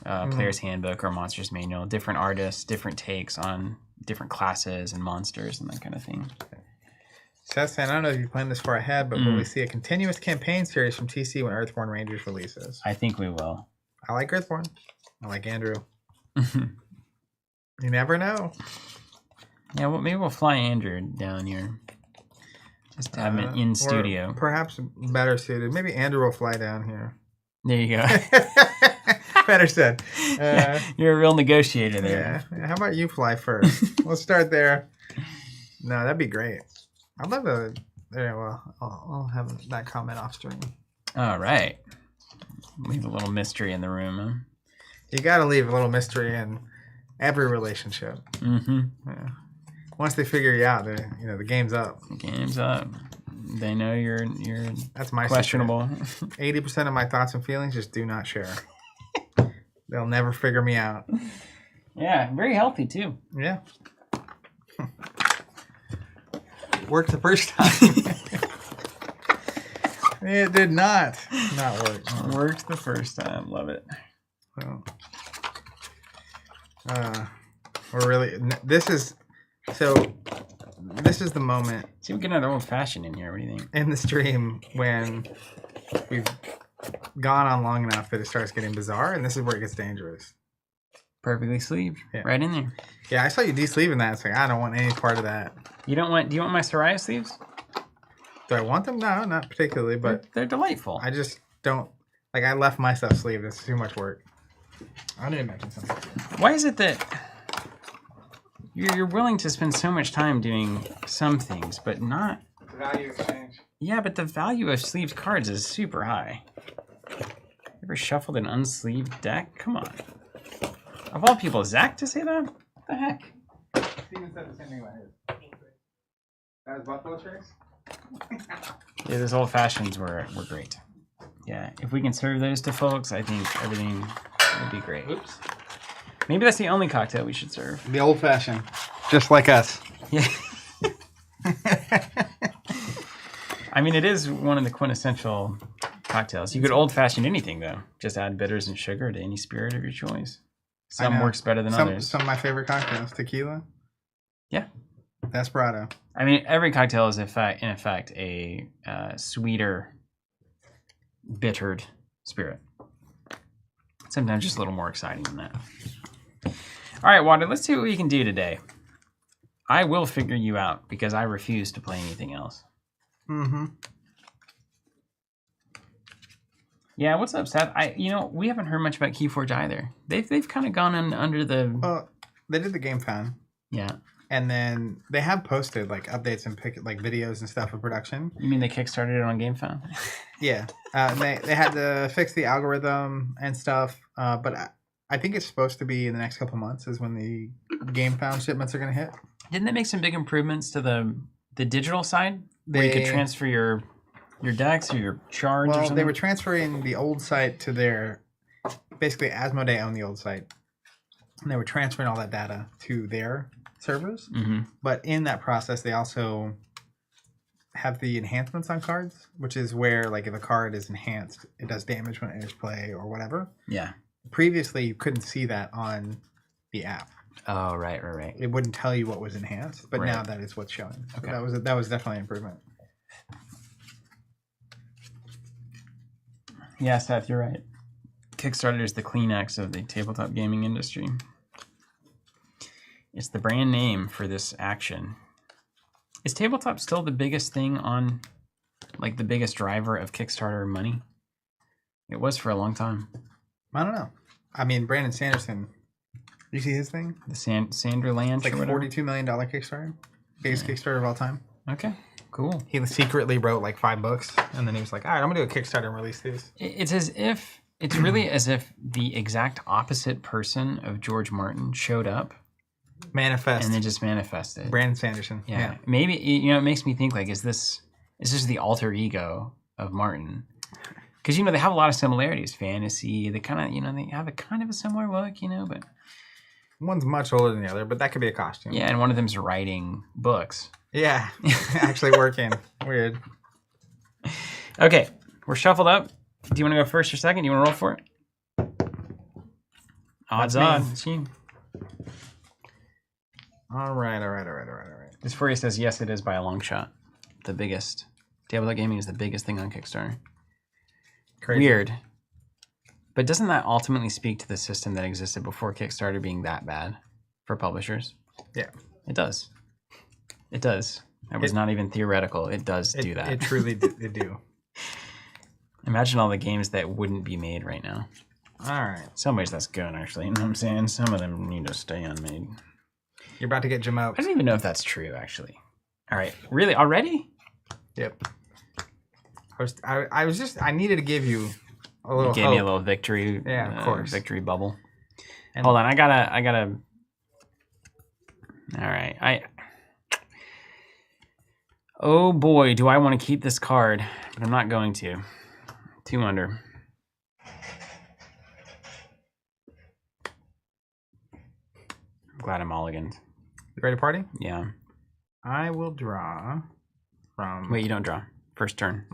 player's handbook or monster's manual. Different artists, different takes on different classes and monsters and that kind of thing. Seth saying, I don't know if you planned this far ahead, but will we see a continuous campaign series from TC when Earthborn Rangers releases? I think we will. I like Earthborn. I like Andrew. You never know. Yeah, well, maybe we'll fly Andrew down here. Just to have him in studio. Perhaps better suited. Maybe Andrew will fly down here. There you go. Better said. Yeah, you're a real negotiator there. Yeah. How about you fly first? We'll start there. No, that'd be great. I'd love to. Yeah, well, I'll have that comment off stream. All right. Leave a little mystery in the room, huh? You got to leave a little mystery in every relationship. Mm-hmm. Yeah. Once they figure you out, the game's up. The game's up. They know you're That's my questionable. 80% of my thoughts and feelings just do not share. They'll never figure me out. Yeah, very healthy too. Yeah. Worked the first time. It did not work. Worked the first time. Love it. Well, we're really. This is the moment. See, we get another old fashioned in here. What do you think? In the stream when we've gone on long enough that it starts getting bizarre, and this is where it gets dangerous. Perfectly sleeved, yeah. Right in there. Yeah, I saw you de-sleeving that. It's like I don't want any part of that. Do you want my Soraya sleeves? Do I want them? No, not particularly, but they're delightful. I just don't like. I left my stuff sleeved. It's too much work. I need to mention something. Why is it that you're willing to spend so much time doing some things, but not Value exchange. Yeah, but the value of sleeved cards is super high. You ever shuffled an unsleeved deck? Come on. Of all people, Zach to say that? What the heck? Steven said the same thing about his. That was Buffalo Trace? Yeah, those old fashions were great. Yeah, if we can serve those to folks, I think everything would be great. Oops. Maybe that's the only cocktail we should serve. The old fashioned. Just like us. Yeah. I mean, it is one of the quintessential cocktails. You could old fashioned anything, though. Just add bitters and sugar to any spirit of your choice. Some works better than others. Some of my favorite cocktails. Tequila. Yeah. Desperado. I mean, every cocktail is in effect a sweeter, bittered spirit. Sometimes just a little more exciting than that. All right, Water, let's see what we can do today. I will figure you out because I refuse to play anything else. Mm-hmm. Yeah, what's up, Seth? We haven't heard much about Keyforge either. They've kind of gone under the. Well, they did the game fan. Yeah. And then they have posted like updates and videos and stuff of production. You mean they kickstarted it on GameFound? Yeah, they had to fix the algorithm and stuff. But I think it's supposed to be in the next couple months is when the GameFound shipments are going to hit. Didn't they make some big improvements to the digital side where you could transfer your decks or your shards? Or something? They were transferring the old site to their basically Asmodee owned the old site, and they were transferring all that data to their servers. Mm-hmm. But in that process, they also have the enhancements on cards, which is where like if a card is enhanced, it does damage when it enters play or whatever. Yeah. Previously, you couldn't see that on the app. Oh, right. It wouldn't tell you what was enhanced, but now that is what's showing. So Okay. that was definitely an improvement. Yeah, Seth, you're right. Kickstarter is the Kleenex of the tabletop gaming industry. It's the brand name for this action. Is tabletop still the biggest thing on, like the biggest driver of Kickstarter money? It was for a long time. I don't know. I mean, Brandon Sanderson, you see his thing? The Sanderlands It's like or whatever? $42 million Kickstarter. Biggest Kickstarter of all time. Okay, cool. He secretly wrote like 5 books, and then he was like, all right, I'm going to do a Kickstarter and release these. It's really as if the exact opposite person of George Martin showed up Manifest. and then just manifested. Brandon Sanderson. Yeah. Maybe, it makes me think like, is this the alter ego of Martin? Because, they have a lot of similarities. Fantasy, they kind of, they have a kind of a similar look, but. One's much older than the other, but that could be a costume. Yeah, and one of them's writing books. Yeah, actually working. Weird. Okay, we're shuffled up. Do you want to go first or second? Do you want to roll for it? Odds on. It's you. All right. This for you says, yes, it is by a long shot. The biggest. Tabletop gaming is the biggest thing on Kickstarter. Crazy. Weird. But doesn't that ultimately speak to the system that existed before Kickstarter being that bad for publishers? Yeah. It does. It does. That was not even theoretical. It does do that. It truly do. Imagine all the games that wouldn't be made right now. All right. Some ways that's good, actually. You know what I'm saying? Some of them need to stay unmade. You're about to get Jim out. I don't even know if that's true, actually. All right. Really? Already? Yep. I needed to give you a little You gave hope. me a little victory. Yeah, of course. Victory bubble. And Hold on. I gotta. All right. Oh boy, do I want to keep this card, but I'm not going to. 2 under. I'm glad I'm mulliganed. You ready to party? Yeah. I will draw from... Wait, you don't draw. First turn.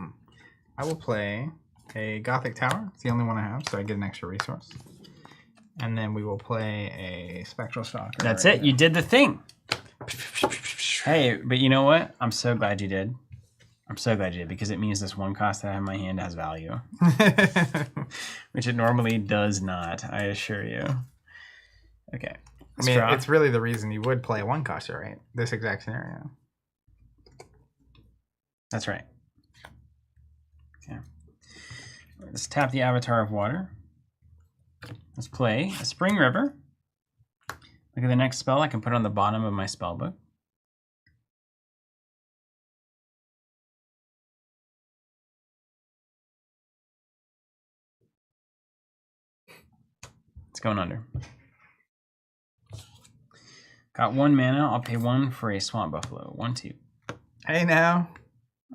I will play a Gothic Tower. It's the only one I have, so I get an extra resource. And then we will play a Spectral Stalker. That's it. You did the thing. Hey, but you know what? I'm so glad you did. I'm so glad you did, because it means this one cost that I have in my hand has value. Which it normally does not, I assure you. Okay. I mean, it's really the reason you would play a 1-coster, right? This exact scenario. That's right. Okay. Let's tap the Avatar of Water. Let's play a Spring River. Look at the next spell. I can put it on the bottom of my spell book. It's going under. Got 1 mana. I'll pay 1 for a Swamp Buffalo. 1, 2. Hey, now.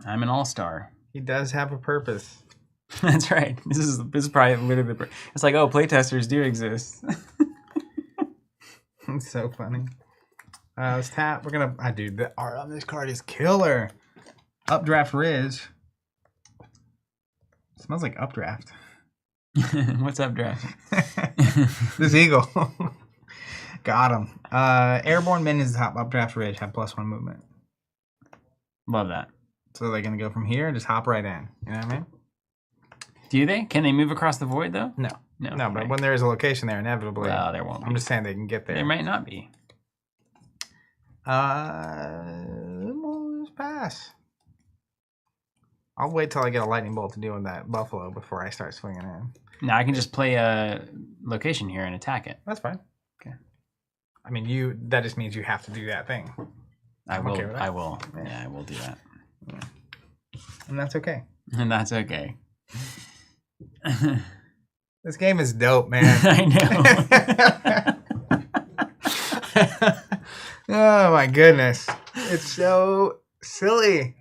I'm an all-star. He does have a purpose. That's right. This is probably literally the... It's like, oh, playtesters do exist. It's so funny. Let's tap. We're going to... dude, the art on this card is killer. Updraft Ridge. Smells like Updraft. What's up, draft? This eagle. Got him. Airborne minions top Updraft Ridge have +1 movement. Love that. So they're going to go from here and just hop right in. You know what I mean? Do they? Can they move across the void, though? No. No. No, but right. when there is a location there, inevitably. Well, there won't be. I'm just saying they can get there. There might not be. We'll just pass. I'll wait till I get a lightning bolt to deal with that buffalo before I start swinging in. Now I can just play a location here and attack it. That's fine. Okay. I mean, that just means you have to do that thing. I will. okay with that. I will. Yeah, I will do that. Yeah. And that's okay. And that's okay. This game is dope, man. I know. Oh my goodness. It's so silly.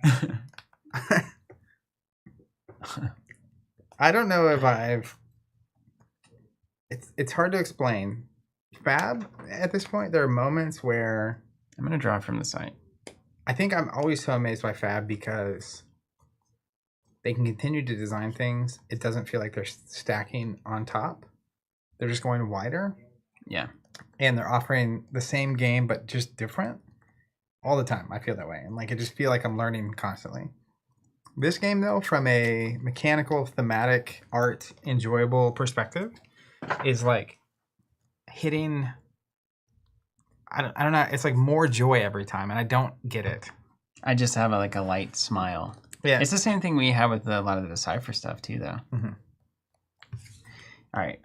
I don't know if it's hard to explain. Fab, at this point, there are moments where I'm going to draw from the site. I think I'm always so amazed by Fab because they can continue to design things. It doesn't feel like they're stacking on top. They're just going wider. Yeah. And they're offering the same game, but just different all the time. I feel that way. And like, I just feel like I'm learning constantly. This game, though, from a mechanical, thematic, art, enjoyable perspective, is like hitting... I don't know. It's like more joy every time, and I don't get it. I just have a light smile. Yeah. It's the same thing we have with a lot of the Decipher stuff, too, though. Mm-hmm. All right.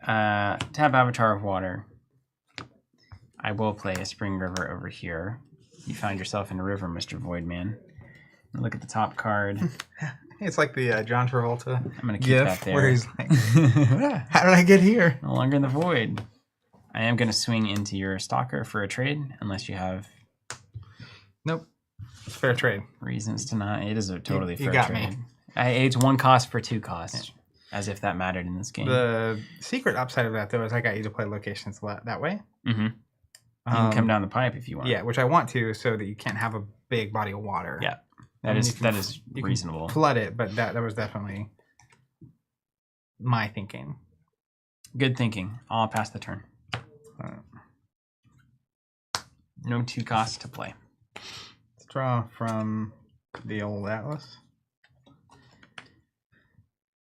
Tab Avatar of Water. I will play a Spring River over here. You found yourself in a river, Mr. Voidman. Look at the top card. It's like the John Travolta I'm going to keep that there. Where he's like, how did I get here? No longer in the void. I am going to swing into your Stalker for a trade, unless you have... Nope. Fair trade. Reasons to not. It is a totally fair you got trade. me. It's one cost for two costs, as if that mattered in this game. The secret upside of that, though, is I got you to play locations that way. Mm-hmm. You can come down the pipe if you want. Yeah, which I want to, so that you can't have a big body of water. Yeah, that is reasonable. Flood it, but that was definitely my thinking. Good thinking. I'll pass the turn. No two costs to play. Let's draw from the old Atlas.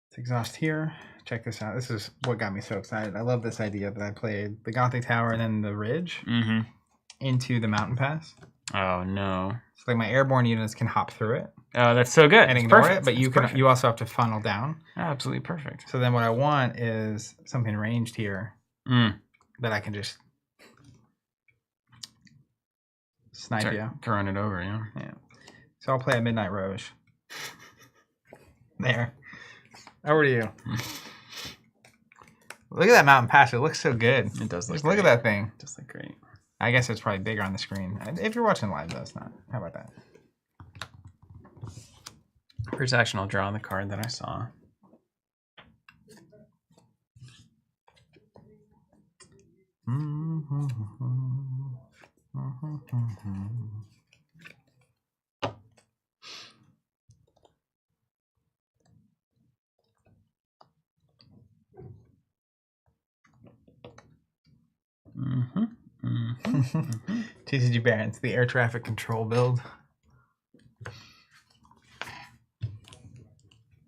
Let's exhaust here. Check this out. This is what got me so excited. I love this idea that I played the Gothic Tower and then the ridge into the mountain pass. Oh no! So like my airborne units can hop through it. Oh, that's so good. And ignore it, but you also have to funnel down. Absolutely perfect. So then what I want is something ranged here that I can just snipe you. To run it over, yeah. Yeah. So I'll play a Midnight Rose. There. Over to you. Look at that mountain pass. It looks so good. It does look Just look at that thing. It does look great. I guess it's probably bigger on the screen. If you're watching live, though, it's not. How about that? First action, I'll draw the card that I saw. TCG Barons, the air traffic control build. All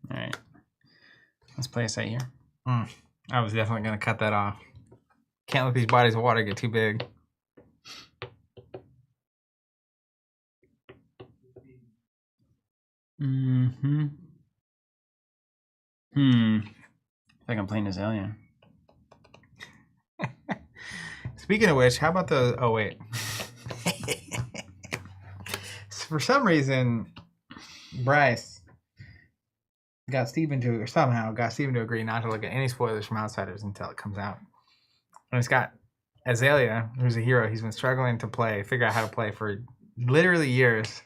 right. Let's play a site here. I was definitely going to cut that off. Can't let these bodies of water get too big. I think I'm playing Azalea. Speaking of which, how about the... Oh, wait. For some reason, Bryce somehow got Steven to agree not to look at any spoilers from Outsiders until it comes out. And it's got Azalea, who's a hero he's been struggling to figure out how to play for literally years.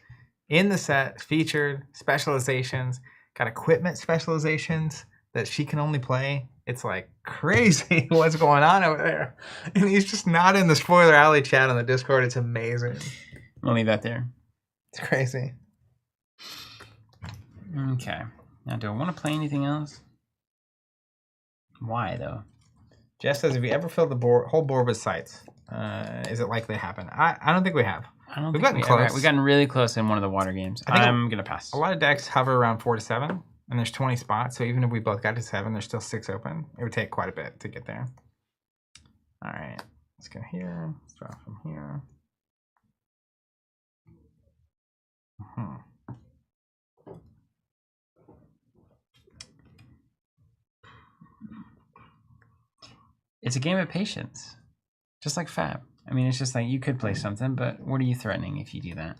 In the set, featured, specializations, got equipment specializations that she can only play. It's like crazy what's going on over there. And he's just not in the spoiler alley chat on the Discord. It's amazing. I'll leave that there. It's crazy. Okay. Now, do I want to play anything else? Why, though? Jess says, if you ever fill the whole board with sites, is it likely to happen? I don't think we have. We've gotten close. We've gotten really close in one of the water games. I'm going to pass. A lot of decks hover around 4 to 7, and there's 20 spots. So even if we both got to 7, there's still 6 open. It would take quite a bit to get there. All right. Let's go here. Let's draw from here. Hmm. It's a game of patience, just like Fab. I mean, it's just like you could play something, but what are you threatening if you do that?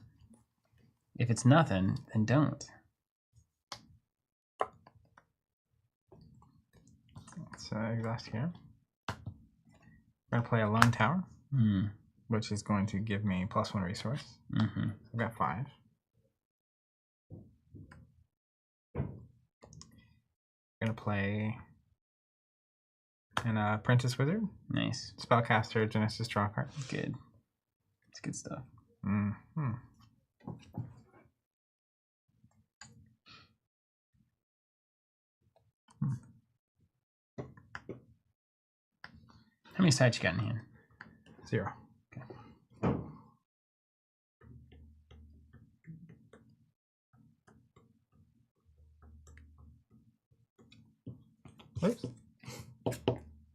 If it's nothing, then don't. Let's exhaust here. We're going to play a Lone Tower, which is going to give me +1 resource. I've got 5. Going to play an Apprentice Wizard. Nice. Spellcaster, Genesis, draw a card. Good. It's good stuff. How many sides you got in hand? 0. Okay. Whoops.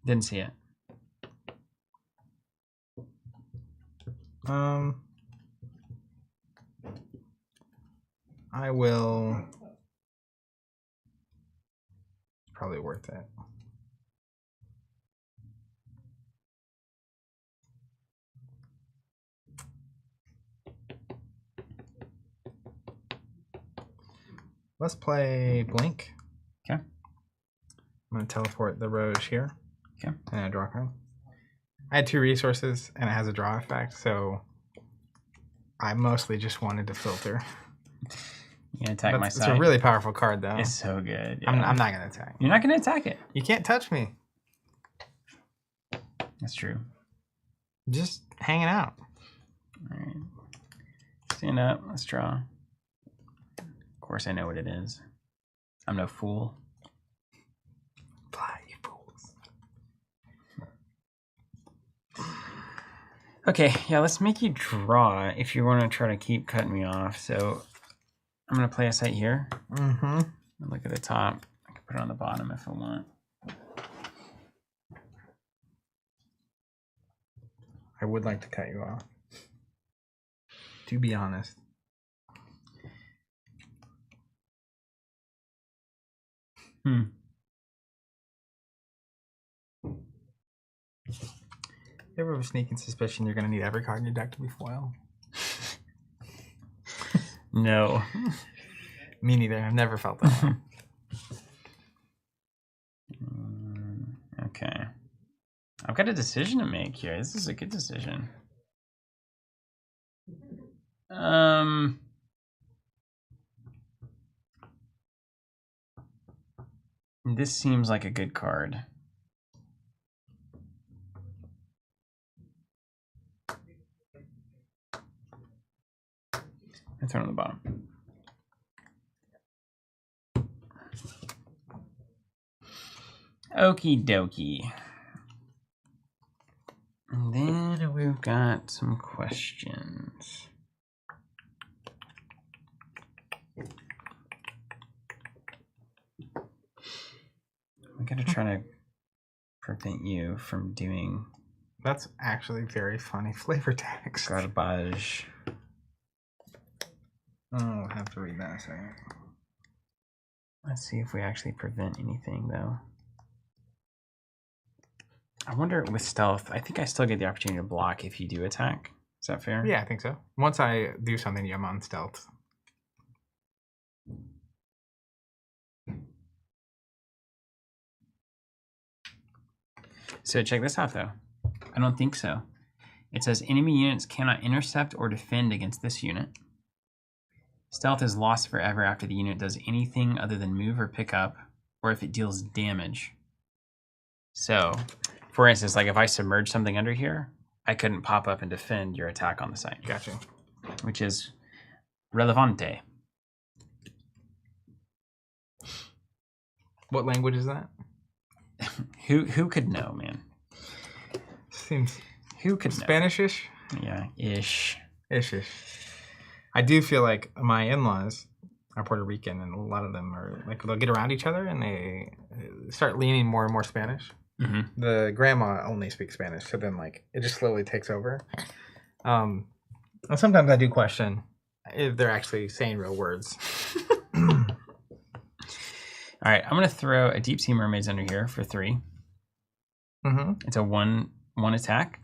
Didn't see it. I will. It's probably worth it. Let's play Blink. Okay. I'm going to teleport the Roge here. Okay. And I draw a card. I had 2 resources, and it has a draw effect, so I mostly just wanted to filter. You gonna attack my side? It's a really powerful card, though. It's so good. Yeah. I'm not going to attack. You're not gonna attack it. You can't touch me. That's true. Just hanging out. All right. Stand up. Let's draw. Of course, I know what it is. I'm no fool. Fly, you fools. Okay, yeah, let's make you draw if you want to try to keep cutting me off. So I'm going to play a site here. Look at the top. I can put it on the bottom if I want. I would like to cut you off. To be honest. You ever have a sneaking suspicion you're going to need every card in your deck to be foil? No. Me neither. I've never felt that way. Okay. I've got a decision to make here. This is a good decision. This seems like a good card. I throw it on the bottom. Okie dokie. And then we've got some questions. We gotta try to prevent you from doing That's actually very funny flavor text. garbage. Oh, I'll have to read that in a second. Let's see if we actually prevent anything, though. I wonder with stealth, I think I still get the opportunity to block if you do attack. Is that fair? Yeah, I think so. Once I do something, I'm on stealth. So check this out, though. I don't think so. It says enemy units cannot intercept or defend against this unit. Stealth is lost forever after the unit does anything other than move or pick up, or if it deals damage. So, for instance, like if I submerge something under here, I couldn't pop up and defend your attack on the site. Gotcha. Which is relevante. What language is that? Who could know, man? Seems Who could know? Spanish-ish? Yeah, ish. Ish-ish. I do feel like my in-laws are Puerto Rican, and a lot of them are like they'll get around each other and they start leaning more and more Spanish. Mm-hmm. The grandma only speaks Spanish, so then like it just slowly takes over. And sometimes I do question if they're actually saying real words. All right, I'm gonna throw a Deep Sea Mermaids under here for 3. Mm-hmm. It's a one attack,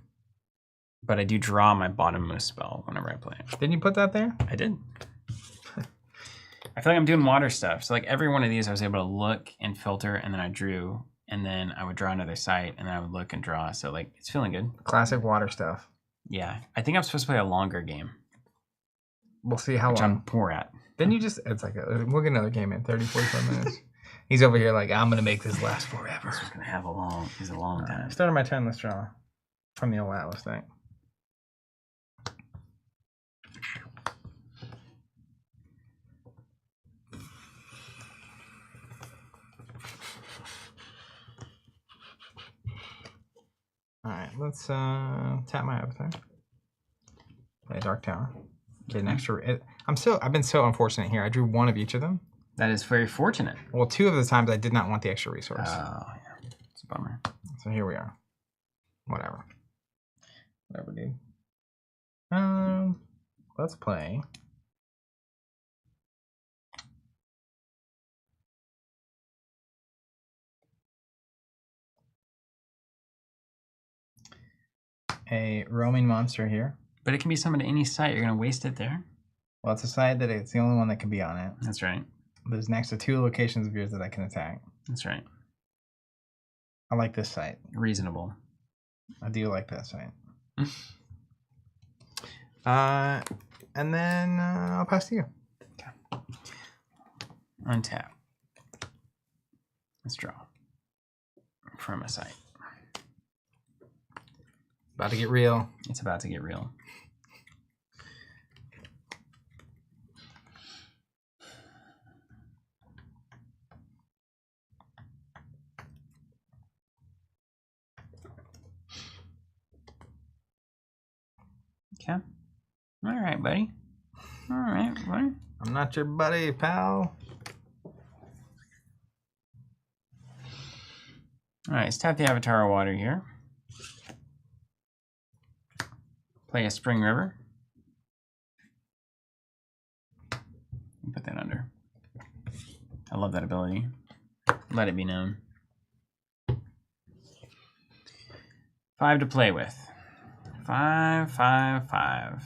but I do draw my bottommost spell whenever I play it. Didn't you put that there? I did. I feel like I'm doing water stuff. So like every one of these, I was able to look and filter, and then I drew, and then I would draw another site, and then I would look and draw. So like it's feeling good. Classic water stuff. Yeah, I think I'm supposed to play a longer game, We'll see how which long. I'm poor at. Then you just, it's like, we'll get another game in 30, 45 minutes. He's over here like, I'm going to make this last forever. This is gonna have a long time. Started my turn, let's draw from the old Atlas thing. Alright, let's tap my avatar. Play a Dark Tower. Get an extra. I've been so unfortunate here. I drew one of each of them. That is very fortunate. Well, 2 of the times I did not want the extra resource. Oh, yeah. It's a bummer. So here we are. Whatever, dude. Let's play. A roaming monster here. But it can be summoned to any site. You're gonna waste it there. Well, it's a side that it's the only one that can be on it. That's right. There's next to 2 locations of yours that I can attack. That's right. I like this site. Reasonable. I do like that site. And then I'll pass to you. Okay. Untap. Let's draw from a site. About to get real. It's about to get real. Okay. All right, buddy. All right, buddy. I'm not your buddy, pal. All right, let's tap the Avatar of Water here. Play a Spring River. Put that under. I love that ability. Let it be known. 5 to play with. 5, 5, 5.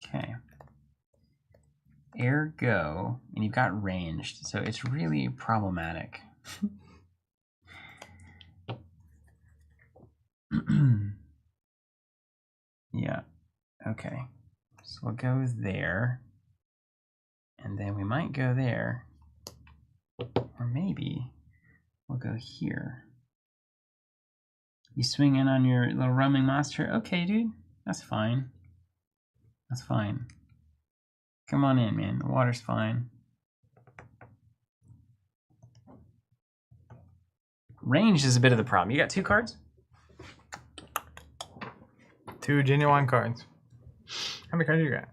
Okay. Ergo, and you've got ranged, so it's really problematic. Yeah, okay. So we'll go there, and then we might go there, or maybe we'll go here. You swing in on your little roaming monster? Okay, dude, that's fine. That's fine. Come on in, man. The water's fine. Ranged is a bit of the problem. You got 2 cards? 2 genuine cards. How many cards you got?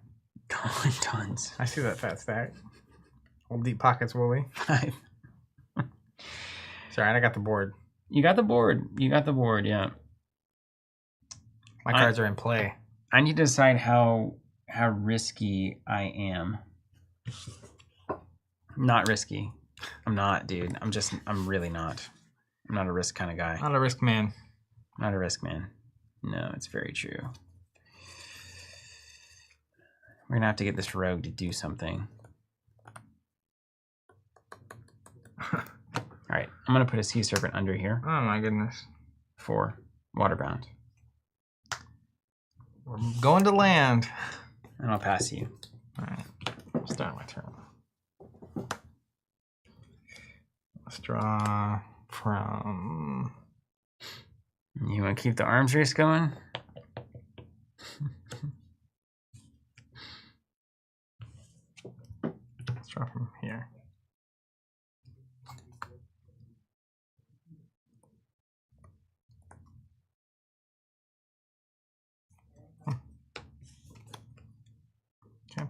Tons. I see that fat stack. Old deep pockets, Wooly. 5. Sorry, I got the board. You got the board. You got the board, yeah. My cards are in play. I need to decide how risky I am. Not risky. I'm not, dude. I'm really not. I'm not a risk kind of guy. Not a risk man. Not a risk man. No, it's very true. We're gonna have to get this rogue to do something. All right, I'm gonna put a sea serpent under here. Oh my goodness. For waterbound. We're going to land. And I'll pass you. All right, start my turn. Let's draw from. You want to keep the arms race going? Let's draw from here. Okay.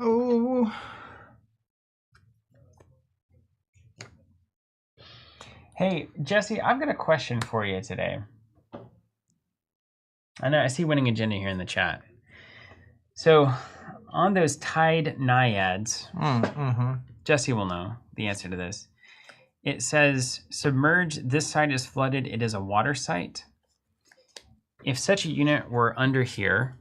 Oh. Hey, Jesse, I've got a question for you today. I know I see winning agenda here in the chat. So, on those tide naiads, Jesse will know the answer to this. It says, submerge, this site is flooded, it is a water site. If such a unit were under here,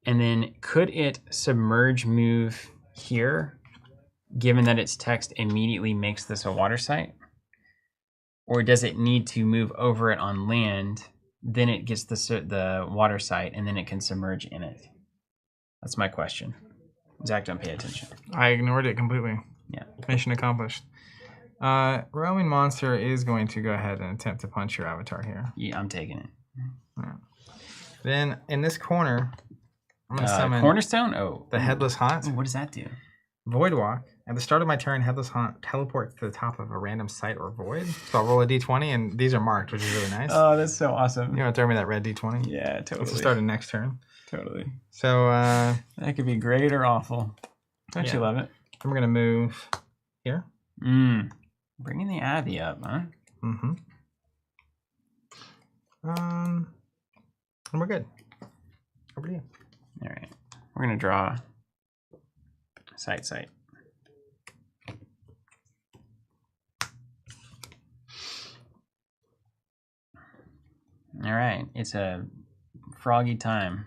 and then could it submerge move here, given that its text immediately makes this a water site? Or does it need to move over it on land, then it gets the water site, and then it can submerge in it? That's my question. Zach, don't pay attention. I ignored it completely. Yeah. Mission accomplished. Roaming Monster is going to go ahead and attempt to punch your avatar here. Yeah, I'm taking it. Yeah. Then in this corner, I'm going to summon Cornerstone? Oh. the Headless Haunt. Ooh, what does that do? Void Walk. At the start of my turn, Headless Haunt teleports to the top of a random site or void. So I'll roll a d20, and these are marked, which is really nice. Oh, that's so awesome. You want to throw me that red d20? Yeah, totally. Let's start next turn. Totally. So that could be great or awful. Don't you love it? I'm going to move here. Bringing the Abby up, huh? Mm-hmm. And we're good. Over to you. All right. We're going to draw site. All right. It's a froggy time.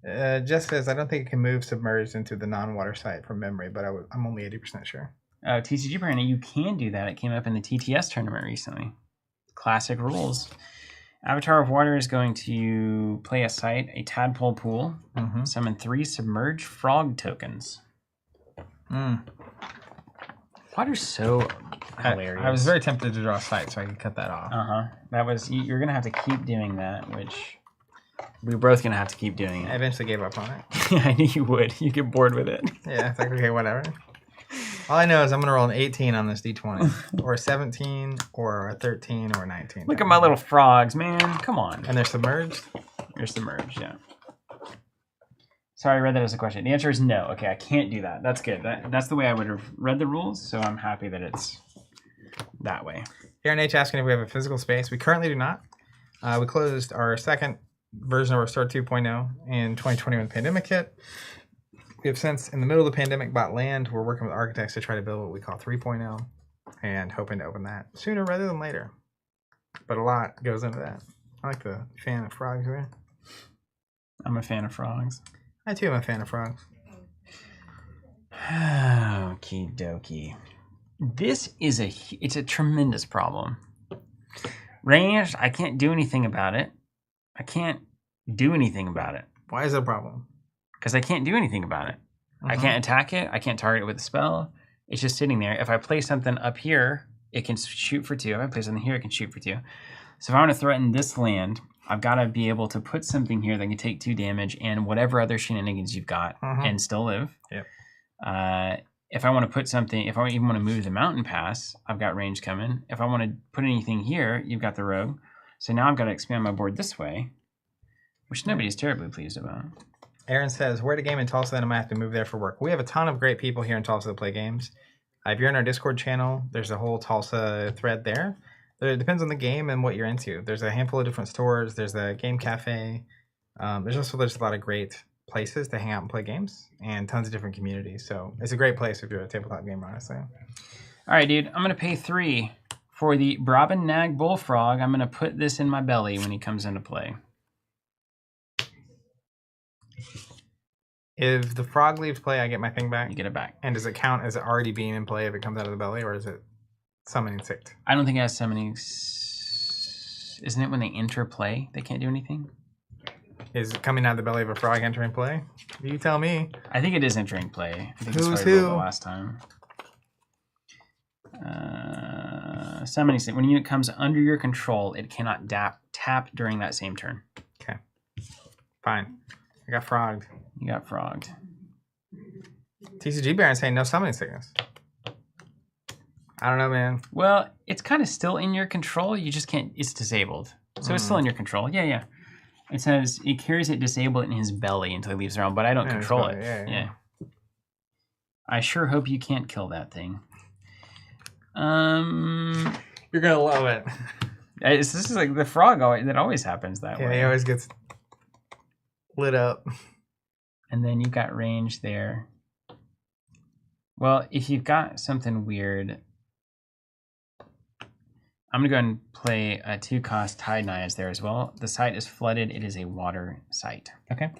Jess says, I don't think it can move submerged into the non-water site from memory, but I'm only 80% sure. TCG Brandon, you can do that. It came up in the TTS tournament recently. Classic rules. Avatar of Water is going to play a site, a tadpole pool, summon 3 submerged frog tokens. Water's so hilarious. I was very tempted to draw a site, so I could cut that off. That was, you're going to have to keep doing that, which we're both going to have to keep doing I it. eventually gave up on it. Yeah, I knew you would. You get bored with it. Yeah, it's like, okay, whatever. All I know is I'm going to roll an 18 on this d20, or a 17, or a 13, or a 19. Look at my little frogs, man. Come on. And they're submerged? They're submerged, yeah. Sorry, I read that as a question. The answer is no. Okay, I can't do that. That's good. That's the way I would have read the rules, so I'm happy that it's that way. Aaron H. asking if we have a physical space. We currently do not. We closed our second version of our Store 2.0 in 2021 pandemic hit. We have since, in the middle of the pandemic, bought land. We're working with architects to try to build what we call 3.0 and hoping to open that sooner rather than later. But a lot goes into that. I like the fan of frogs there. I'm a fan of frogs. I too am a fan of frogs. Okie dokie. This is it's a tremendous problem. Ranged, I can't do anything about it. I can't do anything about it. Why is it a problem? Because I can't do anything about it. I can't attack it. I can't target it with a spell. It's just sitting there. If I play something up here, it can shoot for 2. If I play something here, it can shoot for 2. So if I want to threaten this land, I've got to be able to put something here that can take 2 damage and whatever other shenanigans you've got and still live. Yep. If I want to put something, if I even want to move the mountain pass, I've got range coming. If I want to put anything here, you've got the rogue. So now I've got to expand my board this way, which nobody's terribly pleased about. Aaron says, where to game in Tulsa, then I might have to move there for work. We have a ton of great people here in Tulsa that play games. If you're in our Discord channel, there's a whole Tulsa thread there. It depends on the game and what you're into. There's a handful of different stores. There's a game cafe. There's a lot of great places to hang out and play games and tons of different communities. So it's a great place if you're a tabletop gamer, honestly. All right, dude. I'm going to pay 3 for the Brabant Nag Bullfrog. I'm going to put this in my belly when he comes into play. If the frog leaves play, I get my thing back. You get it back. And does it count as it already being in play if it comes out of the belly, or is it summoning sicked? I don't think it has summoning. Isn't it when they enter play, they can't do anything? Is it coming out of the belly of a frog entering play? You tell me. I think it is entering play. I think Who's it's who? the last time. Summoning sick. When a unit comes under your control, it cannot tap during that same turn. Okay. Fine. I got frogged. You got frogged. TCG Baron saying no summoning sickness. I don't know, man. Well, it's kind of still in your control. You just can't. It's disabled, so it's still in your control. Yeah. It says he carries it disabled in his belly until he leaves the realm, but I don't control it. Yeah. I sure hope you can't kill that thing. You're gonna love it. This is like the frog. That always happens that way. Yeah, he always gets lit up. And then you've got range there. Well, if you've got something weird, I'm gonna go and play a 2-cost Tide Naiads there as well. The site is flooded. It is a water site. Okay.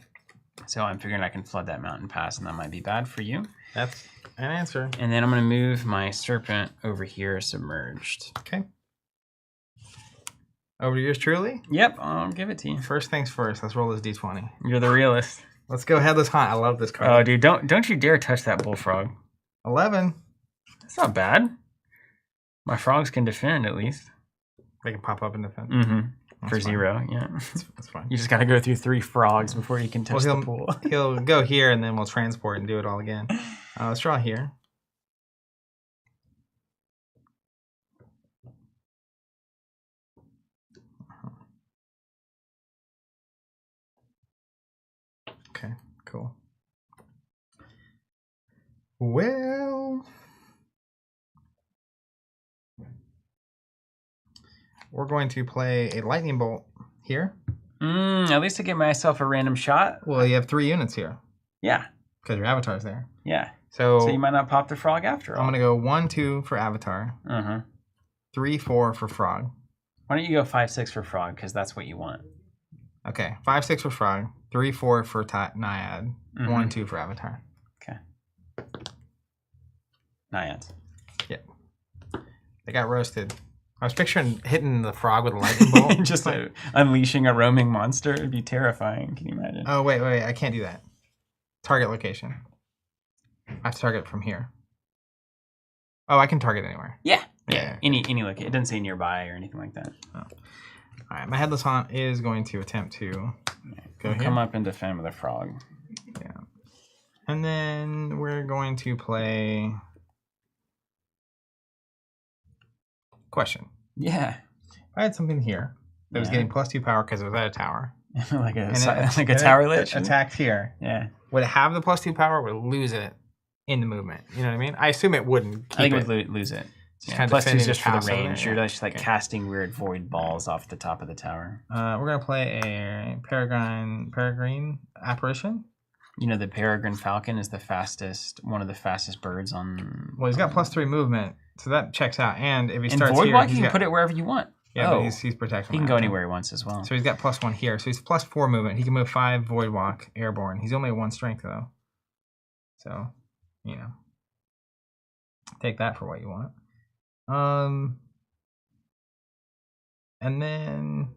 So I'm figuring I can flood that mountain pass, and that might be bad for you. That's an answer. And then I'm gonna move my serpent over here, submerged. Okay. Over to yours truly. Yep, I'll give it to you. First things first. Let's roll this d20. You're the realist. Let's go Headless Haunt. I love this card. Oh, dude, don't you dare touch that bullfrog. 11. That's not bad. My frogs can defend at least. They can pop up and defend. Mm-hmm. For fine. 0, yeah. That's fine. You just got to go through 3 frogs before you can touch the pool. He'll go here and then we'll transport and do it all again. Let's draw here. Okay, cool. Well, we're going to play a lightning bolt here. At least I get myself a random shot. Well, you have 3 units here Yeah. because your avatar's there. Yeah. So you might not pop the frog after all. I'm going to go 1, 2 for avatar, 3, 4 for frog. Why don't you go 5, 6 for frog, because that's what you want. Okay, 5, 6 for frog, 3, 4 for naiad, 1, 2 for avatar. Okay. Naiads. Yep. They got roasted. I was picturing hitting the frog with a lightning bolt. Just unleashing a roaming monster. It'd be terrifying. Can you imagine? Oh, wait. I can't do that. Target location. I have to target from here. Oh, I can target anywhere. Yeah. Any location. It doesn't say nearby or anything like that. Oh. All right, my Headless Haunt is going to attempt to go here. Come up and defend with a frog. Yeah. And then we're going to play... Question. Yeah. If I had something here that was getting +2 power because it was at a tower. like a tower lich? Attacked here. Yeah. Would it have the +2 power or would it lose it in the movement? You know what I mean? I assume it wouldn't. I think it would lose it. Yeah. +2 is just for the range. There, yeah. You're just like casting weird void balls off the top of the tower. We're going to play a Peregrine Apparition. You know, the peregrine falcon is one of the fastest birds on... Well, he's got +3 movement, so that checks out. And if he starts void here... walk, you can put it wherever you want. Yeah, but he's protected. He can go anywhere he wants as well. So he's got +1 here. So he's +4 movement. He can move 5 void walk airborne. He's only 1 strength, though. So, you know. Take that for what you want. And then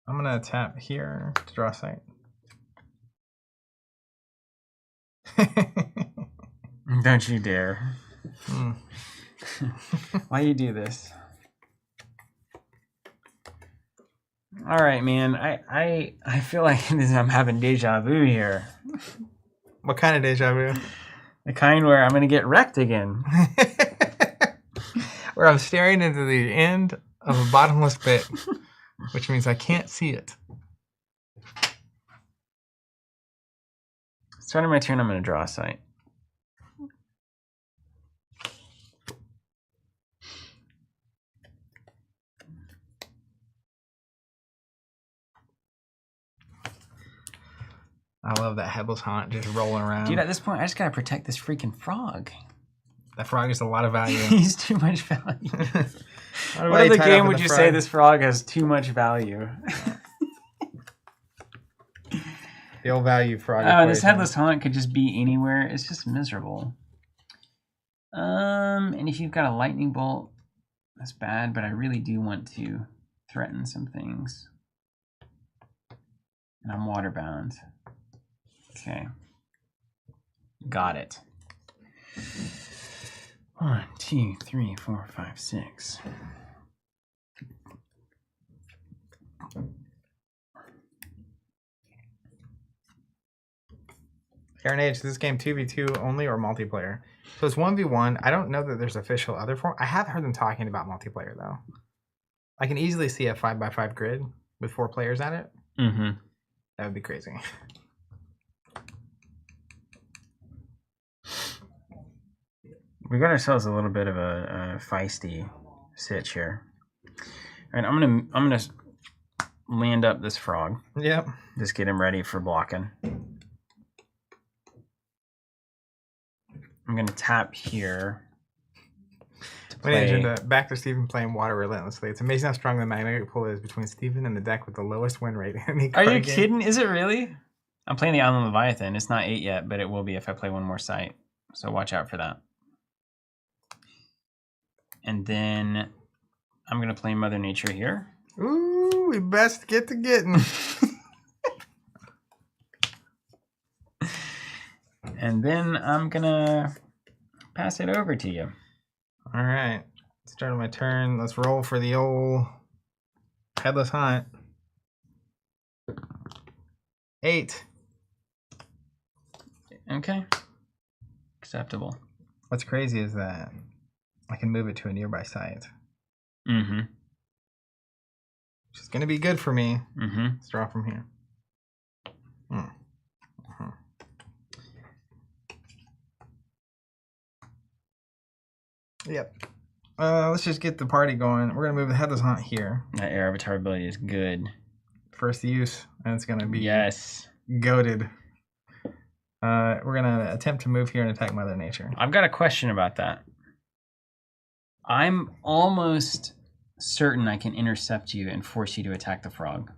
I'm going to tap here to draw a sight. Don't you dare. Why you do this? All right, man. I feel like I'm having deja vu here. What kind of deja vu? The kind where I'm going to get wrecked again. Where I'm staring into the end of a bottomless pit, which means I can't see it. Starting my turn, I'm going to draw a sight. I love that Headless Haunt just rolling around. Dude, at this point, I just got to protect this freaking frog. That frog is a lot of value. He's too much value. What other game would you say this frog has too much value? The old value frog. Oh, this Headless Haunt could just be anywhere. It's just miserable. And if you've got a lightning bolt, that's bad, but I really do want to threaten some things. And I'm waterbound. Okay. Got it. 1, 2, 3, 4, 5, 6. Aaron H, is this game 2v2 only or multiplayer? So it's 1v1. I don't know that there's official other form. I have heard them talking about multiplayer, though. I can easily see a 5x5 grid with 4 players at it. Mm-hmm. That would be crazy. We got ourselves a little bit of a feisty sitch here. All right, I'm gonna land up this frog. Yep. Just get him ready for blocking. I'm gonna tap here. We mentioned back to Steven playing water relentlessly. It's amazing how strong the magnetic pull is between Steven and the deck with the lowest win rate. Are you kidding? Is it really? I'm playing the Island Leviathan. It's not 8 yet, but it will be if I play one more site. So watch out for that. And then I'm going to play Mother Nature here. Ooh, we best get to getting. And then I'm going to pass it over to you. All right. Start my turn. Let's roll for the old Headless Hunt. 8. Okay. Acceptable. What's crazy is that I can move it to a nearby site. Mm-hmm. Which is going to be good for me. Mm-hmm. Let's draw from here. Yep. Let's just get the party going. We're going to move the Headless Hunt here. That air avatar ability is good. First use, and it's going to be goated. We're going to attempt to move here and attack Mother Nature. I've got a question about that. I'm almost certain I can intercept you and force you to attack the frog.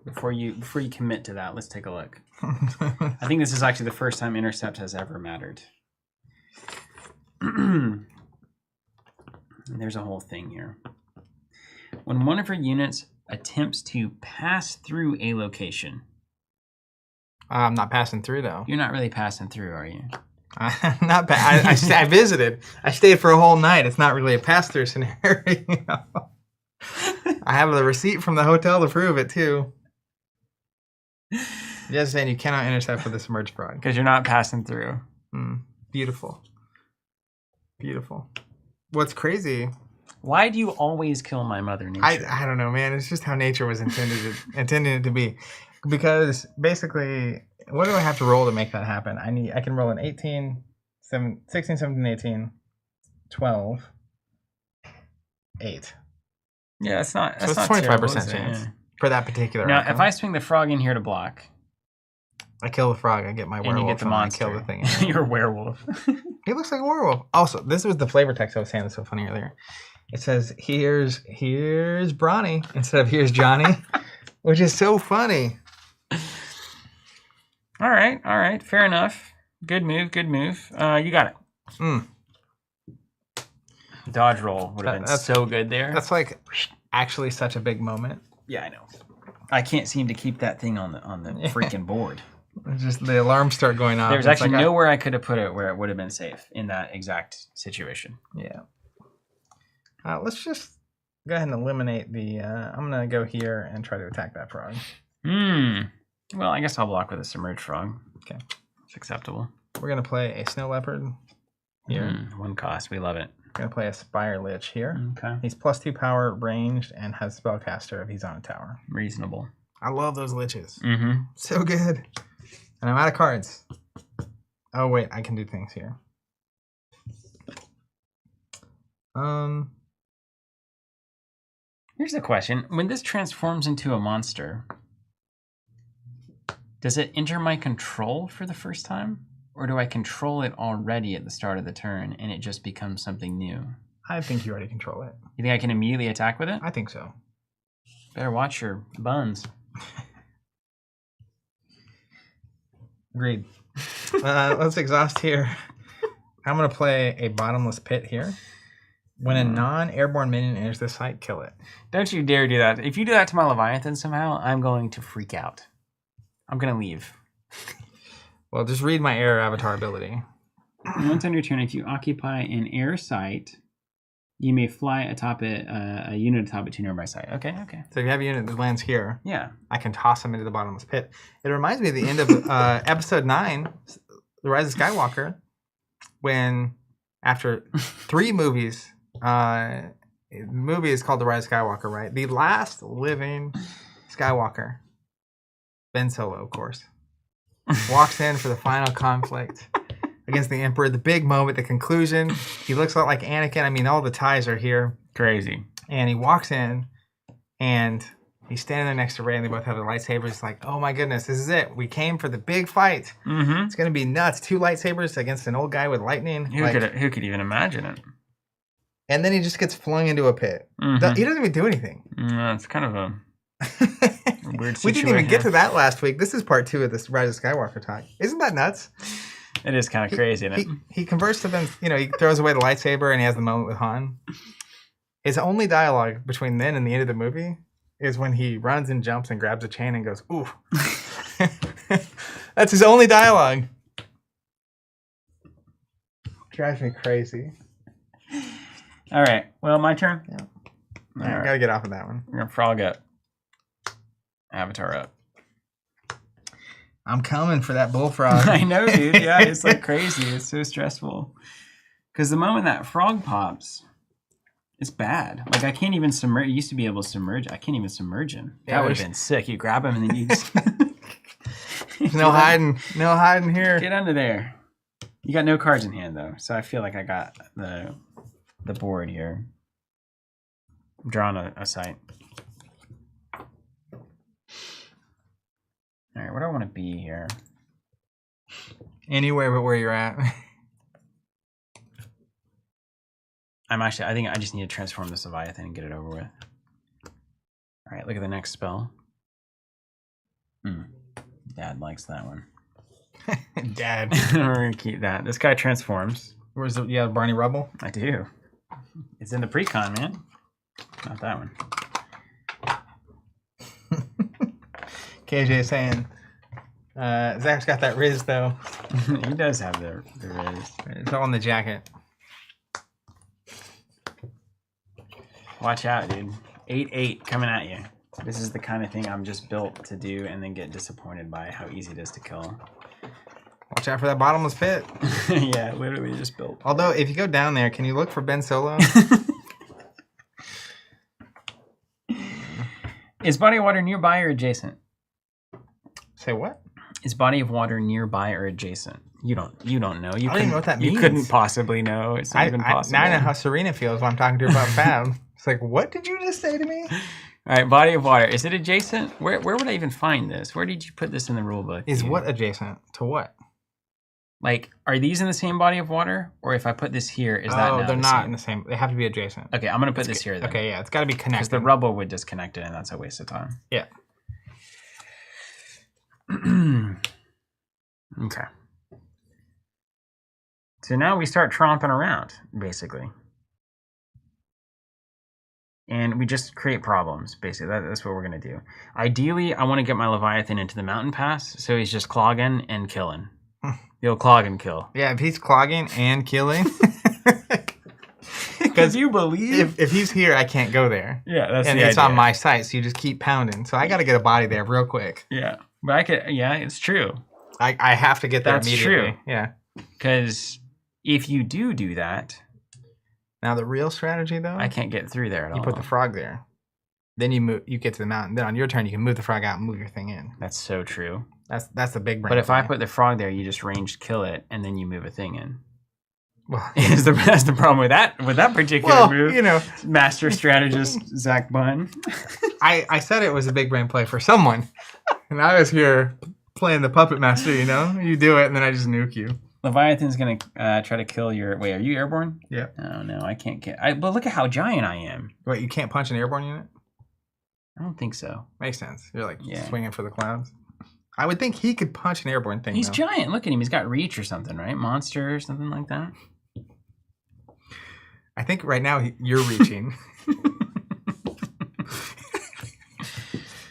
Before you commit to that, let's take a look. I think this is actually the first time intercept has ever mattered. There's a whole thing here. When one of your units attempts to pass through a location. I'm not passing through, though. You're not really passing through, are you? Not bad. I visited. I stayed for a whole night. It's not really a pass-through scenario. I have the receipt from the hotel to prove it, too. Just saying you cannot intercept with a submerged frog. Because you're not passing through. Beautiful. Beautiful. What's crazy... Why do you always kill my Mother Nature? I don't know, man. It's just how nature was intended it to be. Because basically, what do I have to roll to make that happen? I can roll an 18, 16, 17, 18, 12, 8. Yeah, it's not. So it's not 25% chance for that particular. Now, outcome. if I swing the frog in here to block, I kill the frog, I get my werewolf, and you get the monster, I kill the thing. You're a werewolf. He looks like a werewolf. Also, this was the flavor text I was saying that's so funny earlier. It says, here's Bronny instead of here's Johnny, which is so funny. All right. Fair enough. Good move. You got it. Dodge roll would have been so good there. That's like actually such a big moment. Yeah, I know. I can't seem to keep that thing on the freaking board. It's just the alarms start going off. There's actually nowhere I could have put it where it would have been safe in that exact situation. Yeah. Let's just go ahead and eliminate the... I'm going to go here and try to attack that frog. Well, I guess I'll block with a submerged frog. Okay. It's acceptable. We're going to play a snow leopard here. 1 cost. We love it. We're going to play a spire lich here. Okay. He's +2 power, ranged, and has spellcaster if he's on a tower. Reasonable. I love those liches. Mm-hmm. So good. And I'm out of cards. Oh, wait. I can do things here. Here's the question. When this transforms into a monster, does it enter my control for the first time? Or do I control it already at the start of the turn and it just becomes something new? I think you already control it. You think I can immediately attack with it? I think so. Better watch your buns. Agreed. Let's exhaust here. I'm going to play a bottomless pit here. When a non-airborne minion enters the site, kill it. Don't you dare do that. If you do that to my Leviathan somehow, I'm going to freak out. I'm going to leave. Well, just read my air avatar ability. Once on your turn, if you occupy an air site, you may fly atop it, a unit atop it to a nearby site. Okay. So if you have a unit that lands here, yeah, I can toss them into the bottomless pit. It reminds me of the end of episode 9, The Rise of Skywalker, when after 3 movies, the movie is called The Rise of Skywalker, right? The last living Skywalker, Ben Solo, of course, walks in for the final conflict against the Emperor. The big moment, the conclusion. He looks a lot like Anakin. I mean, all the ties are here. Crazy. And he walks in, and he's standing there next to Rey, and they both have their lightsabers. It's like, oh my goodness, this is it. We came for the big fight. Mm-hmm. It's going to be nuts. 2 lightsabers against an old guy with lightning. Who could even imagine it? And then he just gets flung into a pit. Mhm. He doesn't even do anything. It's kind of a weird situation. We didn't even get to that last week. This is part 2 of this Rise of Skywalker talk. Isn't that nuts? It is kind of crazy, isn't it? He converts to them, he throws away the lightsaber and he has the moment with Han. His only dialogue between then and the end of the movie is when he runs and jumps and grabs a chain and goes, ooh. That's his only dialogue. Drives me crazy. All right. Well, my turn. Yeah. All right. Gotta get off of that one. We're gonna frog up. Avatar up. I'm coming for that bullfrog. I know, dude. Yeah, it's like crazy. It's so stressful. Because the moment that frog pops, it's bad. Like I can't even submerge. You used to be able to submerge. I can't even submerge him. Yeah, That would have been sick. You grab him and then you just No hiding. No hiding here. get under there. You got no cards in hand though, so I feel like I got the board here. I'm drawing a sight. All right, where do I want to be here? Anywhere but where you're at. I think I just need to transform this Leviathan and get it over with. All right, look at the next spell. Dad likes that one. Dad. We're gonna keep that. This guy transforms. Where's the Barney Rubble? I do. It's in the Precon, man. Not that one. KJ saying, Zach's got that Riz though. He does have the Riz. It's all in the jacket. Watch out, dude. 8-8 coming at you. This is the kind of thing I'm just built to do and then get disappointed by how easy it is to kill. Watch out for that bottomless pit. Yeah, literally just built. Although, if you go down there, can you look for Ben Solo? Is body of water nearby or adjacent? Say what? Is body of water nearby or adjacent? You don't know. You I don't even know what that means. You couldn't possibly know. It's not even possible. Now I know how Serena feels when I'm talking to her about Fab. It's like, what did you just say to me? All right, body of water. Is it adjacent? Where would I even find this? Where did you put this in the rule book? Is dude? what adjacent to what? Like, are these in the same body of water? Or if I put this here, is that now they're the not same? in the same. They have to be adjacent. Okay, I'm going to put this here then. Okay, yeah, it's got to be Because connected. the rubble would disconnect it, and that's a waste of time. Yeah. Okay. So now we start tromping around, basically. And we just create problems, basically. That's what we're going to do. Ideally, I want to get my Leviathan into the mountain pass, so he's just clogging and killing. He'll clog and kill. Yeah, if he's clogging and killing. Because you believe? If he's here, I can't go there. Yeah, that's and the it's idea. on my site, so you just keep pounding. So I got to get a body there real quick. Yeah, but I could. Yeah, it's true. I have to get there That's immediately. true. Yeah. Because if you do that, now the real strategy though, I can't get through there at all. you put the frog there. Then you get to the mountain. Then on your turn, you can move the frog out and move your thing in. That's so true. That's the big brain. But if I play. put the frog there, you just ranged kill it, and then you move a thing in. Well, That's the problem with that particular move. you know, Master strategist Zach Bunn. I said it was a big brain play for someone, and I was here playing the puppet master. You know, you do it, and then I just nuke you. Leviathan's gonna try to kill your. Wait, are you airborne? Yeah. Oh no, I can't get. But look at how giant I am. Wait, you can't punch an airborne unit? I don't think so. Makes sense. You're like Yeah. swinging for the clouds. I would think he could punch an airborne thing. He's though. giant. Look at him. He's got reach or something, right? Monster or something like that. I think right now you're reaching.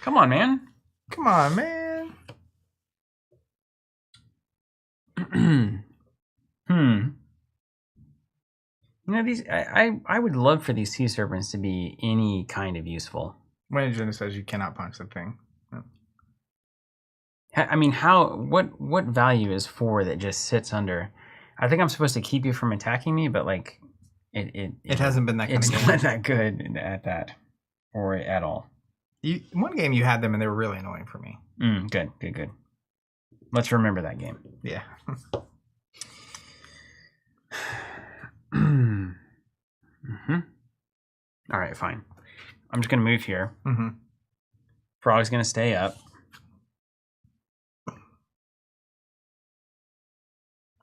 Come on, man. Come on, man. You know, these I would love for these sea serpents to be any kind of useful. When agenda says you cannot punch the thing. I mean, what value is 4 that just sits under? I think I'm supposed to keep you from attacking me, but like, It hasn't been that kind it's of game. not that good at that or at all. One game you had them and they were really annoying for me. Good. Let's remember that game. Yeah. All right, fine. I'm just gonna move here. Mm-hmm. Frog's gonna stay up,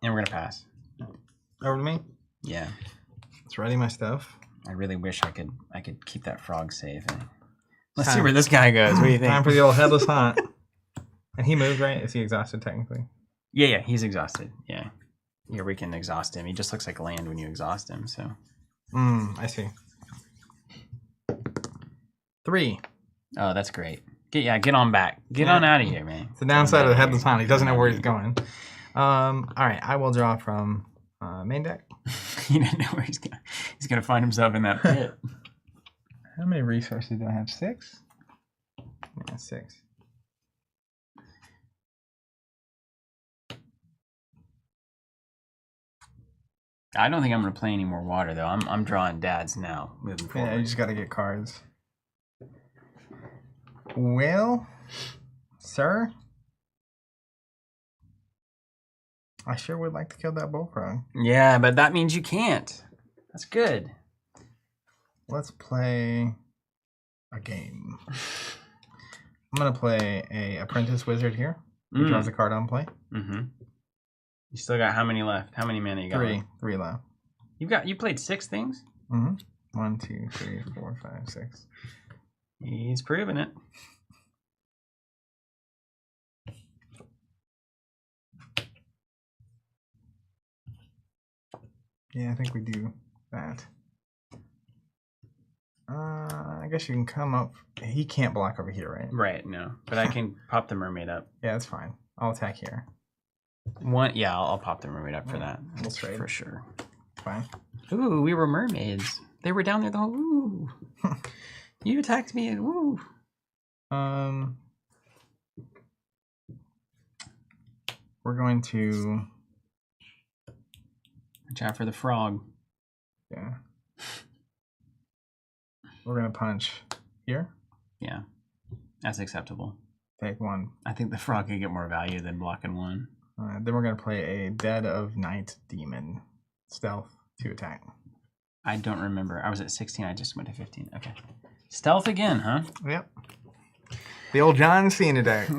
and we're gonna pass. Over to me. Yeah. Let's ready my stuff. I really wish I could keep that frog safe. Let's see where this guy goes. What do you think? Time for the old headless hunt. And he moved, right? Is he exhausted technically? Yeah, he's exhausted. Yeah. Here we can exhaust him. He just looks like land when you exhaust him, so. I see. 3. Oh, that's great. Get on back. Get on out of here, man. It's the downside of the headless hunt. He doesn't know where he's going. All right, I will draw from main deck. He doesn't know where he's going. He's going to find himself in that pit. How many resources do I have? 6? Yeah, 6. I don't think I'm going to play any more water, though. I'm drawing dads now, moving forward. Yeah, you just got to get cards. Well, sir, I sure would like to kill that bullfrog. Yeah, but that means you can't. That's good. Let's play a game. I'm going to play a Apprentice Wizard here. He draws a card on play. Mm-hmm. You still got how many left? How many mana you got? 3. Left? 3 left. You played 6 things? Mm-hmm. 1, 2, 3, 4, 5, 6. He's proven it. Yeah, I think we do that. I guess you can come up. He can't block over here, right? Right, no. But I can pop the mermaid up. Yeah, that's fine. I'll attack here. Yeah, I'll pop the mermaid up for that. We'll trade. For sure. Fine. Ooh, we were mermaids. They were down there the whole. Ooh. You attacked me and ooh. We're going to. Watch out for the frog. Yeah. We're gonna punch here. Yeah, that's acceptable. Take 1. I think the frog could get more value than blocking 1. Then we're gonna play a Dead of Night Demon stealth to attack. I don't remember. I was at 16. I just went to 15. Okay. Stealth again, huh? Yep. The old John Cena deck.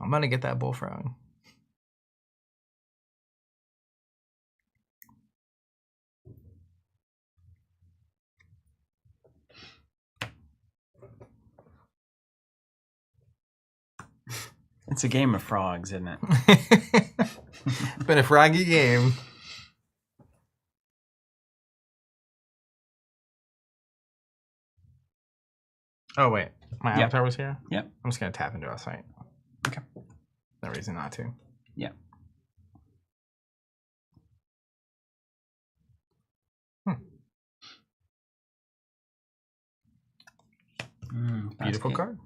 I'm gonna get that bullfrog. It's a game of frogs, isn't it? It's been a froggy game. Oh wait, my avatar was here? Yep. I'm just gonna tap into a site. Okay. No reason not to. Yeah. Beautiful card.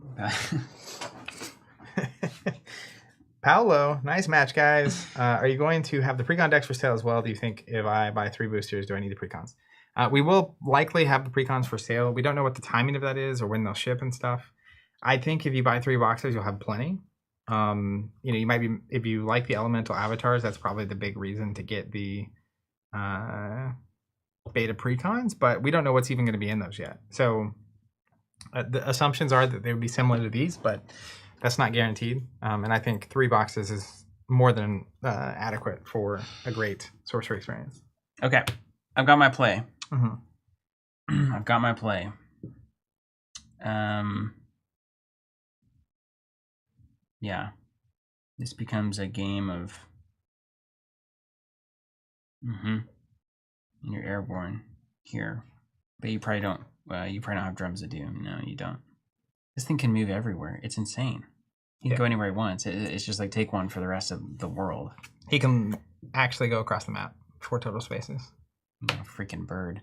Paolo, nice match, guys. Are you going to have the Precon decks for sale as well? Do you think if I buy 3 boosters, do I need the Precons? We will likely have the Precons for sale. We don't know what the timing of that is or when they'll ship and stuff. I think if you buy 3 boxes, you'll have plenty. You might be, if you like the elemental avatars, that's probably the big reason to get the beta Precons, but we don't know what's even going to be in those yet. So the assumptions are that they would be similar to these, but that's not guaranteed. And I think 3 boxes is more than adequate for a great sorcery experience. Okay. I've got my play. Mm-hmm. I've got my play. Yeah. This becomes a game of... You're airborne here. But you probably don't... you probably don't have Drums of Doom. No, you don't. This thing can move everywhere. It's insane. He can go anywhere he wants. It's just like take 1 for the rest of the world. He can actually go across the map 4 total spaces. What a freaking bird.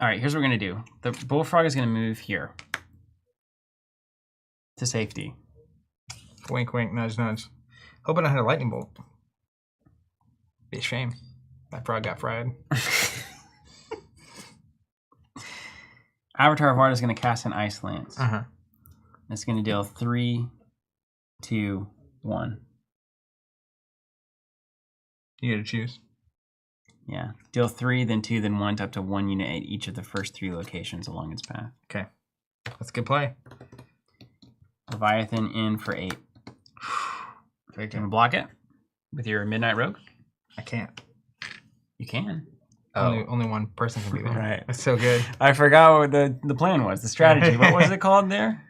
All right, here's what we're gonna do. The bullfrog is gonna move here to safety. Wink, wink, nudge, nudge. Hoping I had a lightning bolt. Be a shame. That frog got fried. Avatar of Art is gonna cast an Ice Lance. Uh-huh. It's gonna deal 3, 2, 1. You gotta choose. Yeah. Deal 3, then 2, then 1 to up to 1 unit at each of the first 3 locations along its path. Okay. That's a good play. Leviathan in for 8. Very Can good. we block it with your Midnight Rogue? I can't. You can. Only one person can be there. Right. That's so good. I forgot what the plan was, the strategy. What was it called there?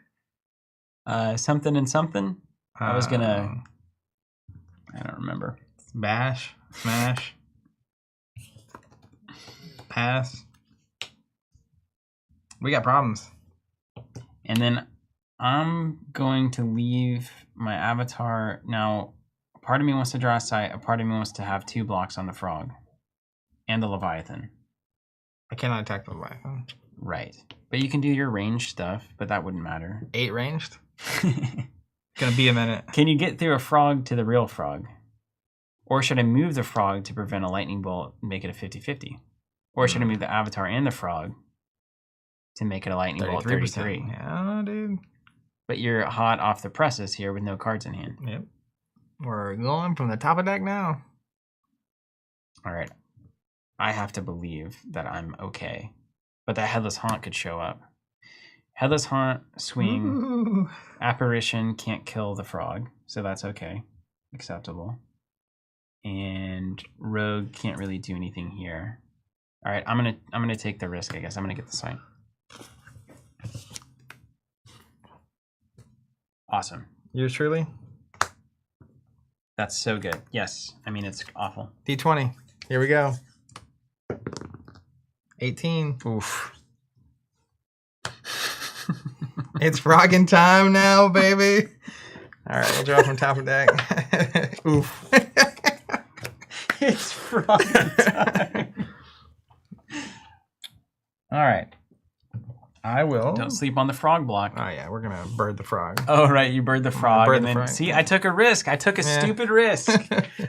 Something and something? I was gonna... I don't remember. Bash. Smash. Pass. We got problems. And then I'm going to leave my avatar. Now, part of me wants to draw a sight. A part of me wants to have 2 blocks on the frog. And the Leviathan. I cannot attack the Leviathan. Right. But you can do your range stuff, but that wouldn't matter. 8 ranged? Gonna be a minute. Can you get through a frog to the real frog? Or should I move the frog to prevent a lightning bolt and make it a 50-50? Or should I move the avatar and the frog to make it a lightning bolt 33? Yeah, dude. But you're hot off the presses here with no cards in hand. Yep. We're going from the top of deck now. All right. I have to believe that I'm okay. But that Headless Haunt could show up. Headless Haunt, swing, Ooh. Apparition can't kill the frog, so that's okay. Acceptable. And Rogue can't really do anything here. All right, I'm gonna take the risk, I guess. I'm gonna get the sight. Awesome. Yours truly? That's so good. Yes. I mean, it's awful. D20. Here we go. 18. Oof. It's frogging time now, baby. All right, we'll draw from top of deck. Oof. It's frogging time. All right. I will. Don't sleep on the frog block. Oh, yeah, we're going to bird the frog. Oh, right. You bird the frog. bird And the then, frog. see, I took a risk. I took a Yeah. stupid risk.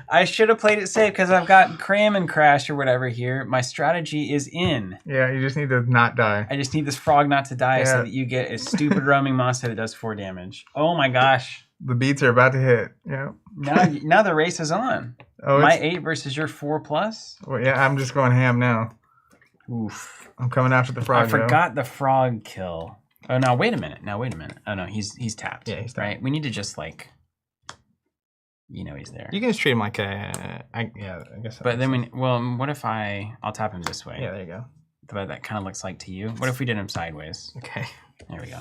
I should have played it safe because I've got Cram and Crash or whatever here. My strategy is in. Yeah, you just need to not die. I just need this frog not to die so Yeah. that you get a stupid roaming monster that does 4 damage. Oh my gosh. The beats are about to hit. Yeah. Now the race is on. Oh, My it's, 8 versus your 4+. well, yeah, I'm just going ham now. Oof. I'm coming after the frog. I forgot the frog kill. Oh, no, wait a minute. Oh, no, he's tapped. Yeah, he's tapped. Right? We need to just, like, he's there. You can just treat him like a... I guess. But then what if I'll tap him this way? Yeah, there you go. But that kind of looks like to you. What if we did him sideways? Okay. There we go.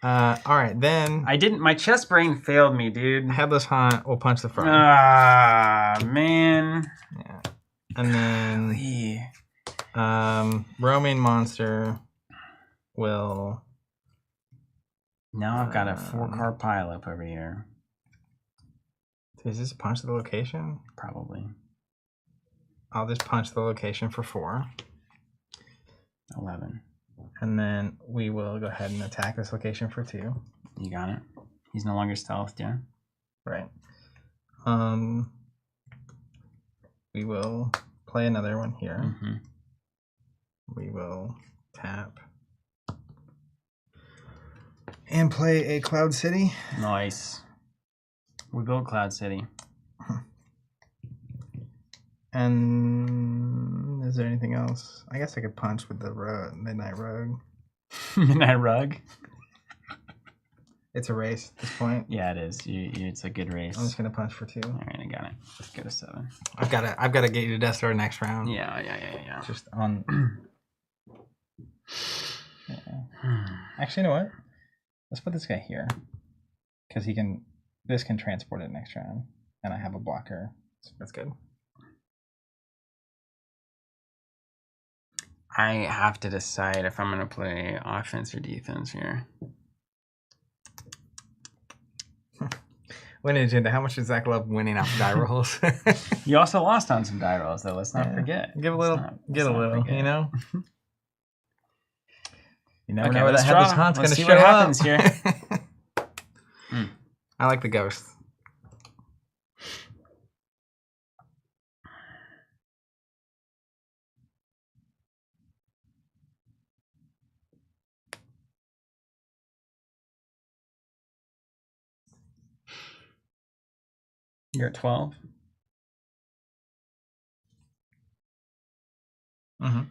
All right, then My chest brain failed me, dude. Headless Haunt will punch the frog. Ah, man. Yeah. And then Yeah. roaming monster will... Now I've got a 4-card pile up over here. Is this punch the location? Probably. I'll just punch the location for 4. 11. And then we will go ahead and attack this location for 2. You got it. He's no longer stealthed, yeah? Right. We will play another one here. Mm-hmm. We will tap. And play a Cloud City. Nice. We built Cloud City. And is there anything else? I guess I could punch with the Midnight Rogue. Midnight Rug? It's a race at this point. Yeah, it is. It's a good race. I'm just gonna punch for 2. All right, I got it. Let's go to 7. I've got to get you to Death Star next round. Yeah. Just on. Yeah. Actually, you know what? Let's put this guy here, because this can transport it next round, and I have a blocker. That's good. I have to decide if I'm going to play offense or defense here. Winning agenda. How much does Zach love winning off die rolls? You also lost on some die rolls, though. Let's not forget. Give a little. Get a little. You know. You never Okay, know where that let's headless draw. haunt's going Let's to see show what happens up. here. I like the ghost. You're at 12. Mm-hmm.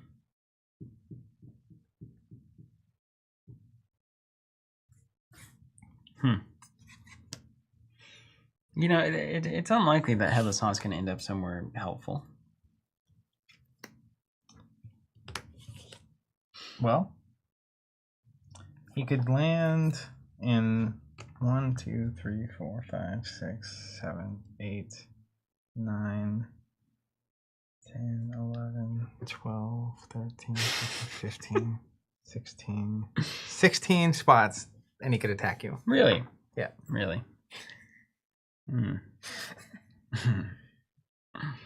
You know, it's unlikely that Headless Haunt's going to end up somewhere helpful. Well, he could land in 1, 2, 3, 4, 5, 6, 7, 8, 9, 10, 11, 12, 13, 14, 15, 16, 16 spots, and he could attack you. Really? Yeah. Really?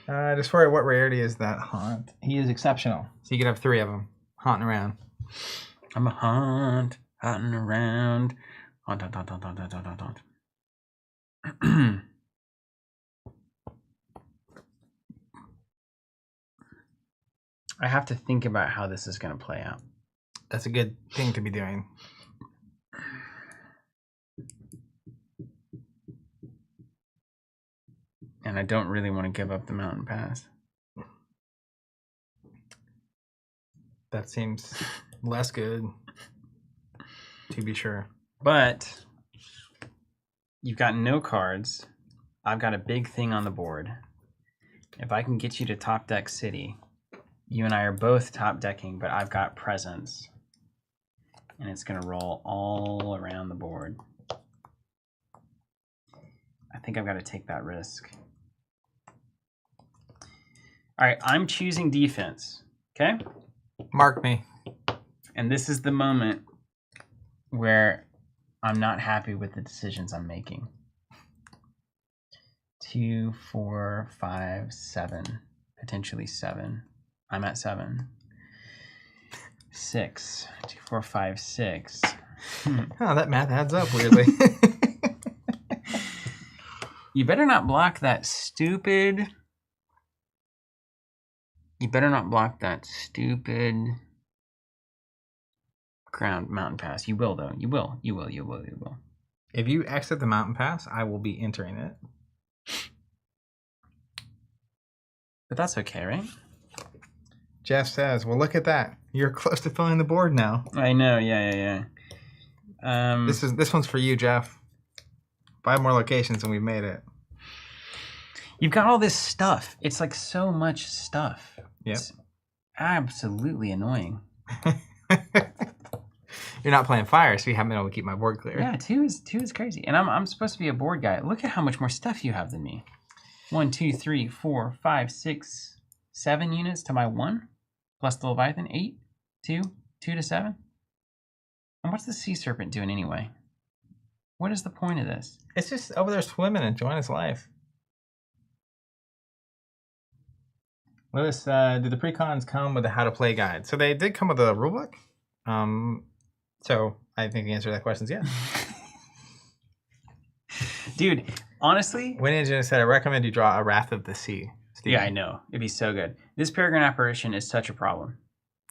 Just for what rarity is that haunt? He is exceptional. So you could have 3 of them haunting around. I'm a haunting around. Haunt, haunt, haunt, haunt, haunt, haunt, haunt, haunt. I have to think about how this is going to play out. That's a good thing to be doing. And I don't really want to give up the mountain pass. That seems less good, to be sure. But you've got no cards. I've got a big thing on the board. If I can get you to top deck city, you and I are both top decking, but I've got presence. And it's going to roll all around the board. I think I've got to take that risk. All right, I'm choosing defense. Okay? Mark me. And this is the moment where I'm not happy with the decisions I'm making. 2, 4, 5, 7, potentially 7. I'm at 7. 6. 2, 4, 5, 6. Oh, that math adds up weirdly. You better not block that stupid. You better not block that stupid ground mountain pass. You will though. You will. You will. You will. You will. If you exit the mountain pass, I will be entering it. But that's okay, right? Jeff says, well, look at that. You're close to filling the board now. I know. Yeah. This one's for you, Jeff. 5 more locations and we've made it. You've got all this stuff. It's like so much stuff. Yep. It's absolutely annoying. You're not playing fire, so you haven't been able to keep my board clear. Yeah, two is crazy. And I'm supposed to be a board guy. Look at how much more stuff you have than me. 1, 2, 3, 4, 5, 6, 7 units to my 1. Plus the Leviathan. 8, 2 to 7. And what's the Sea Serpent doing anyway? What is the point of this? It's just over there swimming and enjoying his life. Lewis, did the Precons come with a how to play guide? So they did come with a rulebook. So I think the answer to that question is yes. Dude, honestly... Winnie Engine said, I recommend you draw a Wrath of the Sea. Steven. Yeah, I know. It'd be so good. This Peregrine Apparition is such a problem.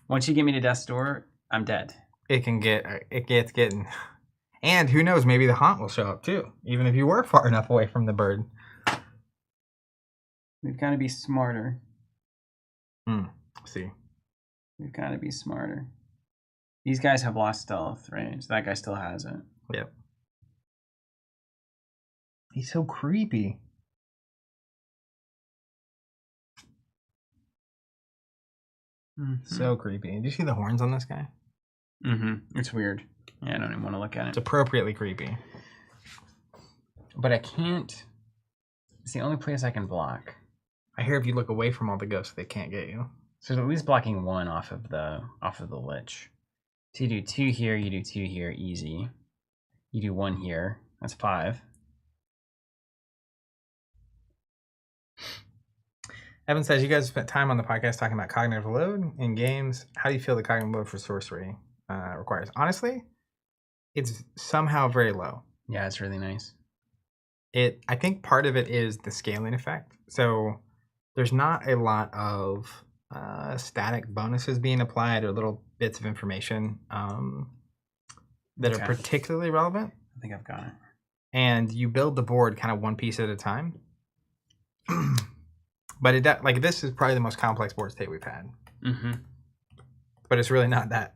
Once you get me to Death's Door, I'm dead. It gets getting... And who knows, maybe the haunt will show up too, even if you were far enough away from the bird. We've got to be smarter. See. We've got to be smarter. These guys have lost stealth, right? So that guy still has it. Yep. He's so creepy. So creepy. Did you see the horns on this guy? It's weird. Yeah, I don't even want to look at it. It's appropriately creepy. But I can't... It's the only place I can block. I hear if you look away from all the ghosts, they can't get you. So at least blocking 1 off of the Lich. So you do 2 here, you do 2 here, easy. You do 1 here, that's 5. Evan says, you guys spent time on the podcast talking about cognitive load in games. How do you feel the cognitive load for sorcery? requires. Honestly, it's somehow very low. Yeah, it's really nice. I think part of it is the scaling effect. So there's not a lot of static bonuses being applied or little bits of information that are particularly relevant. I think I've got it. And you build the board kind of one piece at a time. But this is probably the most complex board state we've had. Mm-hmm. But it's really not that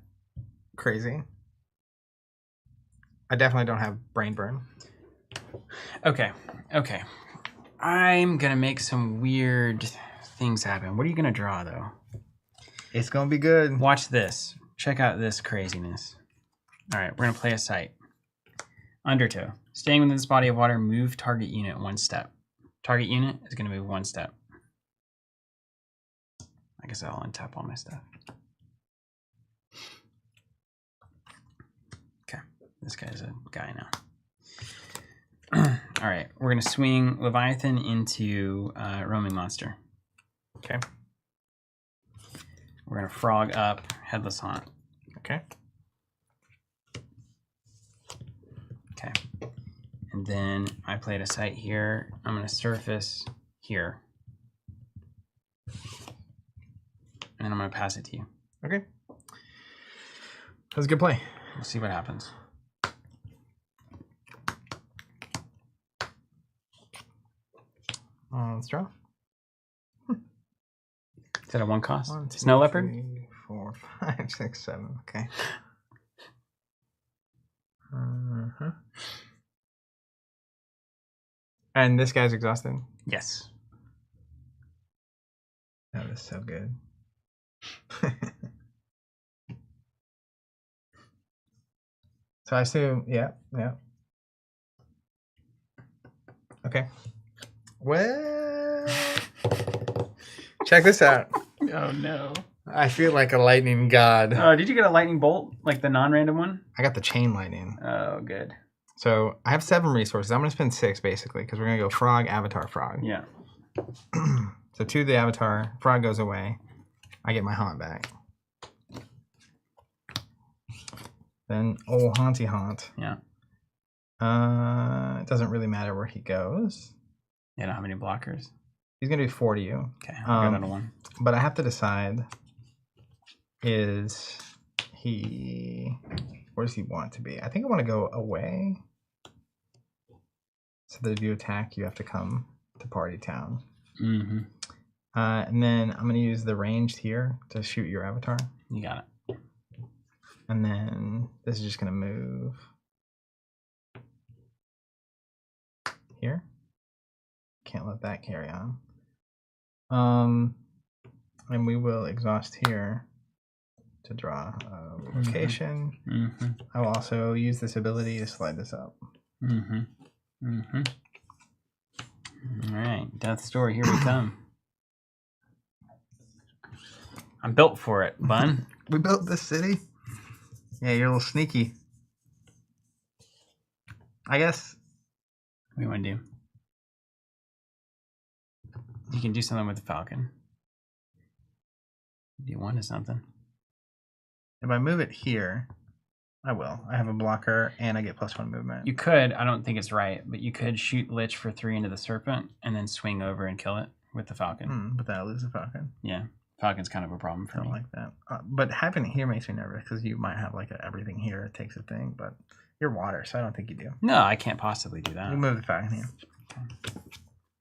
crazy. I definitely don't have brain burn. Okay. I'm gonna make some weird things happen. What are you gonna draw though? It's gonna be good. Watch this. Check out this craziness. All right, we're gonna play a site. Undertow. Staying within this body of water, move target unit 1 step. Target unit is gonna move 1 step. I guess I'll untap all my stuff. Okay, this guy's a guy now. All right, we're gonna swing Leviathan into Roaming Monster. Okay. We're gonna frog up Headless Haunt. Okay. Okay. And then I played a site here. I'm gonna surface here. And then I'm gonna pass it to you. Okay. That was a good play. We'll see what happens. Let's draw. Is that a 1 cost? 1, 2, Snow Leopard? 3, 4, 5, 6, 7. Okay. And this guy's exhausted. Yes. That is so good. So I assume, yeah. Okay. Well, check this out. Oh no. I feel like a lightning god. Oh, did you get a lightning bolt? Like the non-random one? I got the chain lightning. Oh, good. So I have 7 resources. I'm going to spend 6 basically because we're going to go frog, avatar, frog. Yeah. So 2 the avatar, frog goes away. I get my haunt back. Then old haunty haunt. Yeah. It doesn't really matter where he goes. You know how many blockers? He's going to do 4 to you. Okay, I'll go down to 1. But I have to decide, is he, where does he want to be? I think I want to go away. So that if you attack, you have to come to party town. Mm-hmm. And then I'm going to use the ranged here to shoot your avatar. You got it. And then this is just going to move here. Can't let that carry on. And we will exhaust here to draw a location. Mm-hmm. I will also use this ability to slide this up. Mm-hmm. Mm-hmm. All right, Death Story, here we come. I'm built for it, bun. We built this city. Yeah, you're a little sneaky. I guess. What do you want to do? You can do something with the Falcon. Do you want to something? If I move it here, I will. I have a blocker and I get +1 movement. You could, I don't think it's right, but you could shoot Lich for 3 into the Serpent and then swing over and kill it with the Falcon. But that'll lose the Falcon. Yeah, Falcon's kind of a problem I for don't me. like that. But having it here makes me nervous because you might have like everything here. It takes a thing, but you're water, so I don't think you do. No, I can't possibly do that. You move the Falcon here.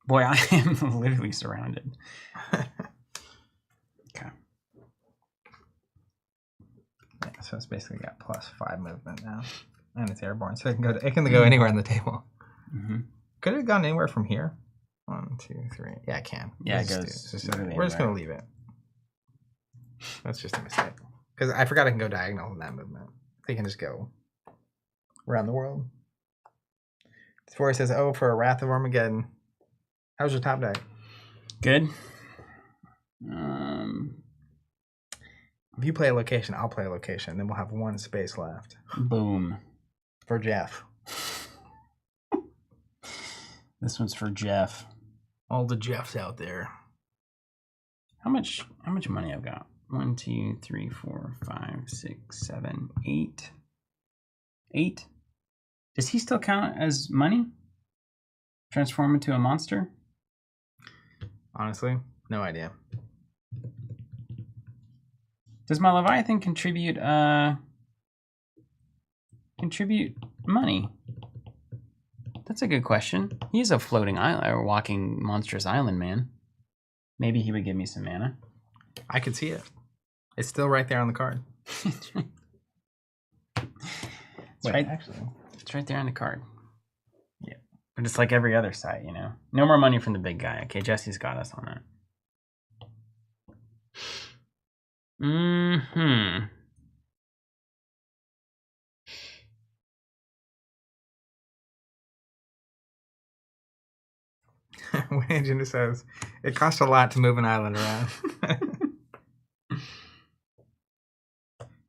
Boy, I am literally surrounded. Okay. Yeah, so it's basically got +5 movement now, and it's airborne, so it can go anywhere on the table. Mm-hmm. Could it have gone anywhere from here? 1, 2, 3. Yeah, it can. Yeah, it Let's goes. just literally we're just gonna anywhere. leave it. That's just a mistake because I forgot I can go diagonal in that movement. They can just go around the world. Before it says, "Oh, for a Wrath of Armageddon." How's your top deck? Good. If you play a location, I'll play a location. Then we'll have 1 space left Boom. for Jeff. This one's for Jeff. All the Jeffs out there. How much money I've got? 1, 2, 3, 4, 5, 6, 7, 8. 8. Does he still count as money? Transform into a monster? Honestly, no idea. Does my Leviathan contribute money? That's a good question. He's a floating island or walking monstrous island man. Maybe he would give me some mana. I could see it. It's still right there on the card. It's Wait, right. actually. It's right there on the card. Yeah. But it's like every other site, you know. No more money from the big guy. Okay, Jesse's got us on that. Mm-hmm. When Agenda says it costs a lot to move an island around.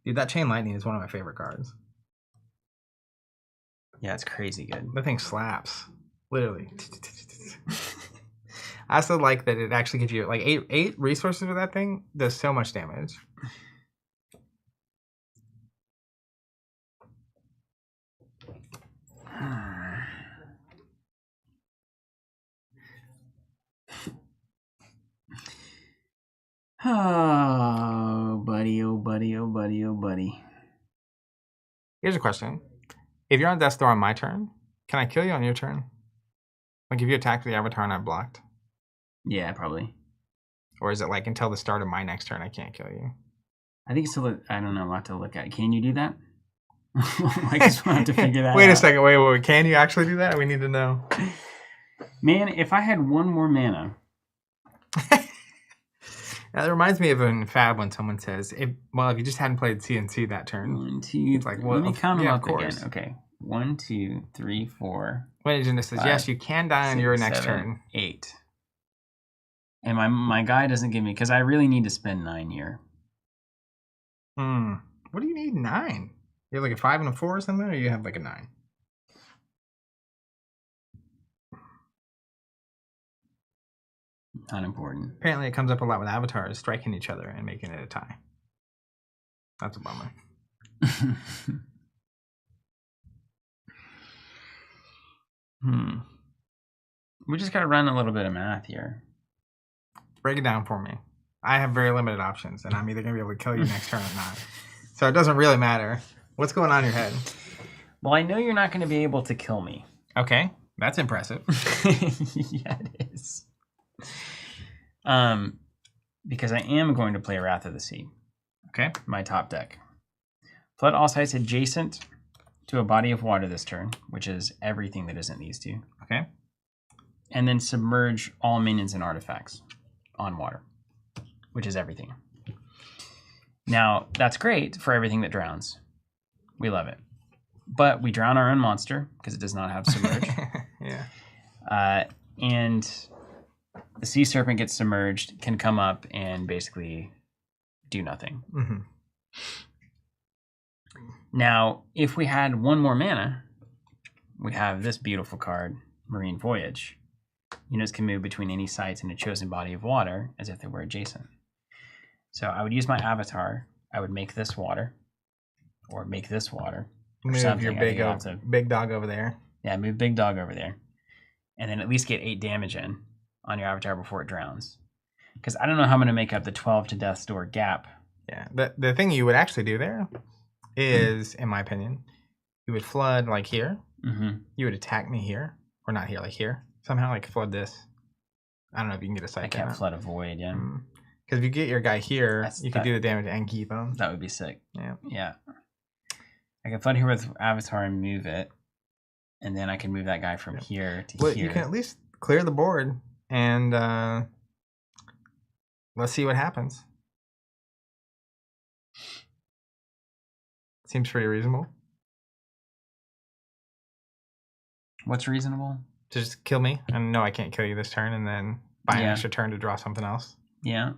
Dude, that Chain Lightning is one of my favorite cards. Yeah, it's crazy good. That thing slaps. Literally. I also like that it actually gives you like eight resources with that thing. Does so much damage. Oh, buddy, oh, buddy, oh, buddy, oh, buddy. Here's a question. If you're on death's door on my turn, can I kill you on your turn? Like if you attack the avatar and I'm blocked? Yeah, probably. Or is it like until the start of my next turn I can't kill you? I think it's still, I don't know, I'll have to look at it. Can you do that? I just want to figure that out. Wait a second, wait. Can you actually do that? We need to know. Man, if I had one more mana. That reminds me of in Fab when someone says, if you just hadn't played CNC that turn. 1, 2, It's like, well, let me count them yeah, up of course. again. Okay. 1, 2, 3, 4. When Agenda says, 5, yes, you can die on 6, your next 7, turn. 8. And my guy doesn't give me, because I really need to spend 9 here. What do you need 9? You have like a 5 and a 4 or something, or you have like a 9? Not important. Apparently it comes up a lot with avatars striking each other and making it a tie. That's a bummer. We just got to run a little bit of math here. Break it down for me. I have very limited options, and I'm either going to be able to kill you next turn or not. So it doesn't really matter. What's going on in your head? Well, I know you're not going to be able to kill me. Okay, that's impressive. Yeah, it is. Because I am going to play Wrath of the Sea. Okay. My top deck. Flood all sites adjacent to a body of water this turn, which is everything that isn't these two. Okay. And then submerge all minions and artifacts on water, which is everything. Now, that's great for everything that drowns. We love it. But we drown our own monster because it does not have submerge. Yeah. And the sea serpent gets submerged, can come up and basically do nothing. Mm-hmm. Now, if we had one more mana, we have this beautiful card, Marine Voyage. Units can move between any sites in a chosen body of water as if they were adjacent. So I would use my avatar. I would make this water, or make this water. Or Move something. your I think I'll have to- big dog over there. Yeah, move Big Dog over there. And then at least get 8 damage in on your avatar before it drowns. Because I don't know how I'm going to make up the 12 to death's door gap. Yeah. The thing you would actually do there is, in my opinion, you would flood like here. Mm-hmm. You would attack me here. Or not here, like here. Somehow like flood this. I don't know if you can get a sight. I can't flood a void, yeah. Because if you get your guy here, you could that- do the damage and keep him. That would be sick. Yeah. Yeah. I can flood here with avatar and move it. And then I can move that guy from here to Well, here. you can at least clear the board and let's see what happens. Seems pretty reasonable. What's reasonable? Just kill me. And no, I can't kill you this turn, and then buy an extra turn to draw something else. Yeah.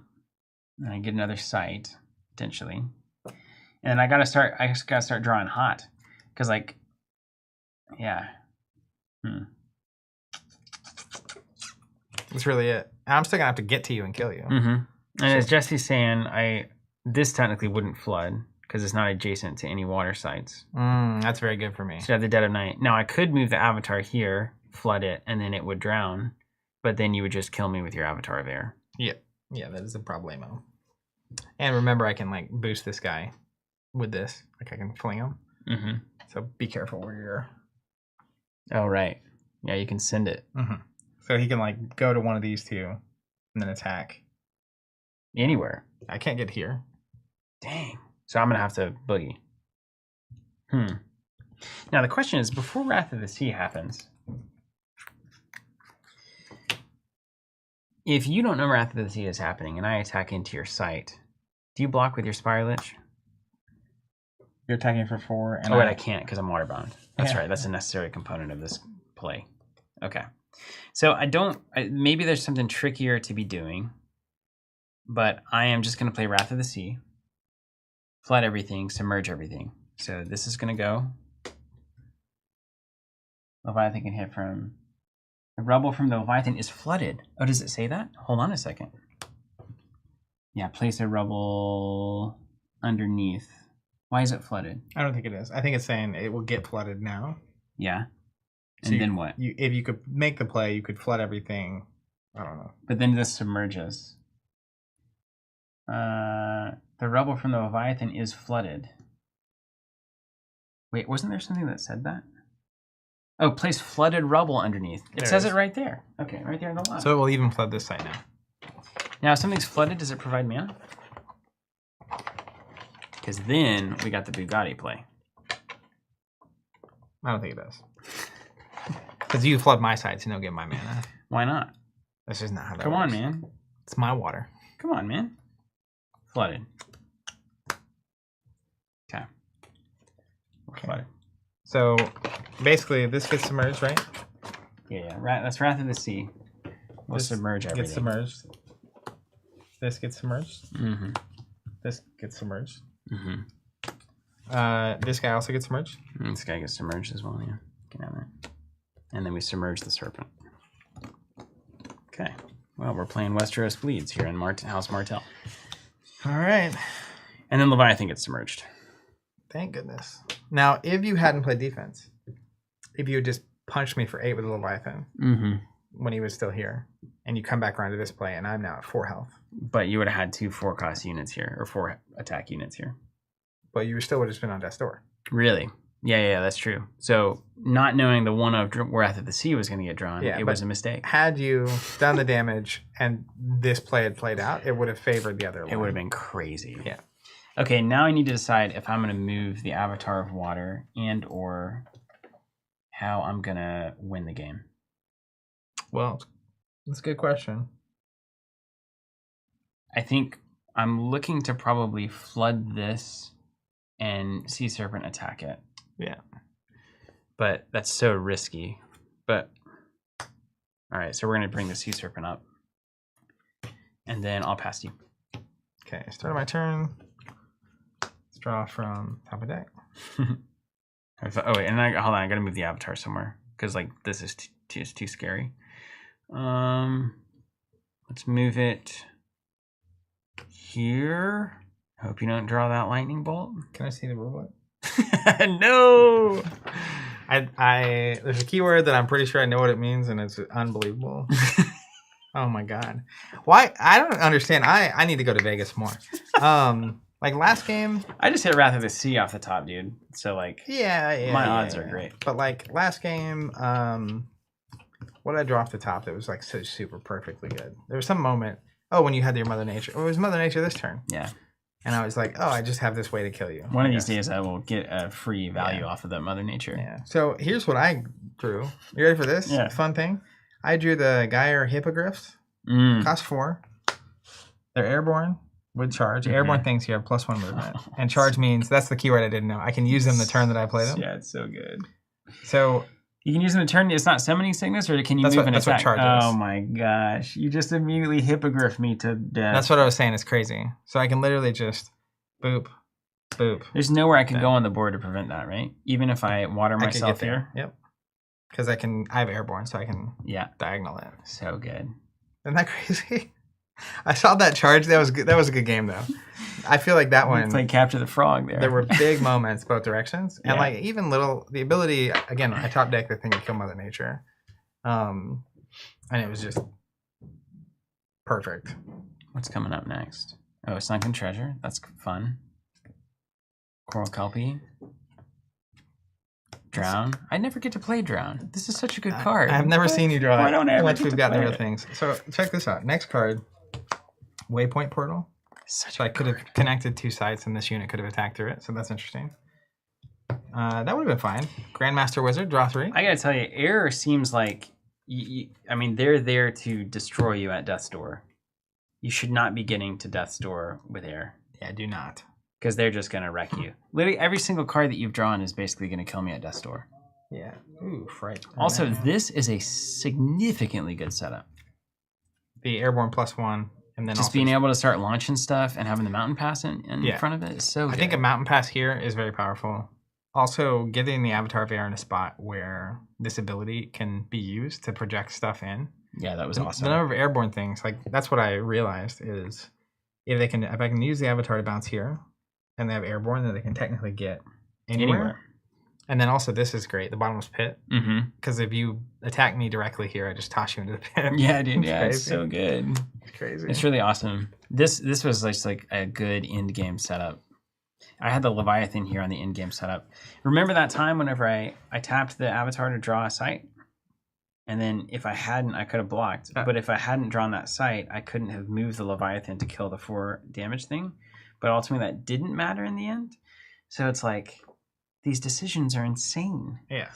And I get another sight, potentially. And I just gotta start drawing hot. Because like, yeah. That's really it. And I'm still gonna have to get to you and kill you. Mm-hmm. And as Jesse's saying, this technically wouldn't flood because it's not adjacent to any water sites. That's very good for me. So at the dead of night. Now I could move the avatar here, flood it, and then it would drown, but then you would just kill me with your avatar of air. Yeah, that is a problemo. And remember, I can like boost this guy with this. Like I can fling him. Mm-hmm. So be careful where you're. Oh right. Yeah, you can send it So he can like go to one of these two, and then attack. anywhere. I can't get here. Dang. So I'm gonna have to boogie. Now the question is, before Wrath of the Sea happens, if you don't know Wrath of the Sea is happening and I attack into your site, do you block with your Spire Lich? You're attacking for 4. And Oh wait, I can't because I'm waterbound. That's Yeah. right. That's a necessary component of this play. Okay. So maybe there's something trickier to be doing, but I am just going to play Wrath of the Sea, flood everything, submerge everything. So this is going to go. Leviathan can hit from... The rubble from the Leviathan is flooded. Oh, does it say that? Hold on a second. Yeah, place a rubble underneath. Why is it flooded? I don't think it is. I think it's saying it will get flooded now. Yeah. So And then what? If you could make the play, you could flood everything. I don't know. But then this submerges. The rubble from the Leviathan is flooded. Wait, wasn't there something that said that? Oh, place flooded rubble underneath. It There says it it right there. Okay, right there in the line. So it will even flood this site now. Now, if something's flooded, does it provide mana? Because then we got the Bugatti play. I don't think it does. Because you flood my sites and you'll get my mana. Why not? That's just not how that Come works. on, man. It's my water. Come on, man. Flooded. Okay. We're flooded. So basically, this gets submerged, right? Yeah. That's Wrath of the Sea. We'll This submerge everything. Gets submerged. This gets submerged. Mm-hmm. This gets submerged. Mm-hmm. This guy also gets submerged. This guy gets submerged as well, yeah. Get out there. And then we submerge the serpent. Okay. Well, we're playing Westeros Bleeds here in House Martell. All right. And then Leviathan gets submerged. Thank goodness. Now, if you hadn't played defense, if you had just punched me for 8 with a Leviathan when he was still here, and you come back around to this play, and I'm now at 4 health. But you would have had 2 4-cost units here, or 4 attack units here. But you still would have been on death's door. Really? Yeah, that's true. So, not knowing the one of Wrath of the Sea was going to get drawn, it was a mistake. Had you done the damage and this play had played out, it would have favored the other line. It would have been crazy. Yeah. Okay, now I need to decide if I'm going to move the Avatar of Water and or how I'm going to win the game. Well, that's a good question. I think I'm looking to probably flood this and Sea Serpent attack it. Yeah. But that's so risky. But, all right, so we're going to bring the Sea Serpent up. And then I'll pass you. Okay, start of my turn. Let's draw from top of deck. Oh, wait, and hold on, I got to move the Avatar somewhere. Because, like, this is too scary. Let's move it here. Hope you don't draw that lightning bolt. Can I see the rulebook? No. There's a keyword that I'm pretty sure I know what it means, and it's unbelievable. Oh my god. Why? I don't understand. I need to go to Vegas more. Like last game. I just hit Wrath of the Sea off the top, dude. So like, my odds are great. But like last game, what did I draw off the top that was like so super perfectly good? There was some moment. Oh, when you had your Mother Nature. Oh, it was Mother Nature this turn. Yeah. And I was like, oh, I just have this way to kill you. One of these days I will get a free value off of that Mother Nature. Yeah. So here's what I drew. You ready for this? Yeah. Fun thing. I drew the Gyre Hippogriffs. Cost 4. They're airborne with charge. Airborne things you have +1 movement. And charge means, that's the keyword I didn't know. I can use them the turn that I play them. Yeah, it's so good. So you can use them to turn. It's not summoning sickness, or can you move an that's attack? what charge is. Oh my gosh! You just immediately hippogriff me to death. that's what I was saying. It's crazy. So I can literally just boop, boop. There's nowhere I can go on the board to prevent that, right? Even if I water I could myself get there. here. Yep. Because I have airborne, so I can Yeah. diagonal it. So good. Isn't that crazy? I saw that charge. That was good. That was a good game though. I feel like that We one. played Capture the Frog there. There were big moments both directions, and Yeah. like even little the ability. Again, I top deck the thing to kill Mother Nature, and it was just perfect. What's coming up next? Oh, Sunken Treasure. That's fun. Coral Kelpie. Drown. I never get to play Drown. This is such a good card. I've never seen you draw Why it. don't I ever Once get we've to gotten play real it? things. So check this out. Next card, Waypoint Portal. Such So I could have connected 2 sites, and this unit could have attacked through it. So that's interesting. That would have been fine. Grandmaster Wizard, draw 3. I gotta tell you, Error seems like, I mean, they're there to destroy you at Death's Door. You should not be getting to Death's Door with Error. Yeah, do not. Because they're just gonna wreck you. Literally, every single card that you've drawn is basically gonna kill me at Death's Door. Yeah. Ooh, fright. Also, this is a significantly good setup. The Airborne +1, and then Just also being able to start launching stuff and having the Mountain Pass in Yeah. front of it is so good. I think a Mountain Pass here is very powerful. Also, getting the Avatar of Air in a spot where this ability can be used to project stuff in. Yeah, that was The awesome. number of airborne things, like that's what I realized is if I can use the Avatar to bounce here, and they have airborne, then they can technically get anywhere. And then also this is great, the bottomless pit, Mm-hmm. because if you attack me directly here, I just toss you into the pit. Yeah, dude. Yeah, it's crazy. so good. It's crazy. It's really awesome. This was just like a good end game setup. I had the Leviathan here on the end game setup. Remember that time whenever I tapped the Avatar to draw a site? And then if I hadn't, I could have blocked. But if I hadn't drawn that site, I couldn't have moved the Leviathan to kill the 4 damage thing. But ultimately that didn't matter in the end. So it's like, these decisions are insane. Yeah.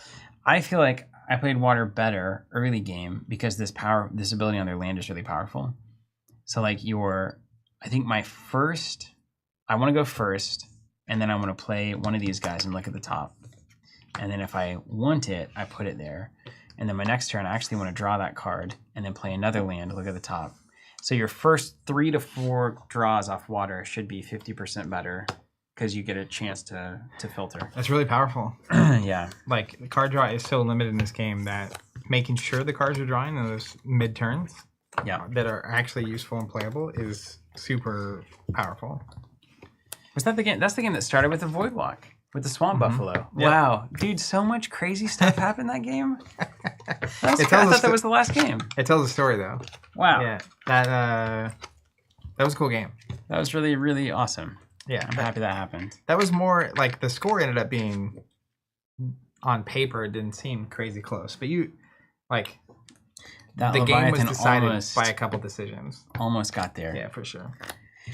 I feel like I played Water better early game because this ability on their land is really powerful. So like I think I want to go first, and then I want to play one of these guys and look at the top. And then if I want it, I put it there. And then my next turn, I actually want to draw that card and then play another land, look at the top. So your first 3 to 4 draws off Water should be 50% better because you get a chance to filter. That's really powerful. Yeah. Like, the card draw is so limited in this game that making sure the cards you're drawing in those mid-turns that are actually useful and playable is super powerful. Was that the game? That's the game that started with the Void Walk, with the Swamp Buffalo. Yeah. Wow. Dude, so much crazy stuff happened that game. I tells thought us that was the last game. It tells a story, though. Wow. Yeah. That was a cool game. That was really, really awesome. Yeah. I'm happy that happened. That was more, like, the score ended up being, on paper, it didn't seem crazy close. But That the game was Leviathan decided by a couple decisions. almost got there. Yeah, for sure.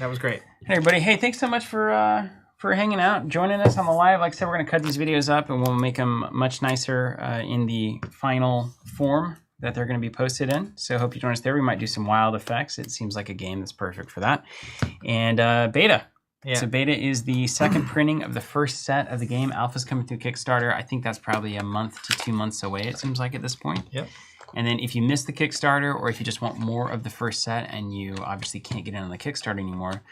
That was great. Hey, everybody. Hey, thanks so much for hanging out, joining us on the live. Like I said, we're going to cut these videos up, and we'll make them much nicer in the final form that they're going to be posted in. So I hope you join us there. We might do some wild effects. It seems like a game that's perfect for that. And beta. Yeah. So beta is the second printing of the first set of the game. Alpha's coming through Kickstarter. I think that's probably a month to 2 months away, it seems like, at this point. Yep. And then if you miss the Kickstarter, or if you just want more of the first set and you obviously can't get in on the Kickstarter anymore,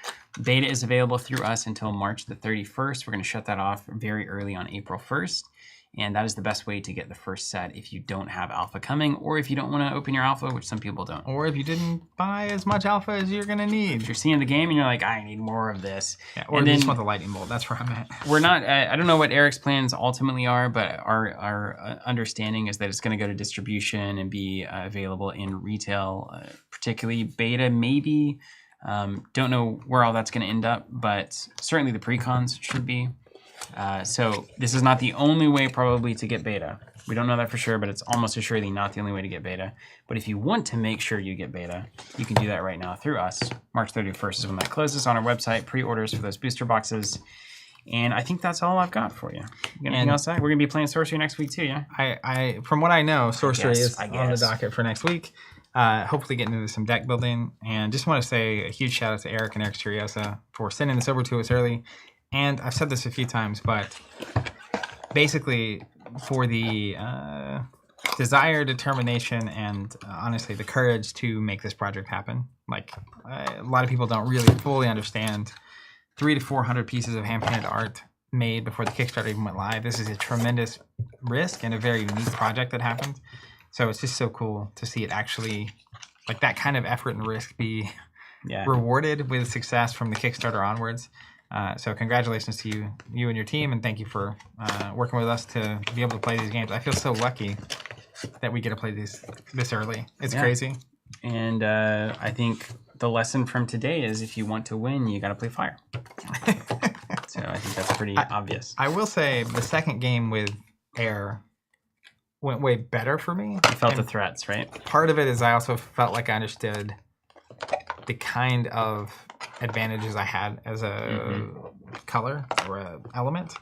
beta is available through us until March the 31st. We're going to shut that off very early on April 1st. And that is the best way to get the first set if you don't have alpha coming, or if you don't want to open your alpha, which some people don't. Or if you didn't buy as much alpha as you're going to need. If you're seeing the game and you're like, I need more of this. Yeah, or and if you then, just want the lightning bolt. That's where I'm at. We're not, I don't know what Eric's plans ultimately are, but our understanding is that it's going to go to distribution and be available in retail, particularly beta, maybe. Don't know where all that's going to end up, but certainly the Precons should be. So this is not the only way probably to get beta. We don't know that for sure, but it's almost assuredly not the only way to get beta. But if you want to make sure you get beta, you can do that right now through us. March 31st is when that closes on our website. Pre-orders for those booster boxes. And I think that's all I've got for you. You got anything else? We're going to be playing Sorcery next week too, yeah? I from what I know, Sorcery is I on the guess. docket for next week. Hopefully getting into some deck building. And just want to say a huge shout out to Eric and Eric Curiosa for sending this over to us early. And I've said this a few times, but basically for the desire, determination, and honestly the courage to make this project happen. Like a lot of people don't really fully understand 300 to 400 pieces of hand-painted art made before the Kickstarter even went live. This is a tremendous risk and a very unique project that happened. So it's just so cool to see it actually, like that kind of effort and risk be Yeah. rewarded with success from the Kickstarter onwards. So congratulations to you and your team, and thank you for working with us to be able to play these games. I feel so lucky that we get to play these this early. It's crazy. And I think the lesson from today is if you want to win, you got to play fire. So I think that's pretty obvious. I will say the second game with air went way better for me. You felt the threats, right? Part of it is I also felt like I understood the kind of advantages I had as a color or a element.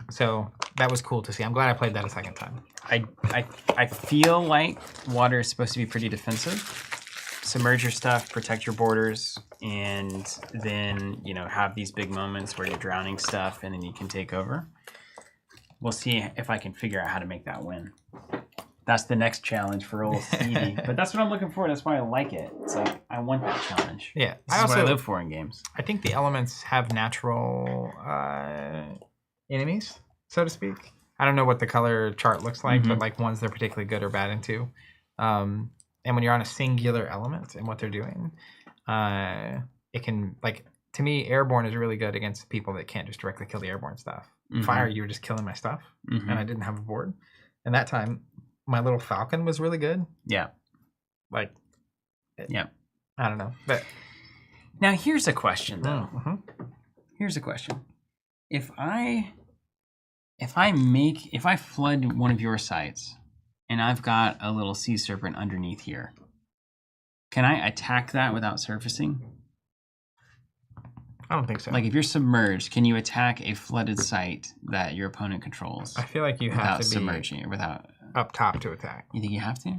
So that was cool to see. I'm glad I played that a second time. I feel like water is supposed to be pretty defensive. Submerge your stuff, protect your borders, and then, you know, have these big moments where you're drowning stuff and then you can take over. We'll see if I can figure out how to make that win. That's the next challenge for old Stevie. But that's what I'm looking for. That's why I like it. It's like, I want that challenge. Yeah. This is what I live for in games. I think the elements have natural enemies, so to speak. I don't know what the color chart looks like, but like ones they're particularly good or bad into. And when you're on a singular element and what they're doing, it can, like, to me, airborne is really good against people that can't just directly kill the airborne stuff. Fire, you were just killing my stuff, and I didn't have a board. And that time, my little falcon was really good. Yeah. Like, yeah. I don't know. But now here's a question, though. Here's a question. If I flood one of your sites and I've got a little sea serpent underneath here, can I attack that without surfacing? I don't think so. Like, if you're submerged, can you attack a flooded site that your opponent controls? I feel like you have to be submerging, without up top to attack. You think you have to?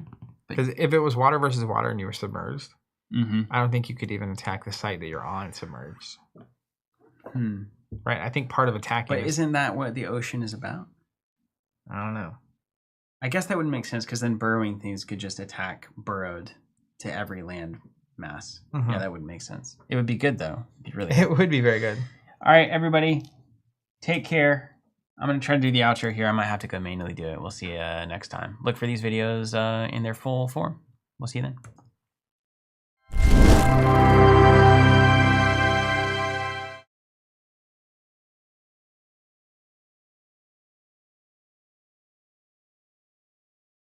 Because if it was water versus water and you were submerged, I don't think you could even attack the site that you're on submerged. Right? I think part of attacking. But isn't that what the ocean is about? I don't know. I guess that wouldn't make sense, because then burrowing things could just attack burrowed to every land mass. Yeah, that wouldn't make sense. It would be good, though. It'd be really good. It would be very good. All right, everybody. Take care. I'm going to try to do the outro here. I might have to go manually do it. We'll see you next time. Look for these videos in their full form. We'll see you then.